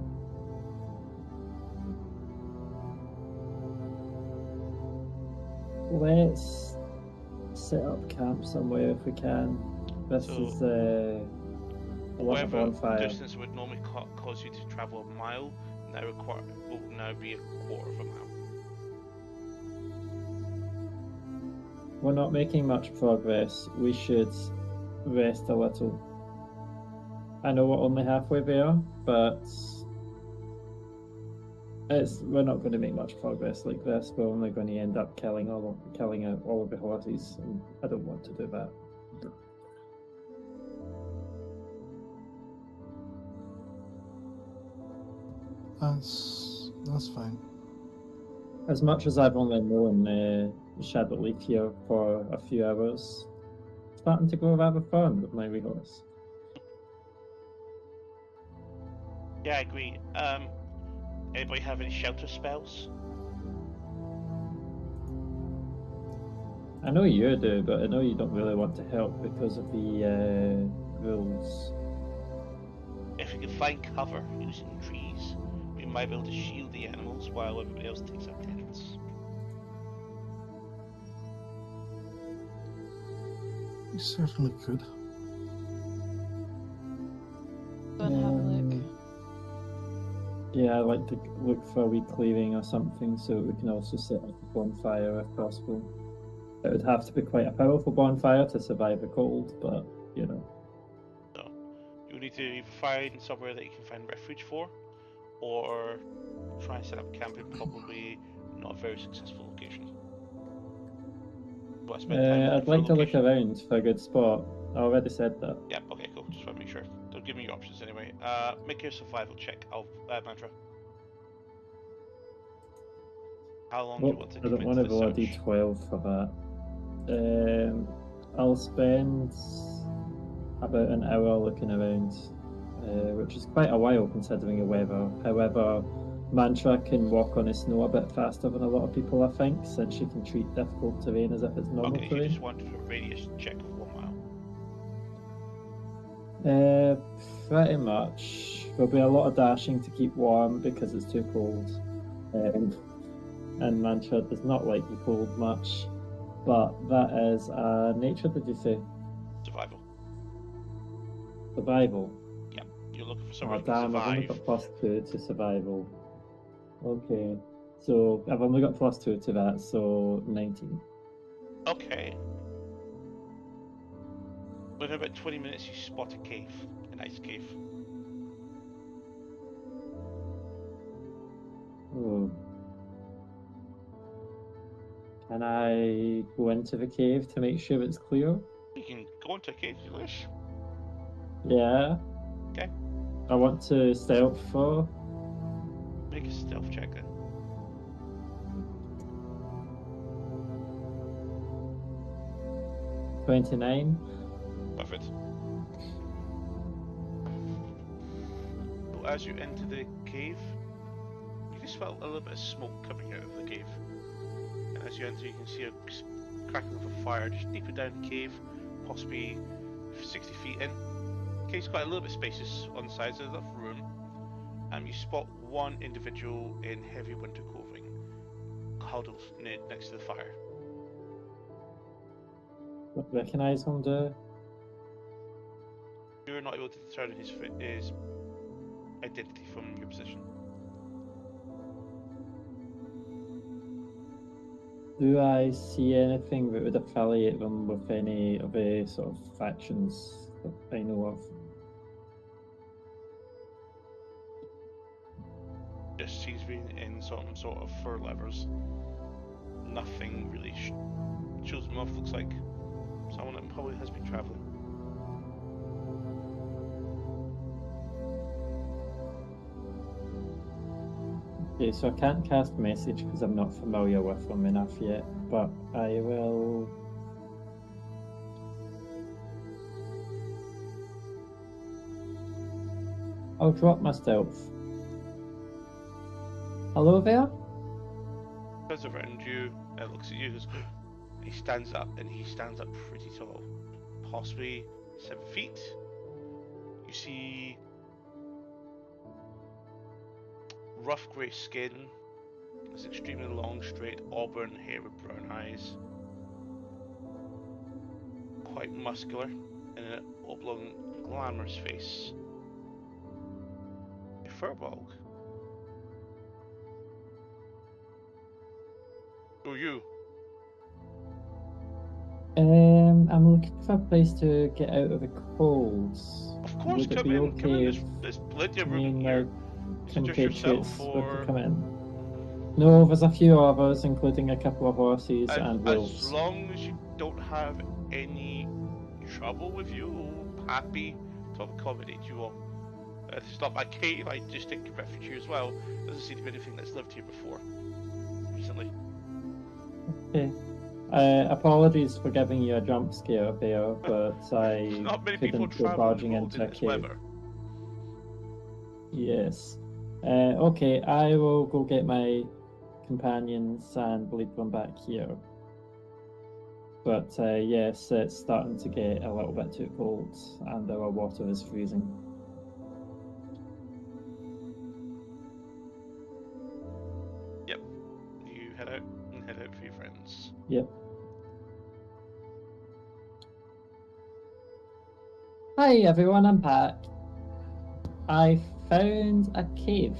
Let's set up camp somewhere if we can. This So, is a Whatever bonfire. distance would normally cause you to travel a mile will now be a quarter of a mile. We're not making much progress. We should rest a little. I know we're only halfway there, but we're not going to make much progress like this. We're only going to end up killing all of the horses, and I don't want to do that. That's fine. As much as I've only known Shadowleaf here for a few hours, it's starting to go rather fun with my wee horse. Yeah, I agree. Anybody have any shelter spells? I know you do, but I know you don't really want to help because of the rules. If we can find cover using trees, we might be able to shield the animals while everybody else takes up tents. You certainly could. Go and have a look. Yeah, I'd like to look for a wee clearing or something so we can also set up a bonfire if possible. It would have to be quite a powerful bonfire to survive the cold, but you know. So, you need to either find somewhere that you can find refuge for, or try and set up camp in probably not a very successful location. Well, I spent time looking I'd for a like to look location. around for a good spot. I already said that. Yep, okay, cool. Just want to make sure. Don't give me your options anyway. Make your survival check. I'll mantra. How long do you Well, want to I commit don't want to to the roll a search? d12 for that. I'll spend about an hour looking around, which is quite a while considering the weather. However, Mantra can walk on the snow a bit faster than a lot of people, I think, since she can treat difficult terrain as if it's normal Okay, you terrain. just want a radius check of 1 mile. Pretty much. There'll be a lot of dashing to keep warm because it's too cold. And Mantra does not like the cold much. But that is nature, did you say? Survival. Survival. Yeah, you're looking for Oh, someone who can damn, I've only survive. got +2 to survival. Okay. So I've only got +2 to that, so 19. Okay. Within about 20 minutes, you spot a cave, a nice cave. Oh. Can I go into the cave to make sure it's clear? You can go into a cave if you wish. Yeah. Okay. I want to stealth for. Make a stealth check then. $29. Perfect. So as you enter the cave, you just felt a little bit of smoke coming out of the cave. And as you enter, you can see a crackling of a fire just deeper down the cave, possibly 60 feet in. The cave's quite a little bit spacious on the sides, there's enough room. You spot one individual in heavy winter clothing, huddled next to the fire. Recognize him, do? You're not able to determine his identity from your position. Do I see anything that would affiliate them with any of the sort of factions that I know of? Just seems to be in some sort of fur levers. Nothing really shows him off. Looks like someone that probably has been traveling. Okay, so I can't cast message because I'm not familiar with them enough yet, but I will. I'll drop my stealth. Hello there? Turns around you and looks at you. He stands up, and he stands up pretty tall, possibly 7 feet. You see rough grey skin, this extremely long, straight auburn hair with brown eyes, quite muscular, and an oblong, glamorous face. A furbolg. Who are you? I'm looking for a place to get out of the cold. Of course, Would it come be in. Come in. okay There's plenty of if room me and here. my Suggest yourself compatriots were to for come in? No, there's a few others, including a couple of horses and as wolves. long as you don't have any trouble with you, happy to accommodate you all. This is not my cave. I just take refuge here as well. Doesn't seem to be anything that's lived here before recently. Okay. Apologies for giving you a jump scare there, but I Not many people couldn't go travel barging in into a this cave. weather. Yes. Okay, I will go get my companions and lead them back here. But yes, it's starting to get a little bit too cold, and our water is freezing. Yep. You head out and head out for your friends. Yep. Hi everyone, I'm back. I found a cave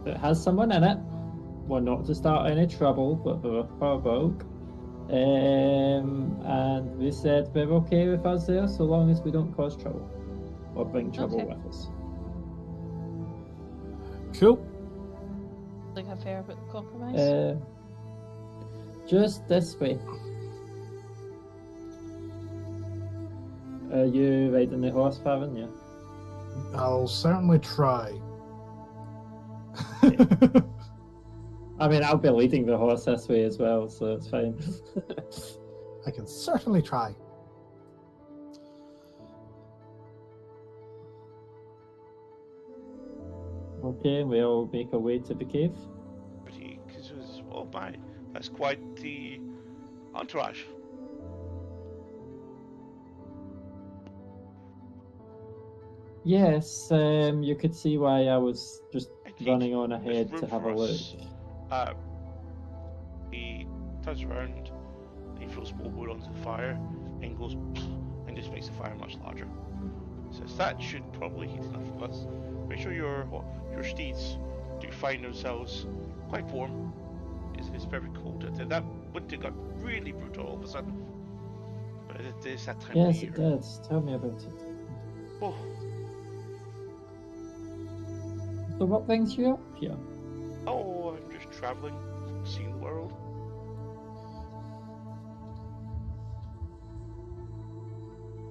that has someone in it. Well, not to start any trouble, but they're a furbolg. And they said they're okay with us there so long as we don't cause trouble or bring trouble Okay. with us. Cool. Like a fair bit of compromise. Just this way. Are you riding the horse, Farron? Yeah. I'll certainly try. I mean, I'll be leading the horse this way as well, so it's fine. I can certainly try. Okay, we all make our way to the cave. Pretty, because oh my, that's quite the entourage. Yes, you could see why I was just Indeed, running on there's ahead room to have for a look. us. He turns around, he throws more wood onto the fire, and goes, and just makes the fire much larger. Says that should probably heat enough of us. Make sure your steeds do find themselves quite warm. It's very cold out there. That winter got really brutal all of a sudden. But it is that time of Yes, year. it does. Tell me about it. Oh, So what brings you up here? oh, I'm just traveling, seeing the world.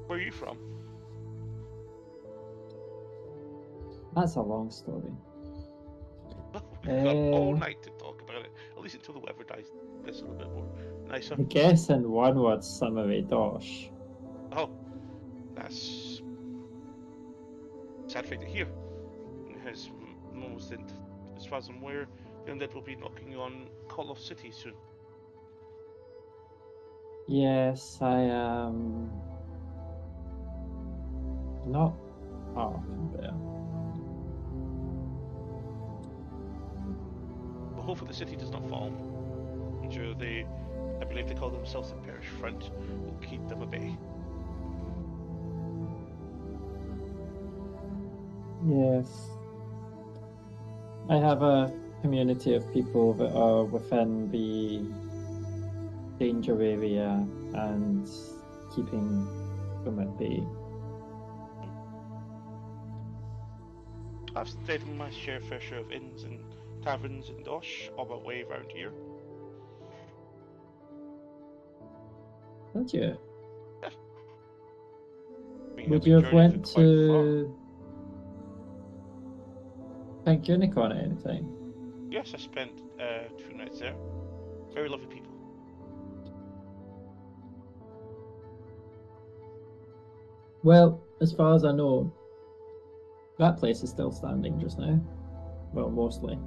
Where are you from? That's a long story. We've got all night to talk about it. At least until the weather gets a little bit more nicer. I guess in one word summary, Dosh. Oh, that's sad thing to hear. As most, as far as I'm aware, the undead will be knocking on Call of City soon. Yes, I am not far from there. But hopefully the city does not fall. I'm sure I believe they call themselves the Parish Front, will keep them at bay. Yes. I have a community of people that are within the danger area and keeping them at bay. I've stayed in my fair share of inns and taverns in Dosh all my way around here. Would you? I mean, Would I've you been have journeying went for quite far. to Pink Unicorn at any time? Yes, I spent 2 nights there. Very lovely people. Well, as far as I know, that place is still standing just now. Well, mostly.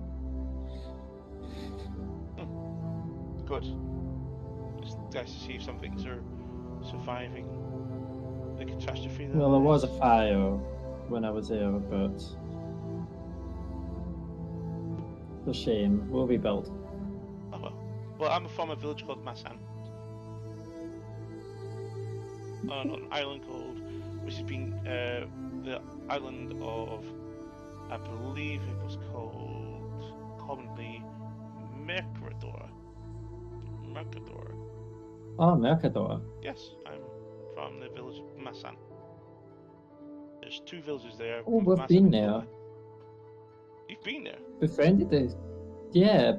Good. It's nice to see if some things are surviving the catastrophe. That Well, there was a is. fire when I was there, but it's a shame. We'll rebuild. Oh well. Well, I'm from a village called Masan. On an island called, which has been the island of, I believe it was called commonly Mercador. Mercador. Oh, Mercador. Yes, I'm from the village of Masan. There's 2 villages there. Oh, from we've Masan been and there. Gola. You've been there? Befriended the... Yeah,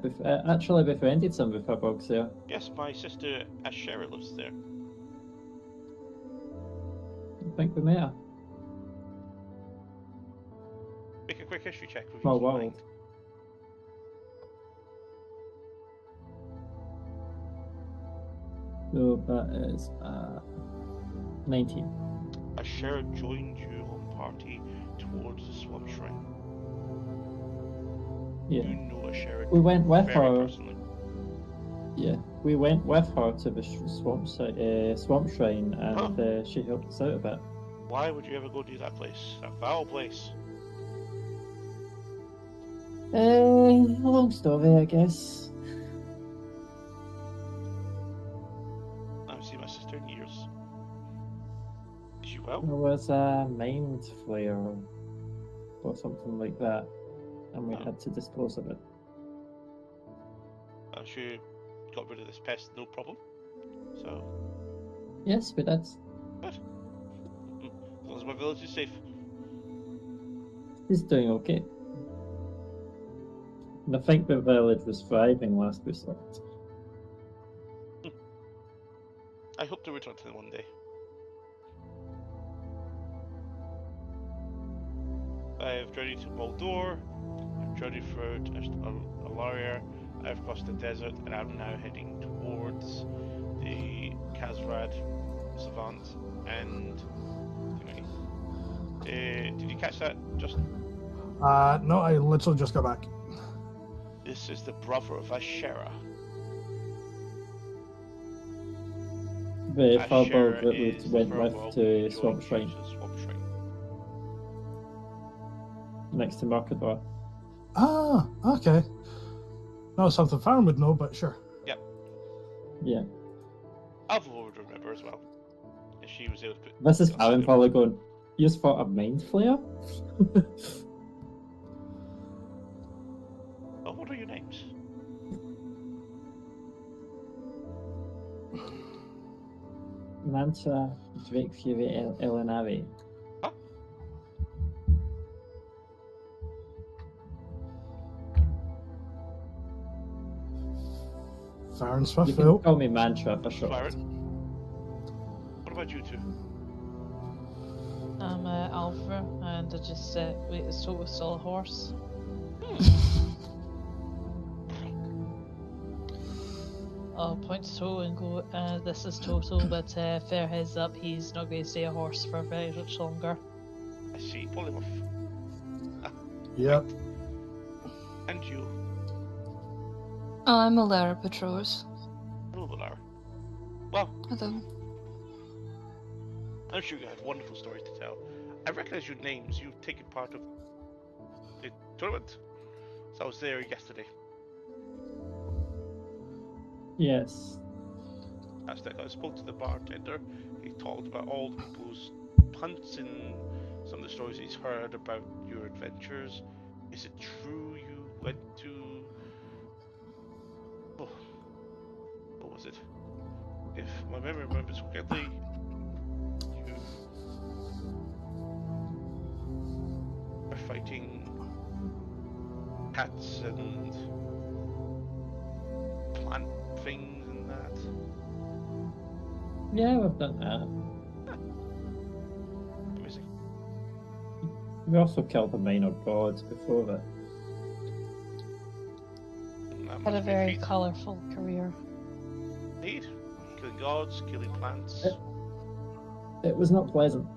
actually befriended some of the bugs there. Yes, my sister Ashera lives there. I think we met her. Make a quick history check with Small you in world. mind. So that is 19. Ashera joined you on party towards the swamp shrine. Yeah. You know Ashera We went with very her. personally. Yeah, we went with her to the swamp shrine, and she helped us out a bit. Why would you ever go to that place? A foul place. A long story, I guess. I haven't seen my sister in years. Is she well? There was a mind flare or something like that, and we Oh. had to dispose of it. I'm sure you got rid of this pest, no problem. So, Yes, we did. good. As long as my village is safe. He's doing okay. And I think the village was thriving last we slept. I hope to return to them one day. I've journeyed to Moldor, I've journeyed through Alaria, I've crossed the desert and I'm now heading towards the Kazrad Savant and thingy. Did you catch that, Justin? No, I literally just got back. This is the brother of Ashera. The father Ashera that is we the went brother with of to the Swamp joint Shrine, chiefs of Swamp Shrine. next to Market Bar. Ah, okay. No, something Farron would know, but sure. Yeah. Alpha would remember as well. If she was able to put This is the Farron together. probably going, you just fought a mind flayer? Oh, what are your names? Mantra, Drake Fury, Elenari. Huh? Farron You Swift, can call me Mantra for short. Farron? What about you two? I'm Alpha, and I just wait as total still a horse. I'll point to Total and go, this is Total, but fair heads up, he's not going to stay a horse for very much longer. I see. Polymorph. Yep. And you? I'm Alara Petros. Hello, Lara. Well, Hello. I'm sure you have wonderful stories to tell. I recognize your names. You've taken part of the tournament. So I was there yesterday. Yes. I spoke to the bartender. He talked about all the people's hunts and some of the stories he's heard about your adventures. Is it true you went to... Oh, what was it? If my memory remembers correctly, you are fighting cats and plant things and that. Yeah, we've done that. Amazing. We also killed the minor gods before that. That Had a must be very feat. colourful career. Indeed. Killing gods, killing plants. It was not pleasant.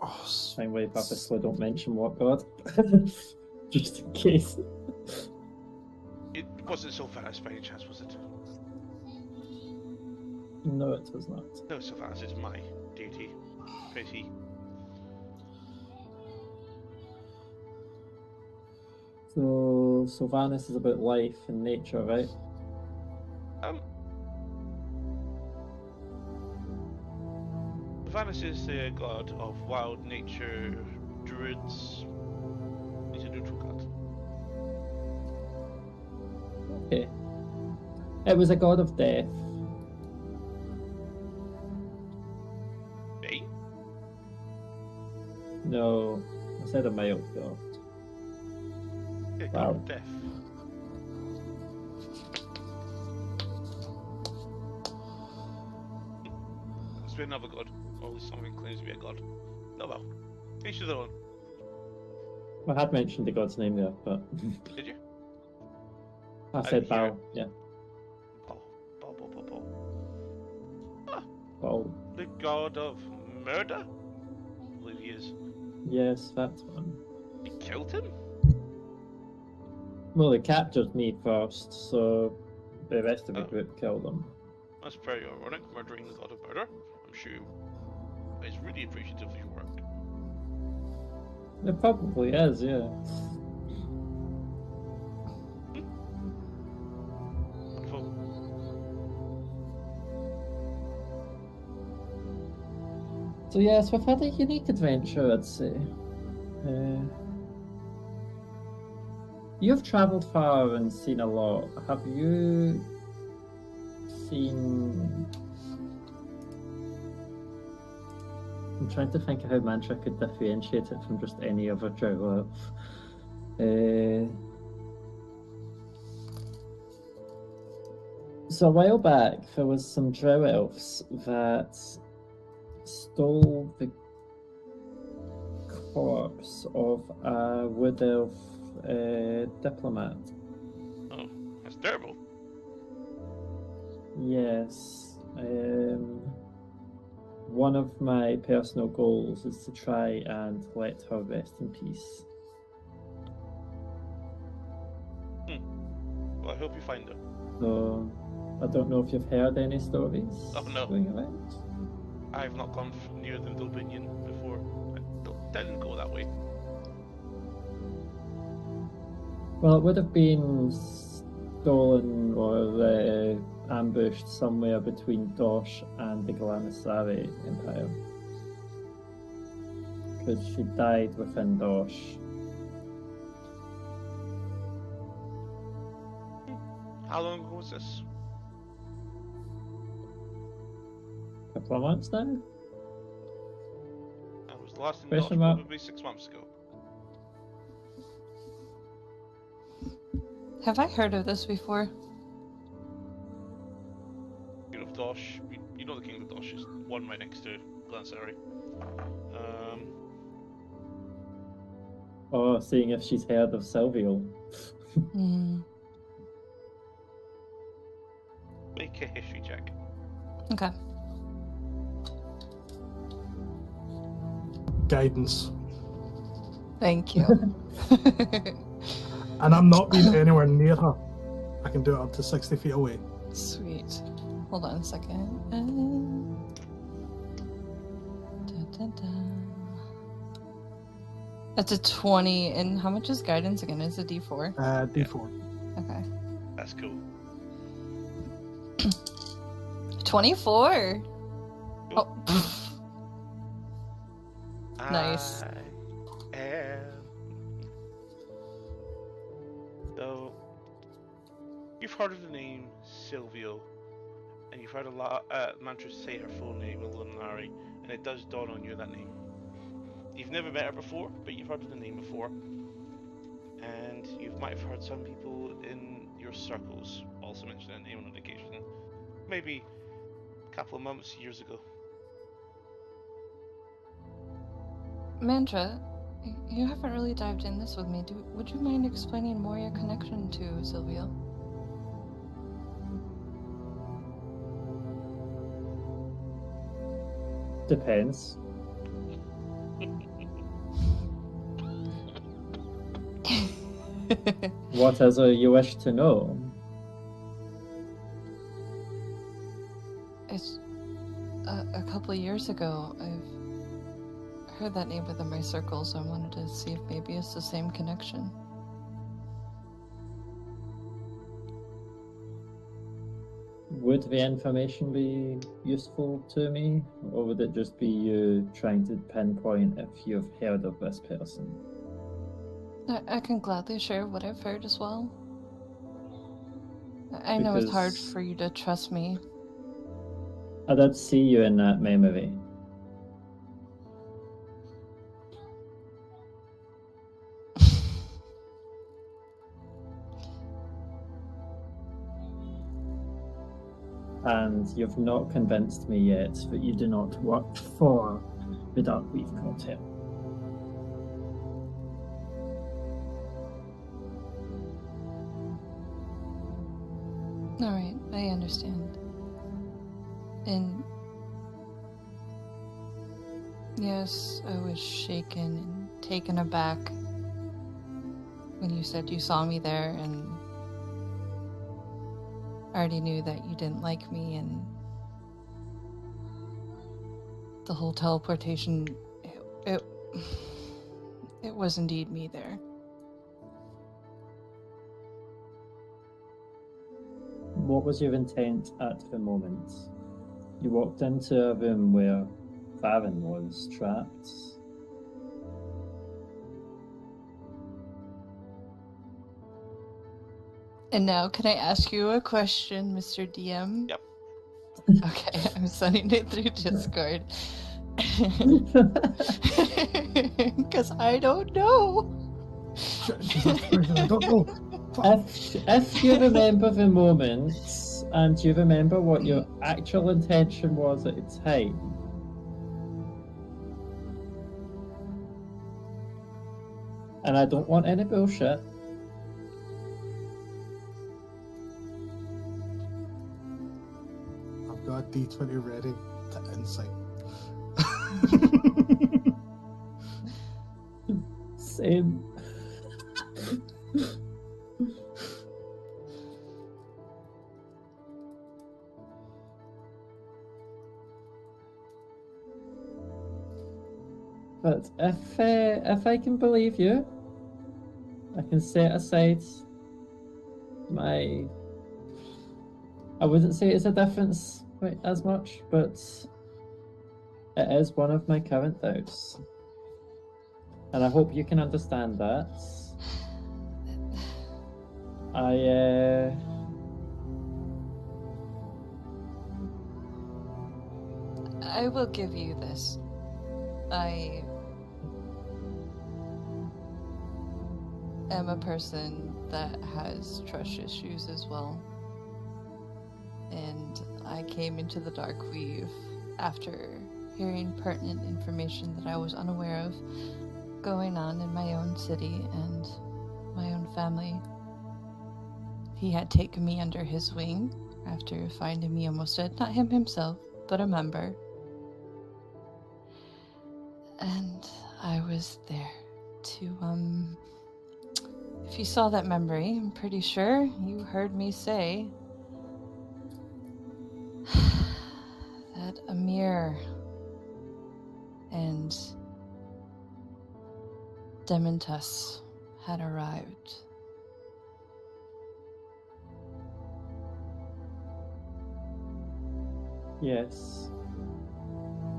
Oh, Fine, we purposely don't mention what god. Just in case. It wasn't Sylvanas by any chance, was it? No, it was not. No, Sylvanas is my deity. Pretty. So Sylvanas is about life and nature, right? Sylvanas is the god of wild nature, druids. He's a neutral god. Okay. It was a god of death. Bane? No, I said a mild god. Yeah, god Wow. of death. Must be another god. Or at least something claims to be a god. Oh well. Each to their own. I had mentioned the god's name there, but Did you? I didn't said hear Baal. Yeah, Paul. Baal. The god of murder? I believe he is. Yes, that's one. You killed him? Well, they captured me first, so the rest of the Oh. group killed them. That's very ironic, murdering the god of murder. I'm sure he's really appreciative of your work. It probably is, yeah. Wonderful. So yes, we've had a unique adventure, I'd say. You've travelled far and seen a lot. Have you seen... I'm trying to think of how Mantra could differentiate it from just any other drow elf. So a while back, there was some drow elves that stole the corpse of a wood elf diplomat. Oh, that's terrible. Yes. One of my personal goals is to try and let her rest in peace. Well, I hope you find her. So, I don't know if you've heard any stories Oh, no. going around. I've not gone near the Dominion before. I didn't go that way. Well, it would have been stolen or ambushed somewhere between Dosh and the Galanasari Empire. Because she died within Dosh. How long ago was this? A couple of months now? I was last in Question Dodge mark? probably 6 months ago. Have I heard of this before? King of Dosh. You know the King of Dosh is one right next to Galanasari. Or seeing if she's heard of Silvio. Make a history check. Okay. Guidance. Thank you. And I'm not being anywhere near her. I can do it up to 60 feet away. Sweet. Hold on a second. That's a 20, and how much is guidance again? Is it D4? D4. Okay. That's cool. 24! Cool. Oh, Nice. I am. So, you've heard of the name Silvio, and you've heard a lot Mantra say her full name, Galanasari, and it does dawn on you that name. You've never met her before, but you've heard of the name before, and you might have heard some people in your circles also mention that name on occasion, maybe a couple of months, years ago. Mantra, you haven't really dived in this with me. Would you mind explaining more your connection to Silvio? Depends. What is it you wish to know? It's a couple of years ago. I've heard that name within my circle, so I wanted to see if maybe it's the same connection. Would the information be useful to me, or would it just be you trying to pinpoint if you've heard of this person? I can gladly share what I've heard as well. I know it's hard Because- for you to trust me. I did see you in that memory. And you've not convinced me yet that you do not work for the Darkleaf Cartel. Alright, I understand. And yes, I was shaken and taken aback when you said you saw me there, and I already knew that you didn't like me, and the whole teleportation, it was indeed me there. What was your intent at the moment? You walked into a room where Farron was trapped. And now, can I ask you a question, Mr. DM? Yep. Okay, I'm sending it through Discord. Because I don't know. I don't know. If you remember the moment and you remember what your actual intention was at the time, And I don't want any bullshit. I've got a D20 ready to insight. Same. But if I can believe you, I can set aside my. I wouldn't say it's a difference quite as much, but it is one of my current doubts, and I hope you can understand that. I will give you this. I am a person that has trust issues as well. And I came into the Dark Weave after hearing pertinent information that I was unaware of going on in my own city and my own family. He had taken me under his wing after finding me almost dead. Not him himself, but a member. And I was there to, if you saw that memory, I'm pretty sure you heard me say that Amir and Dementus had arrived. Yes.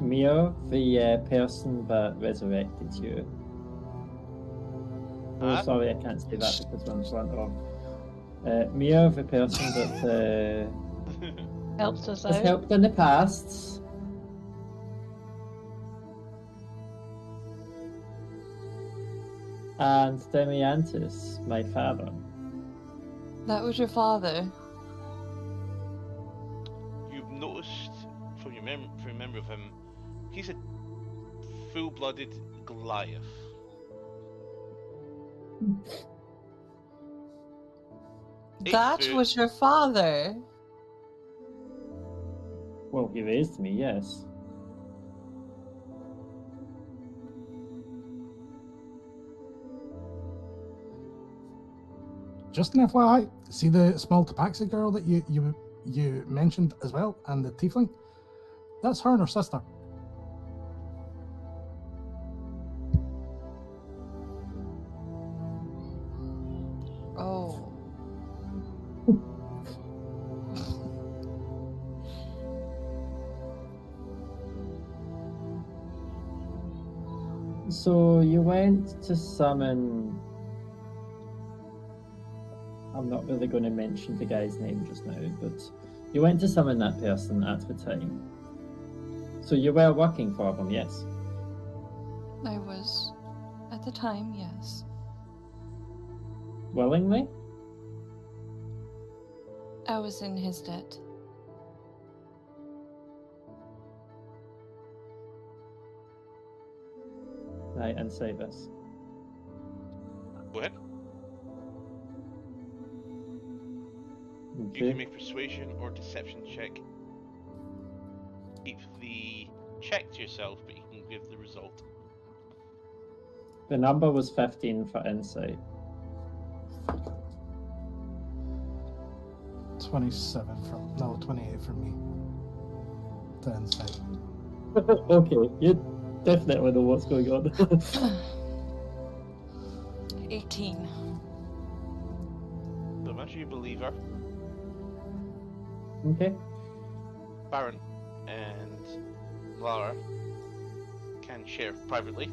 Mio, the person that resurrected you. Oh, sorry, I can't say that because we're in front of. Mio, the person that Helped us has out. helped in the past. And Demiantis, my father. That was your father? You've noticed from your memory of him, he's a full-blooded Goliath. That was your father? Well, he raised me, yes. Just an FYI, see the small tabaxi girl that you mentioned as well, and the tiefling? That's her and her sister. Oh. So you went to summon... I'm not really going to mention the guy's name just now, but you went to summon that person at the time. So you were working for them, yes? I was, at the time, yes. Willingly? I was in his debt. Right, inside this. Go ahead. You Okay. can make persuasion or deception check. Keep the check to yourself, but you can give the result. The number was 15 for insight. 27 from... No, 28 from me. To insight. Okay, you definitely know what's going on. 18. So much you believe her. Okay. Baron and Lara can share privately.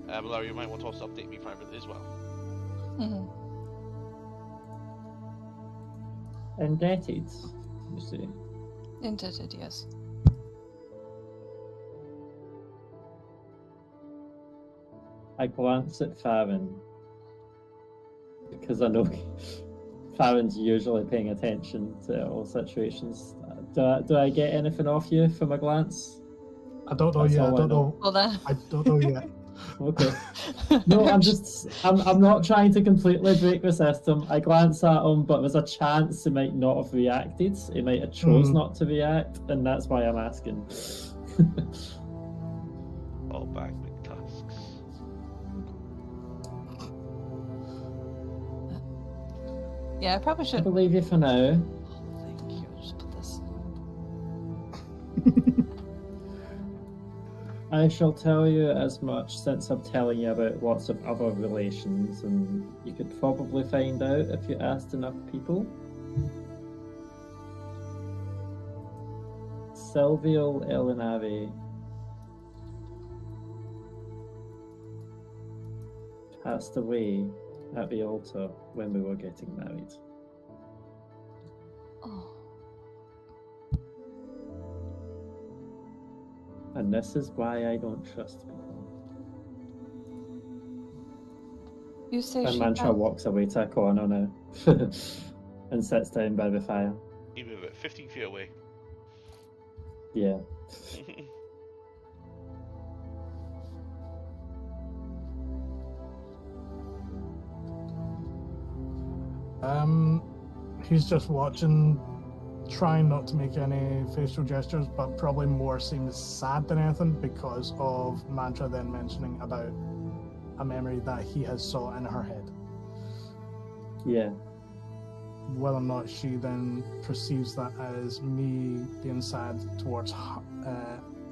Lara, you might want to also update me privately as well. Mm-hmm. Indebted, you see. Indebted, yes. I glance at Farron because I know Farron's usually paying attention to all situations. Do I get anything off you from a glance? I don't know That's yet. I all I don't know. know. Hold on. I don't know yet. Okay. No, I'm not trying to completely break the system. I glance at him, but there's a chance he might not have reacted. He might have chose not to react, and that's why I'm asking. All bag big tasks. Yeah, I probably I should. believe you for now. Thank you. I'll just put this. I shall tell you as much since I'm telling you about lots of other relations, and you could probably find out if you asked enough people. Silvio Galanasari passed away at the altar when we were getting married. Oh. And this is why I don't trust people. You say And she Mantra walks away to a corner now and sits down by the fire. You move it 15 feet away. Yeah. He's just watching, trying not to make any facial gestures, but probably more seems sad than anything because of Mantra then mentioning about a memory that he has saw in her head. Yeah. Whether or not she then perceives that as me being sad towards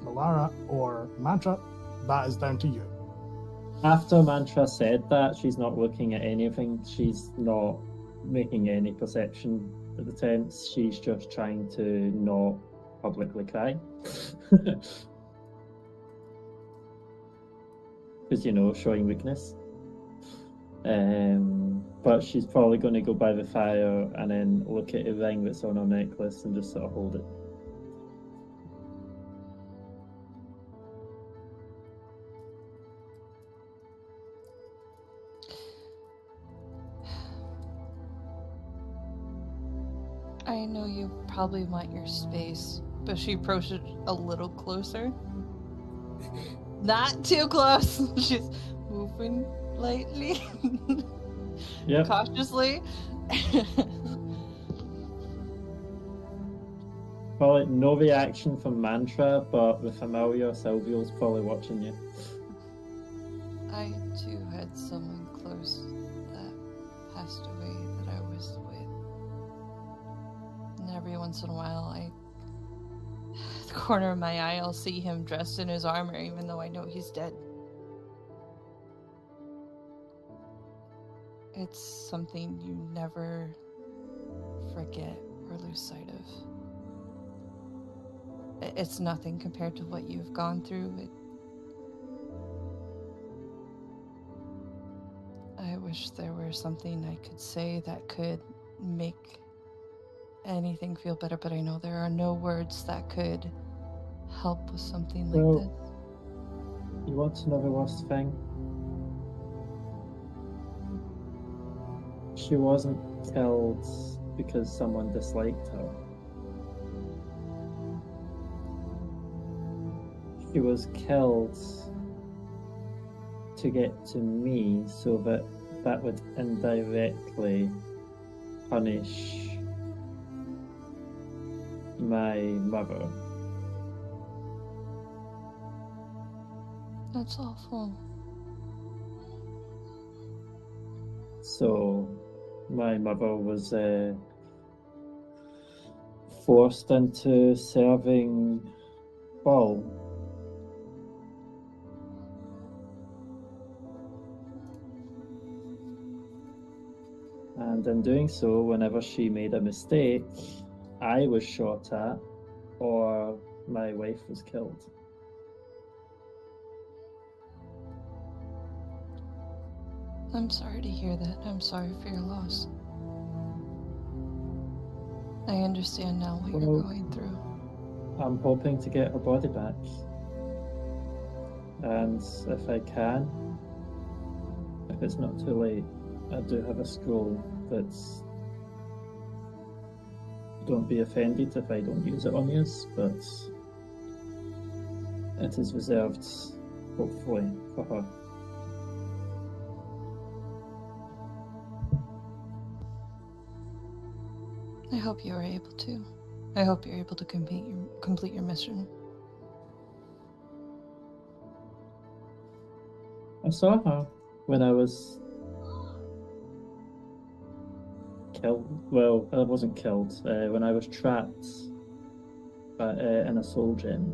Malara or Mantra, that is down to you. After Mantra said that, she's not looking at anything. She's not making any perception attempts. She's just trying to not publicly cry. Because, showing weakness. But she's probably going to go by the fire and then look at a ring that's on her necklace and just sort of hold it. I know you probably want your space, but she approached it a little closer. Not too close. She's moving lightly. Yep. Cautiously. Probably no reaction from Mantra, but the familiar Silvio's probably watching you. I too had someone close that passed away that I was with. And every once in a while, the corner of my eye, I'll see him dressed in his armor, even though I know he's dead. It's something you never forget or lose sight of. It's nothing compared to what you've gone through. I wish there were something I could say that could make anything feel better, but I know there are no words that could help with something like this. You want to know the worst thing? She wasn't killed because someone disliked her. She was killed to get to me so that would indirectly punish my mother. That's awful. So my mother was forced into serving Paul. And in doing so, whenever she made a mistake, I was shot at or my wife was killed. I'm sorry to hear that. I'm sorry for your loss. I understand now what you're going through. I'm hoping to get her body back. And if I can, if it's not too late, I do have a scroll that's... Don't be offended if I don't use it on you, but it is reserved hopefully, for her. I hope you are able to. I hope you're able to complete your mission. I saw her when I was killed. Well, I wasn't killed. When I was trapped in a soul gem.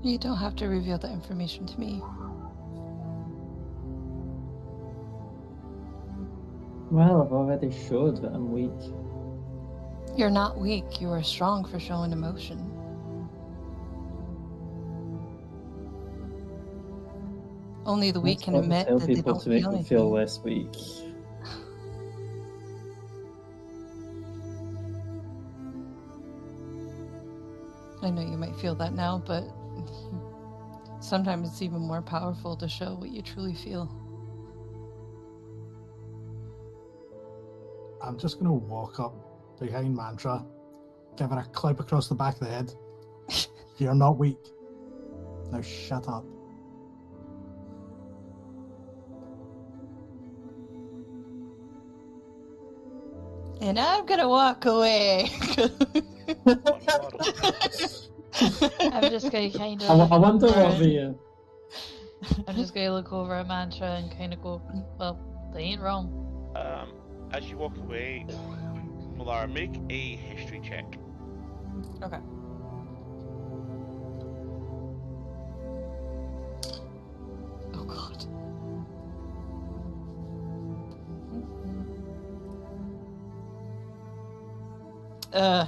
You don't have to reveal that information to me. Well, I've already showed that I'm weak. You're not weak. You are strong for showing emotion. Only the weak That's can what I admit tell that they people don't to make feel them anything. feel less weak. I know you might feel that now, but sometimes it's even more powerful to show what you truly feel. I'm just gonna walk up behind Mantra, give her a clip across the back of the head. You're not weak. Now shut up. And I'm gonna walk away. I'm just gonna kind of. I wonder what the... I'm just gonna look over at Mantra and kind of go, well, they ain't wrong. As you walk away, Malara, make a history check. Okay. Oh god.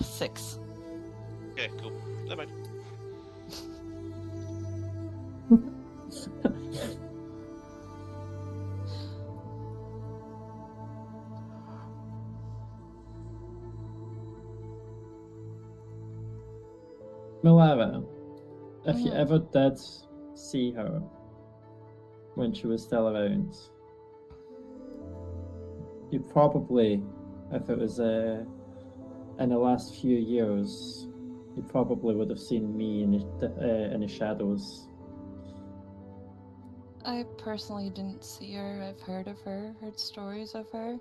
6. Okay, cool. Never mind. Malara, if you Mhm. ever did see her when she was still around, you probably, if it was in the last few years, you probably would have seen me in the shadows. I personally didn't see her. I've heard of her, heard stories of her,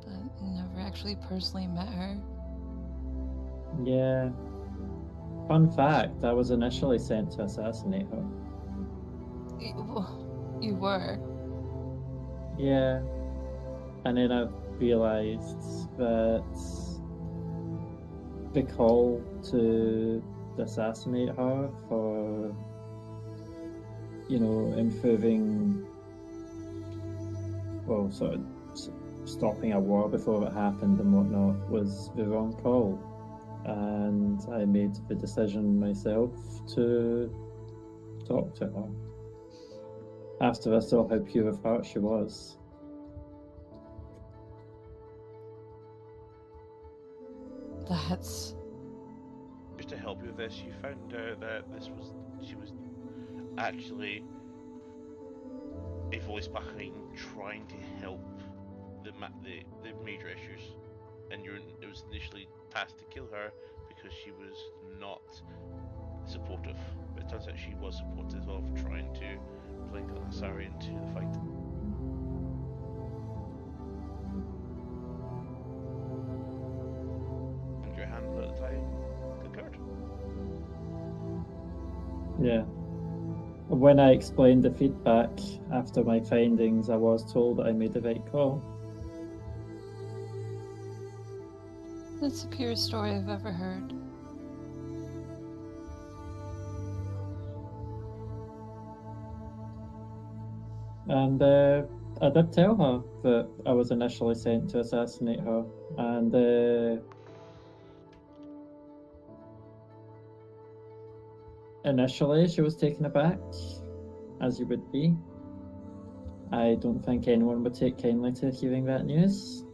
but never actually personally met her. Yeah. Fun fact, I was initially sent to assassinate her. You were? Yeah. And then I realized that the call to assassinate her for, improving, well, sort of stopping a war before it happened and whatnot was the wrong call. And I made the decision myself to talk to her after I saw how pure of heart she was. That's... Just to help you with this, you found out that she was actually a voice behind trying to help the major issues, and it was initially tasked to kill her because she was not supportive. But it turns out she was supportive of trying to bring Galanasari into the fight. And your handler at the time concurred. Yeah. When I explained the feedback after my findings, I was told that I made the right call. That's the purest story I've ever heard. And I did tell her that I was initially sent to assassinate her. And initially she was taken aback, as you would be. I don't think anyone would take kindly to hearing that news.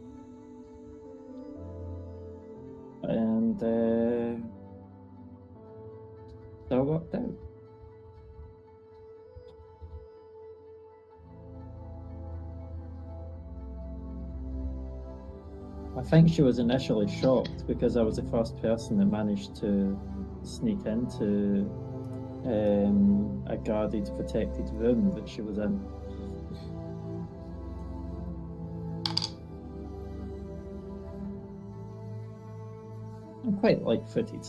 And so it worked out. I think she was initially shocked because I was the first person that managed to sneak into a guarded, protected room that she was in. I'm quite light-footed.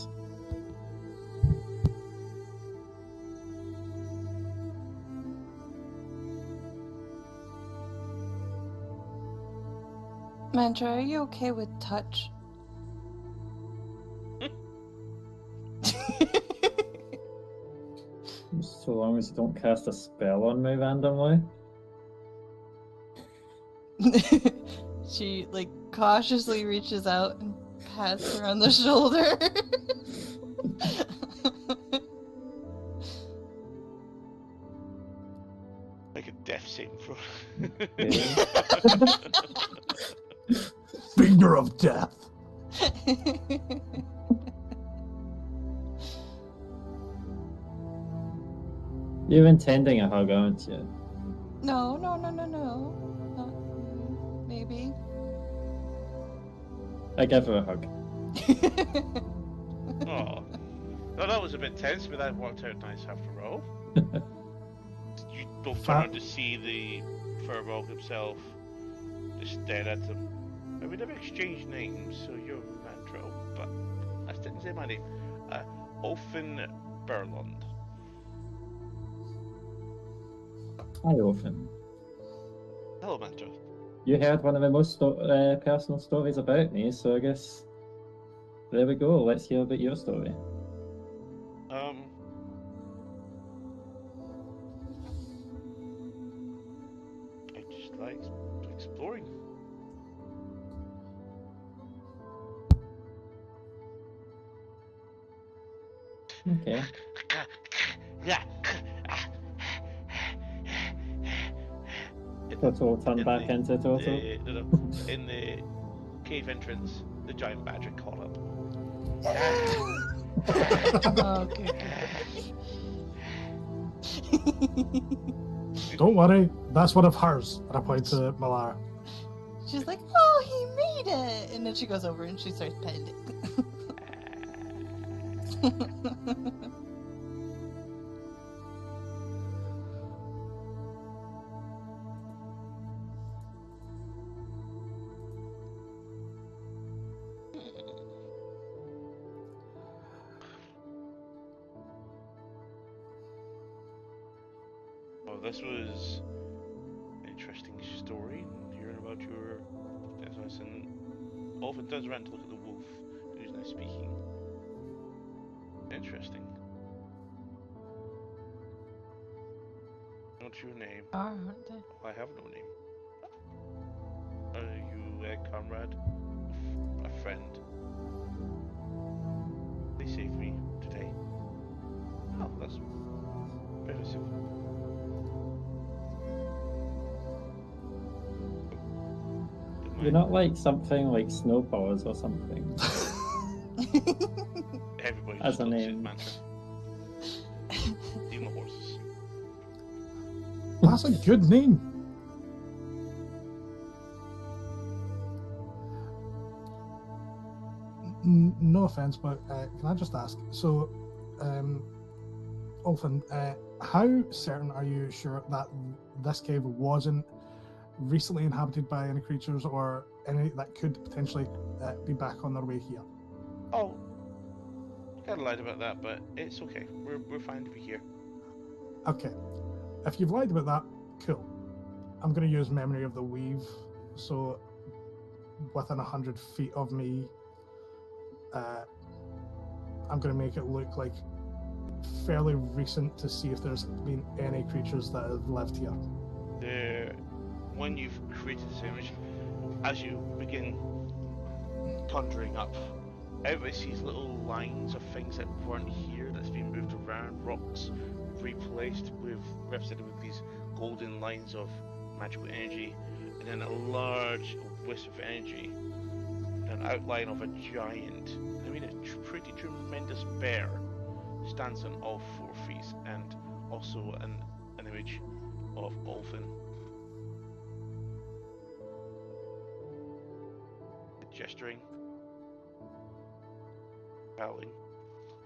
Mantra, are you okay with touch? So long as you don't cast a spell on me randomly. She, like, cautiously reaches out and pats her on the shoulder. Like a death saving throw. Finger of death. You're intending a hug, aren't you? No. Not maybe. I give her a hug. Oh. No, that was a bit tense, but that worked out nice after all. You both turn around to see the Furball himself just stare at them. We never exchanged names, so you're Mandro, but I didn't say my name. Olfin Burlund. Hi, Orphan. Hello, Mandro. You heard one of the most personal stories about me, so I guess there we go. Let's hear about your story. I just like exploring. Okay. Yeah. Total turn back into Total. In the cave entrance, the giant badger caught up. Oh, good. Don't worry, that's one of hers. And I point to Malara. She's like, oh, he made it! And then she goes over and she starts petting it. Well, this was an interesting story. Hearing about your business, and Olfin turns around to look at the wolf, who's now speaking. Interesting. What's your name? Aren't they? Oh, I have no name. Are you a comrade? A friend? They saved me today. Oh, that's very simple. You're not like something like Snowpaws or something. Everybody As just a looks at name. Mantra. Even the horses. That's a good name. No offense, but can I just ask? So, Olfin, how certain are you sure that this cave wasn't recently inhabited by any creatures or any that could potentially be back on their way here? Oh, kind of lied about that, but it's okay. We're fine to be here. Okay. If you've lied about that, cool. I'm going to use Memory of the Weave. So, within 100 feet of me, I'm going to make it look like fairly recent to see if there's been any creatures that have lived here. When you've created this image, as you begin conjuring up, everybody sees little lines of things that weren't here that's been moved around, rocks replaced represented with these golden lines of magical energy, and then a large wisp of energy, an outline of a giant, I mean a pretty tremendous bear, stands on all 4 feet, and also an image of Olfin. A gesturing, bowing,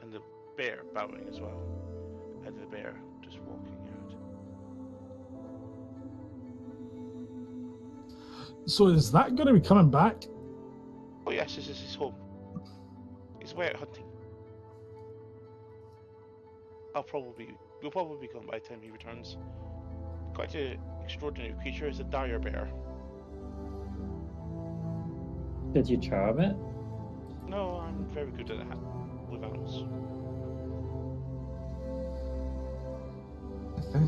and the bear bowing as well, and the bear just walking out. So is that going to be coming back? Oh yes, this is his home. He's away out hunting. We'll probably be gone by the time he returns. Quite an extraordinary creature is a dire bear. Did you charm it? No, I'm very good at that with animals. Okay.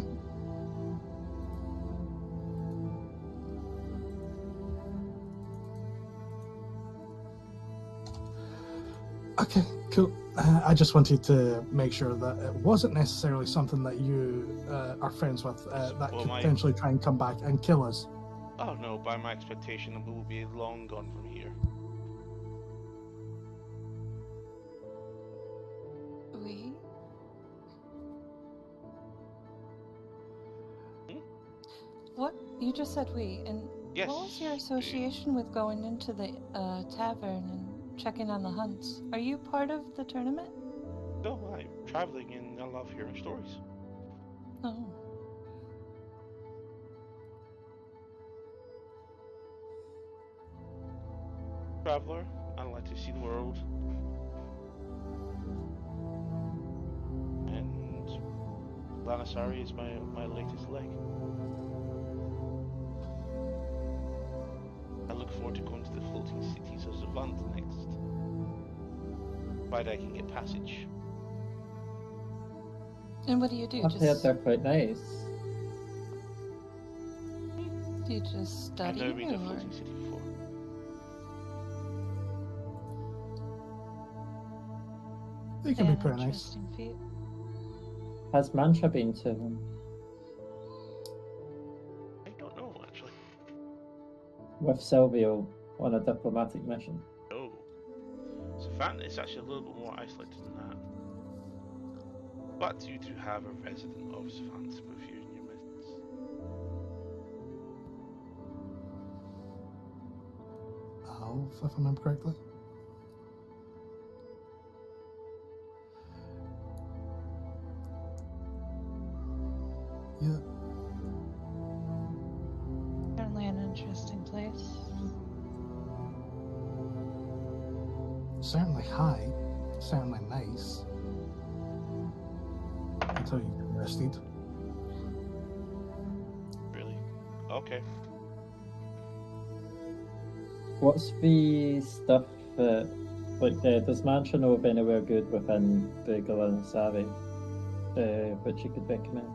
Okay, cool. I just wanted to make sure that it wasn't necessarily something that you are friends with that Well, could my- potentially try and come back and kill us. Oh no, by my expectation, we will be long gone from here. We? Hmm? What? You just said we, and Yes. what was your association with going into the tavern and checking on the hunts? Are you part of the tournament? No, I'm traveling and I love hearing stories. Oh. Traveler, I like to see the world. And Galanasari is my latest leg. I look forward to going to the floating cities of Zavant next. Provided I can get passage. And what do you do? I've heard they're quite nice. Do you just I've study never been to a or? floating city before. They can Yeah, be pretty nice. interesting feat. Has Mantra been to them? I don't know actually. With Silvio on a diplomatic mission? No. Savant is actually a little bit more isolated than that. But you do have a resident of Savant with you in your midst. Alf, if I remember correctly. Yeah. Certainly an interesting place. Certainly high, certainly nice. Until you get arrested. Really? Okay. What's the stuff that, does Mantra know of anywhere good within the Galanasari which you could recommend?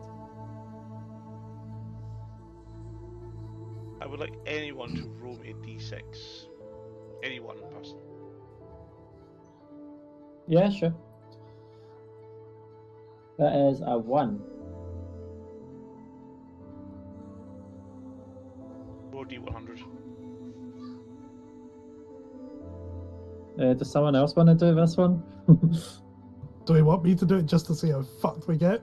I would like anyone to roll me a d6. Any one person. Yeah, sure. That is a 1. Roll d100. Does someone else want to do this one? Do we want me to do it just to see how fucked we get?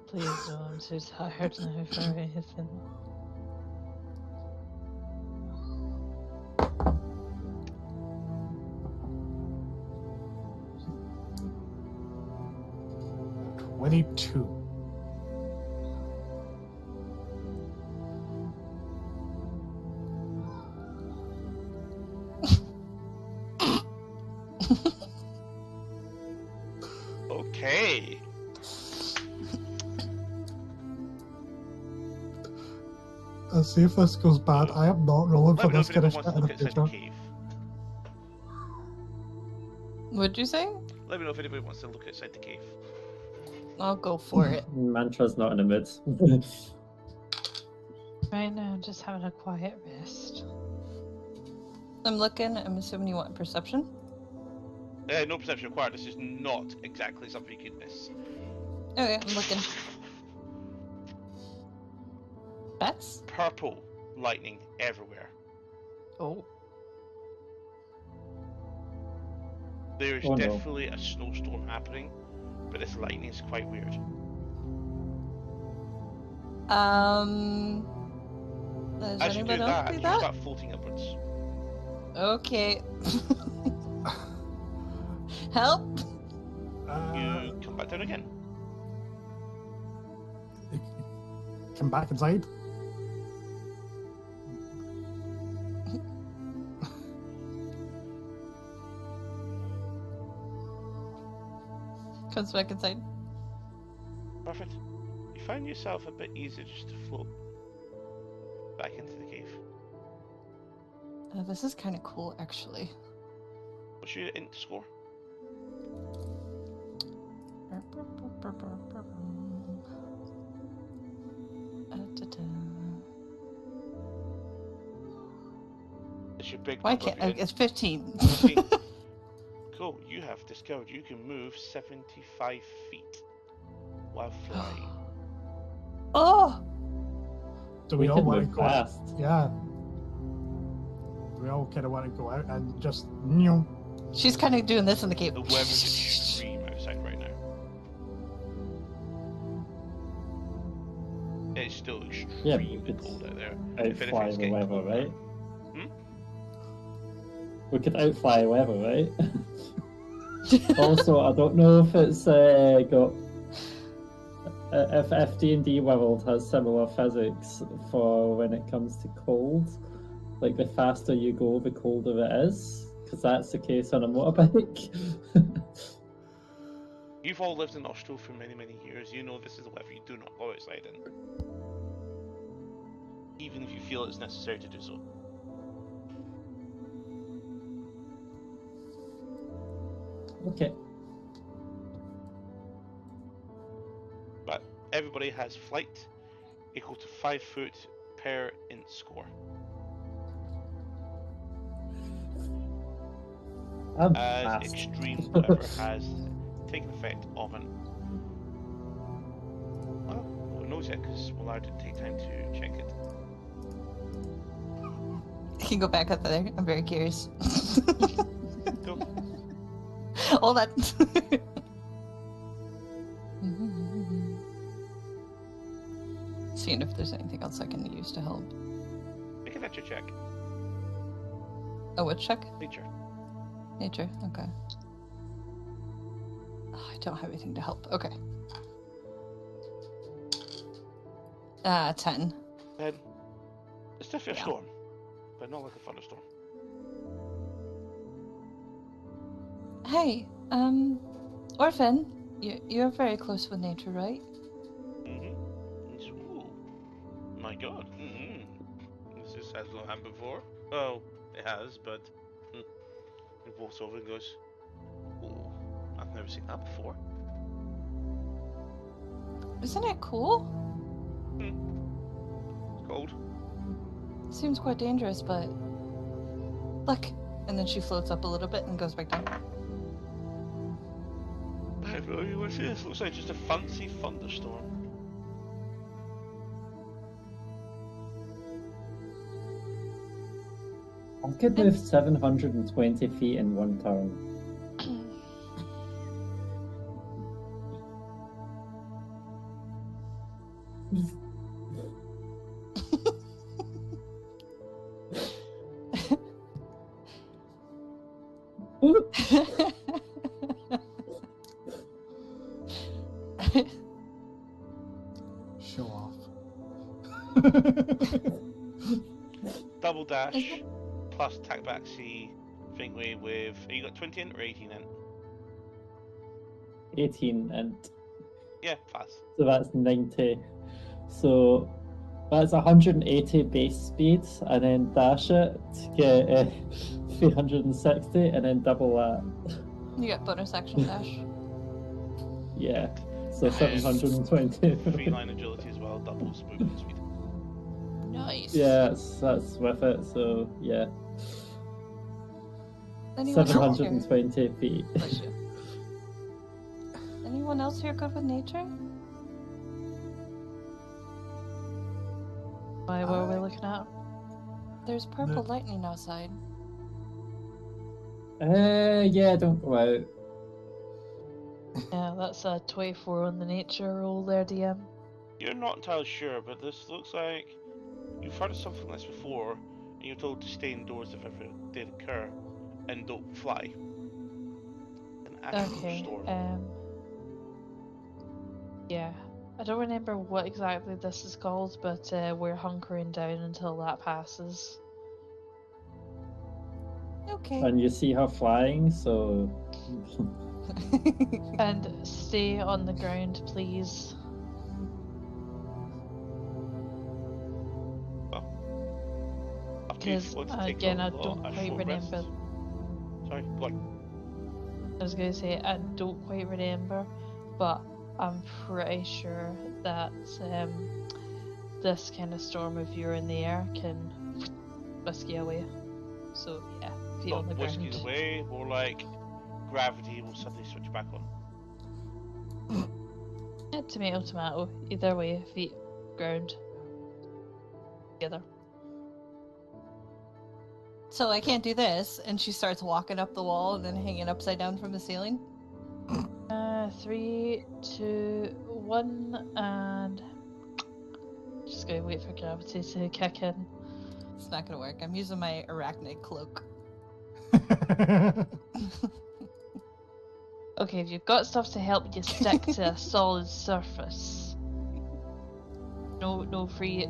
Please do, I'm too tired now for anything. $22. Okay. Let's see if this goes bad. I am not rolling Let for me know this if kind anyone of wants shit to in the look outside the future. cave. What'd you say? Let me know if anybody wants to look outside the cave. I'll go for it. Mantra's not in the mood. Right now, I'm just having a quiet rest. I'm looking. I'm assuming you want perception. No perception required. This is not exactly something you could miss. Okay, I'm looking. Bats? Purple lightning everywhere. Oh. There is Oh, no. definitely a snowstorm happening, but this lightning is quite weird. Does As you do anybody else that, do you that? start floating upwards. Okay. Help! You come back down again. Come back inside. Comes back inside. Perfect. You find yourself a bit easier just to float back into the cave. This is kind of cool, actually. What's your int score? It's your big Why number of can't your it's 15? 15. Cool. You have discovered you can move 75 feet while flying. Oh! Do we all can want to move go out? fast. Yeah. Do we all kind of want to go out and just She's kind of doing this in the cave. The weather's extreme outside right now. It's still Yeah, but extremely it's cold out there. Outfly anything, it's the getting weather, colder. right? Hmm? We could outfly weather, right? Also, I don't know if it's got if D&D World has similar physics for when it comes to cold. Like the faster you go, the colder it is, because that's the case on a motorbike. You've all lived in Austria for many, many years. You know this is the weather you do not go outside in. Even if you feel it's necessary to do so. Okay. But everybody has flight equal to 5 foot per int score. I'm As fast. extreme weather has taken effect of an... Well, no one knows yet because we'll allow it to take time to check it. You can go back up there. I'm very curious. Go. Hold on. Seeing if there's anything else I can use to help. Make a nature check. Oh, what check? Nature. Nature. Okay. Oh, I don't have anything to help. Okay. 10. Then it's definitely a Yeah. storm, but not like a thunderstorm. Hey, Orphan, you're very close with nature, right? Ooh, my god. This has not happened before. Oh, it has, but he walks over and goes, "Ooh, I've never seen that before." Isn't it cool? It's cold. Seems quite dangerous, but look. And then she floats up a little bit and goes back down. I have no idea what it is. Looks like just a fancy thunderstorm. I could move 720 feet in one turn. show off. Double dash plus tack back C thingy with. You got 20 int or 18 int? 18 and Yeah, pass. so that's 90. So that's 180 base speed, and then dash it to get 360, and then double that. You got bonus action dash. Yeah, so 720. 3-line agility as well, doubles movement speed. Nice. Yeah, that's with it. So yeah, Anyone else here? 720 feet. Bless you. Anyone else here good with nature? Why, what are we looking at? There's purple lightning outside. Yeah, don't go out. Yeah, that's a 24 on the nature roll there, DM. You're not entirely sure, but this looks like you've heard of something like this before, And you're told to stay indoors if ever they occur, and don't fly. An actual Okay. storm. Yeah. I don't remember what exactly this is called, but we're hunkering down until that passes. Okay. And you see her flying, so And stay on the ground, please. After you Because want to take again, a I don't quite short remember. rest. Sorry, go on. I was going to say, I don't quite remember, but I'm pretty sure that this kind of storm, if you're in the air, can whisk you away. So, yeah, feet on the Not whiskey ground. away, more like gravity will suddenly switch back on. Yeah, tomato, tomato. Either way, feet, ground. Together. So I can't do this, and she starts walking up the wall and then hanging upside down from the ceiling. 3, 2, 1, and just gonna wait for gravity to kick in. It's not gonna work. I'm using my arachnid cloak. Okay, if you've got stuff to help you stick to a solid surface. No free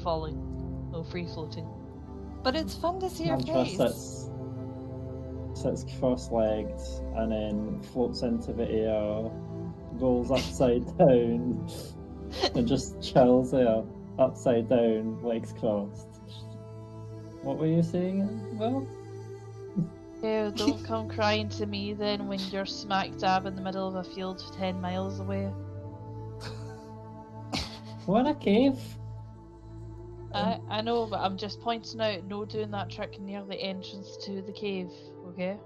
falling. No free floating. But it's fun to see your Mantra face. sits cross-legged and then floats into the air, rolls upside down, and just chills there, upside down, legs crossed. What were you saying? Well, Yeah, don't come crying to me then when you're smack dab in the middle of a field 10 miles away. we're in a cave. I know, but I'm just pointing out, no doing that trick near the entrance to the cave, okay?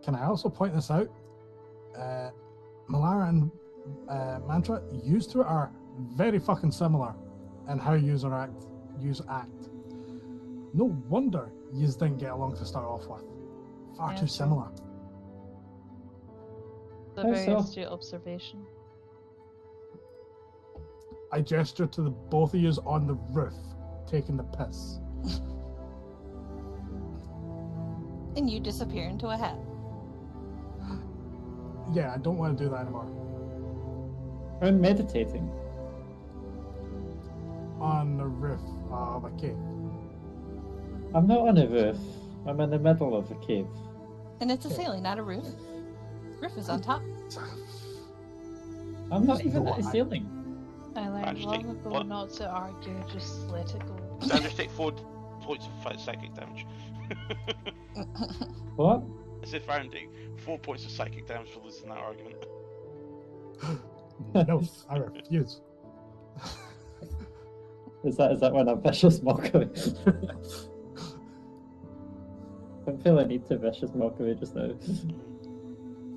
Can I also point this out? Malara and Mantra, you two are very fucking similar in how you act. No wonder you didn't get along to start off with. Far Yeah, too true. similar. It's a How very so? astute observation. I gestured to the both of you on the roof, taking the piss. And you disappear into a hat. Yeah, I don't want to do that anymore. I'm meditating. On the roof of a cave. I'm not on a roof. I'm in the middle of a cave. And it's a ceiling, not a roof. Roof is on top. I'm not You even know at a what, ceiling. I learned Managed to long take ago what? not to argue, just let it go. Sanders take 4 points of psychic damage. What? As if rounding, 4 points of psychic damage for losing that argument. No, I refuse. Is that when I'm vicious mockery? I feel I need to vicious mockery just now.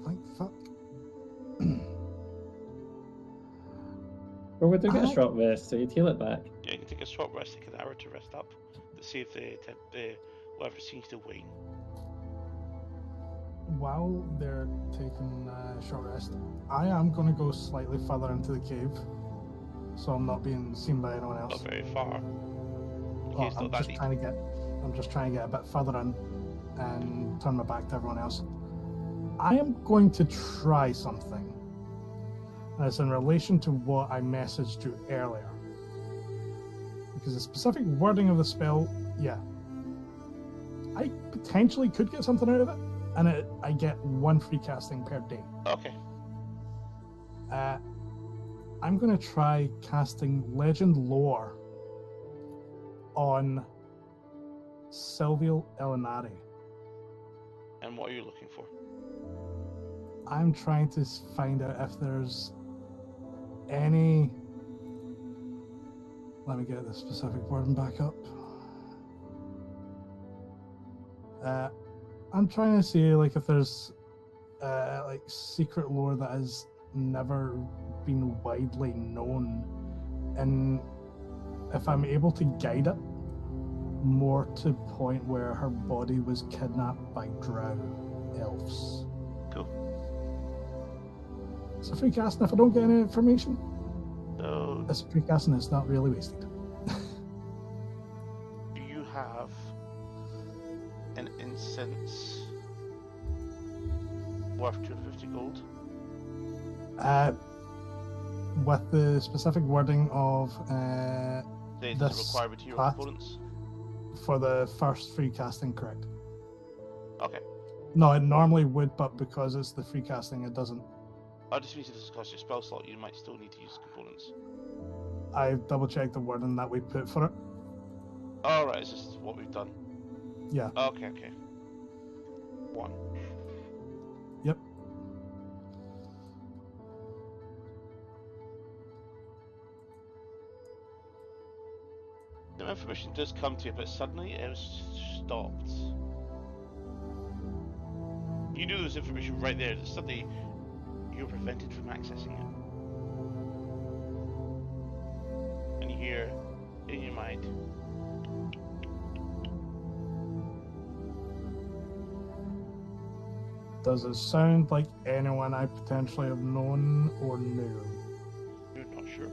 Thank fuck. Well, we're doing a short rest, so you heal it back. Yeah, you can take a short rest, take an hour to rest up, to see if the whatever seems to wane. While they're taking a short rest, I am going to go slightly further into the cave, so I'm not being seen by anyone else. Not very far. Oh, Okay, it's I'm not that just deep. trying to get a bit further in and turn my back to everyone else. I am going to try something. And it's in relation to what I messaged you earlier. Because the specific wording of the spell, yeah. I potentially could get something out of it, and I get 1 free casting per day. Okay. I'm going to try casting Legend Lore on Silvial Elinari. And what are you looking for? I'm trying to find out if there's any... Let me get the specific wording back up. I'm trying to see like if there's like secret lore that has never been widely known, and if I'm able to guide it more to point where her body was kidnapped by drow elves. Cool. It's a free casting if I don't get any information. So It's free casting, it's not really wasted. you an incense worth 250 gold. With the specific wording of They this require material path components. for the first free casting, correct? Okay. No, it normally would, but because it's the free casting, it doesn't. Just means if this costs your spell slot, you might still need to use components. I've double checked the wording that we put for it. Alright, is this what we've done? Yeah. Okay. 1. Yep. The information does come to you, but suddenly it was stopped. You knew there was information right there, that suddenly you're prevented from accessing it. And you hear in your mind, Does it sound like anyone I potentially have known or knew? you're not sure.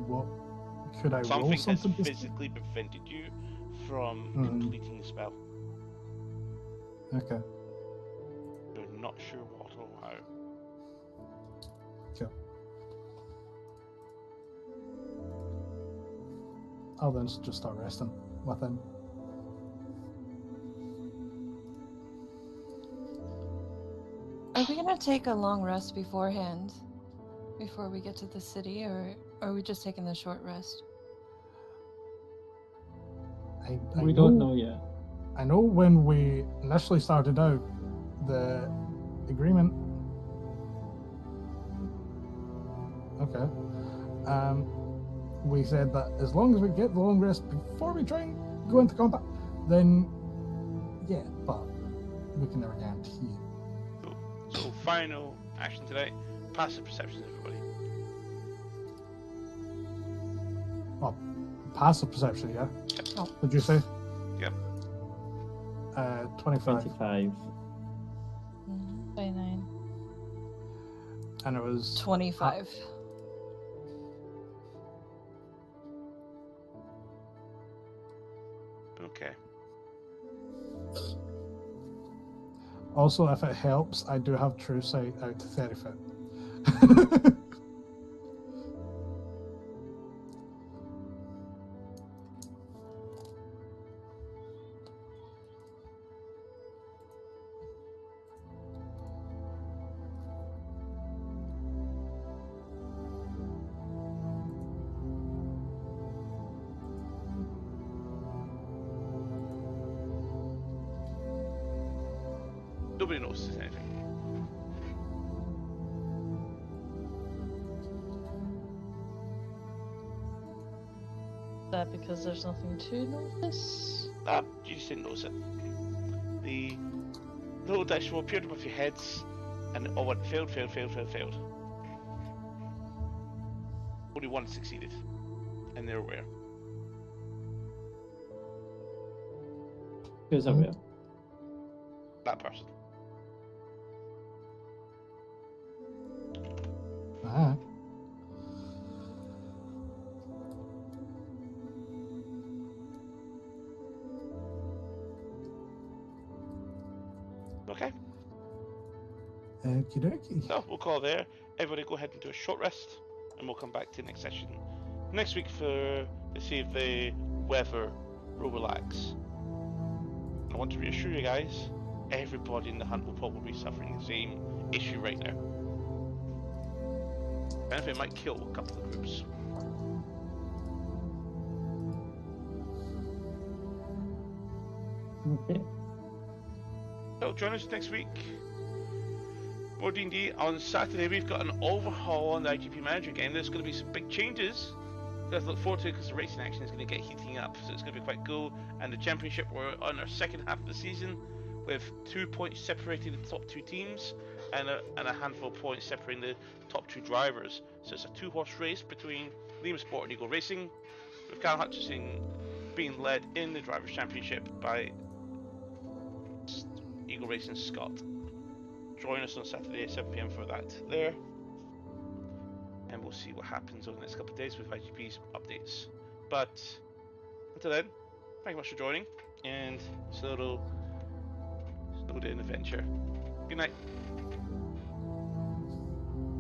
What could I roll Something has something? physically prevented you from Mhm. completing the spell. Okay. You're not sure what or how. Okay. I'll then just start resting with him. Are we gonna take a long rest beforehand, before we get to the city, or are we just taking the short rest? We don't know yet. I know when we initially started out, the agreement. Okay. We said that as long as we get the long rest before we try and go into combat, then yeah, but we can never guarantee it. Cool. So final action today, passive perception, everybody. Oh, passive perception, yeah? Yep. Oh. Did you say? Yep. 25. 25. 29. And it was 25. Okay. also, if it helps, I do have true sight out to 30 foot. Nobody notices anything. Is that because there's nothing to notice? You just didn't notice it. The little dice roll appeared above your heads, and all went failed. Only one succeeded, and they're aware. Who's aware? That person. Ah. Okay, Okie dokie. so we'll call there. Everybody go ahead and do a short rest, and we'll come back to the next session next week to see if the weather will relax. I want to reassure you guys, everybody in the hunt will probably be suffering the same issue right now. If anything, it might kill a couple of groups. Okay. So join us next week. More D&D. On Saturday we've got an overhaul on the IGP Manager game. There's going to be some big changes. Let's look forward to it because the racing action is going to get heating up, so it's going to be quite cool. And the championship, we're on our second half of the season with 2 points separating the top 2 teams and a handful of points separating the top 2 drivers. So it's a 2-horse race between Liam Sport and Eagle Racing, with Cal Hutchison being led in the Drivers' Championship by Eagle Racing Scott. Join us on Saturday at 7 PM for that there. and we'll see what happens over the next couple of days with IGP's updates. But until then, thank you much for joining, and Snowed In Adventure. Good night.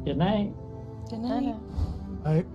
Good night. Good night. No. Right.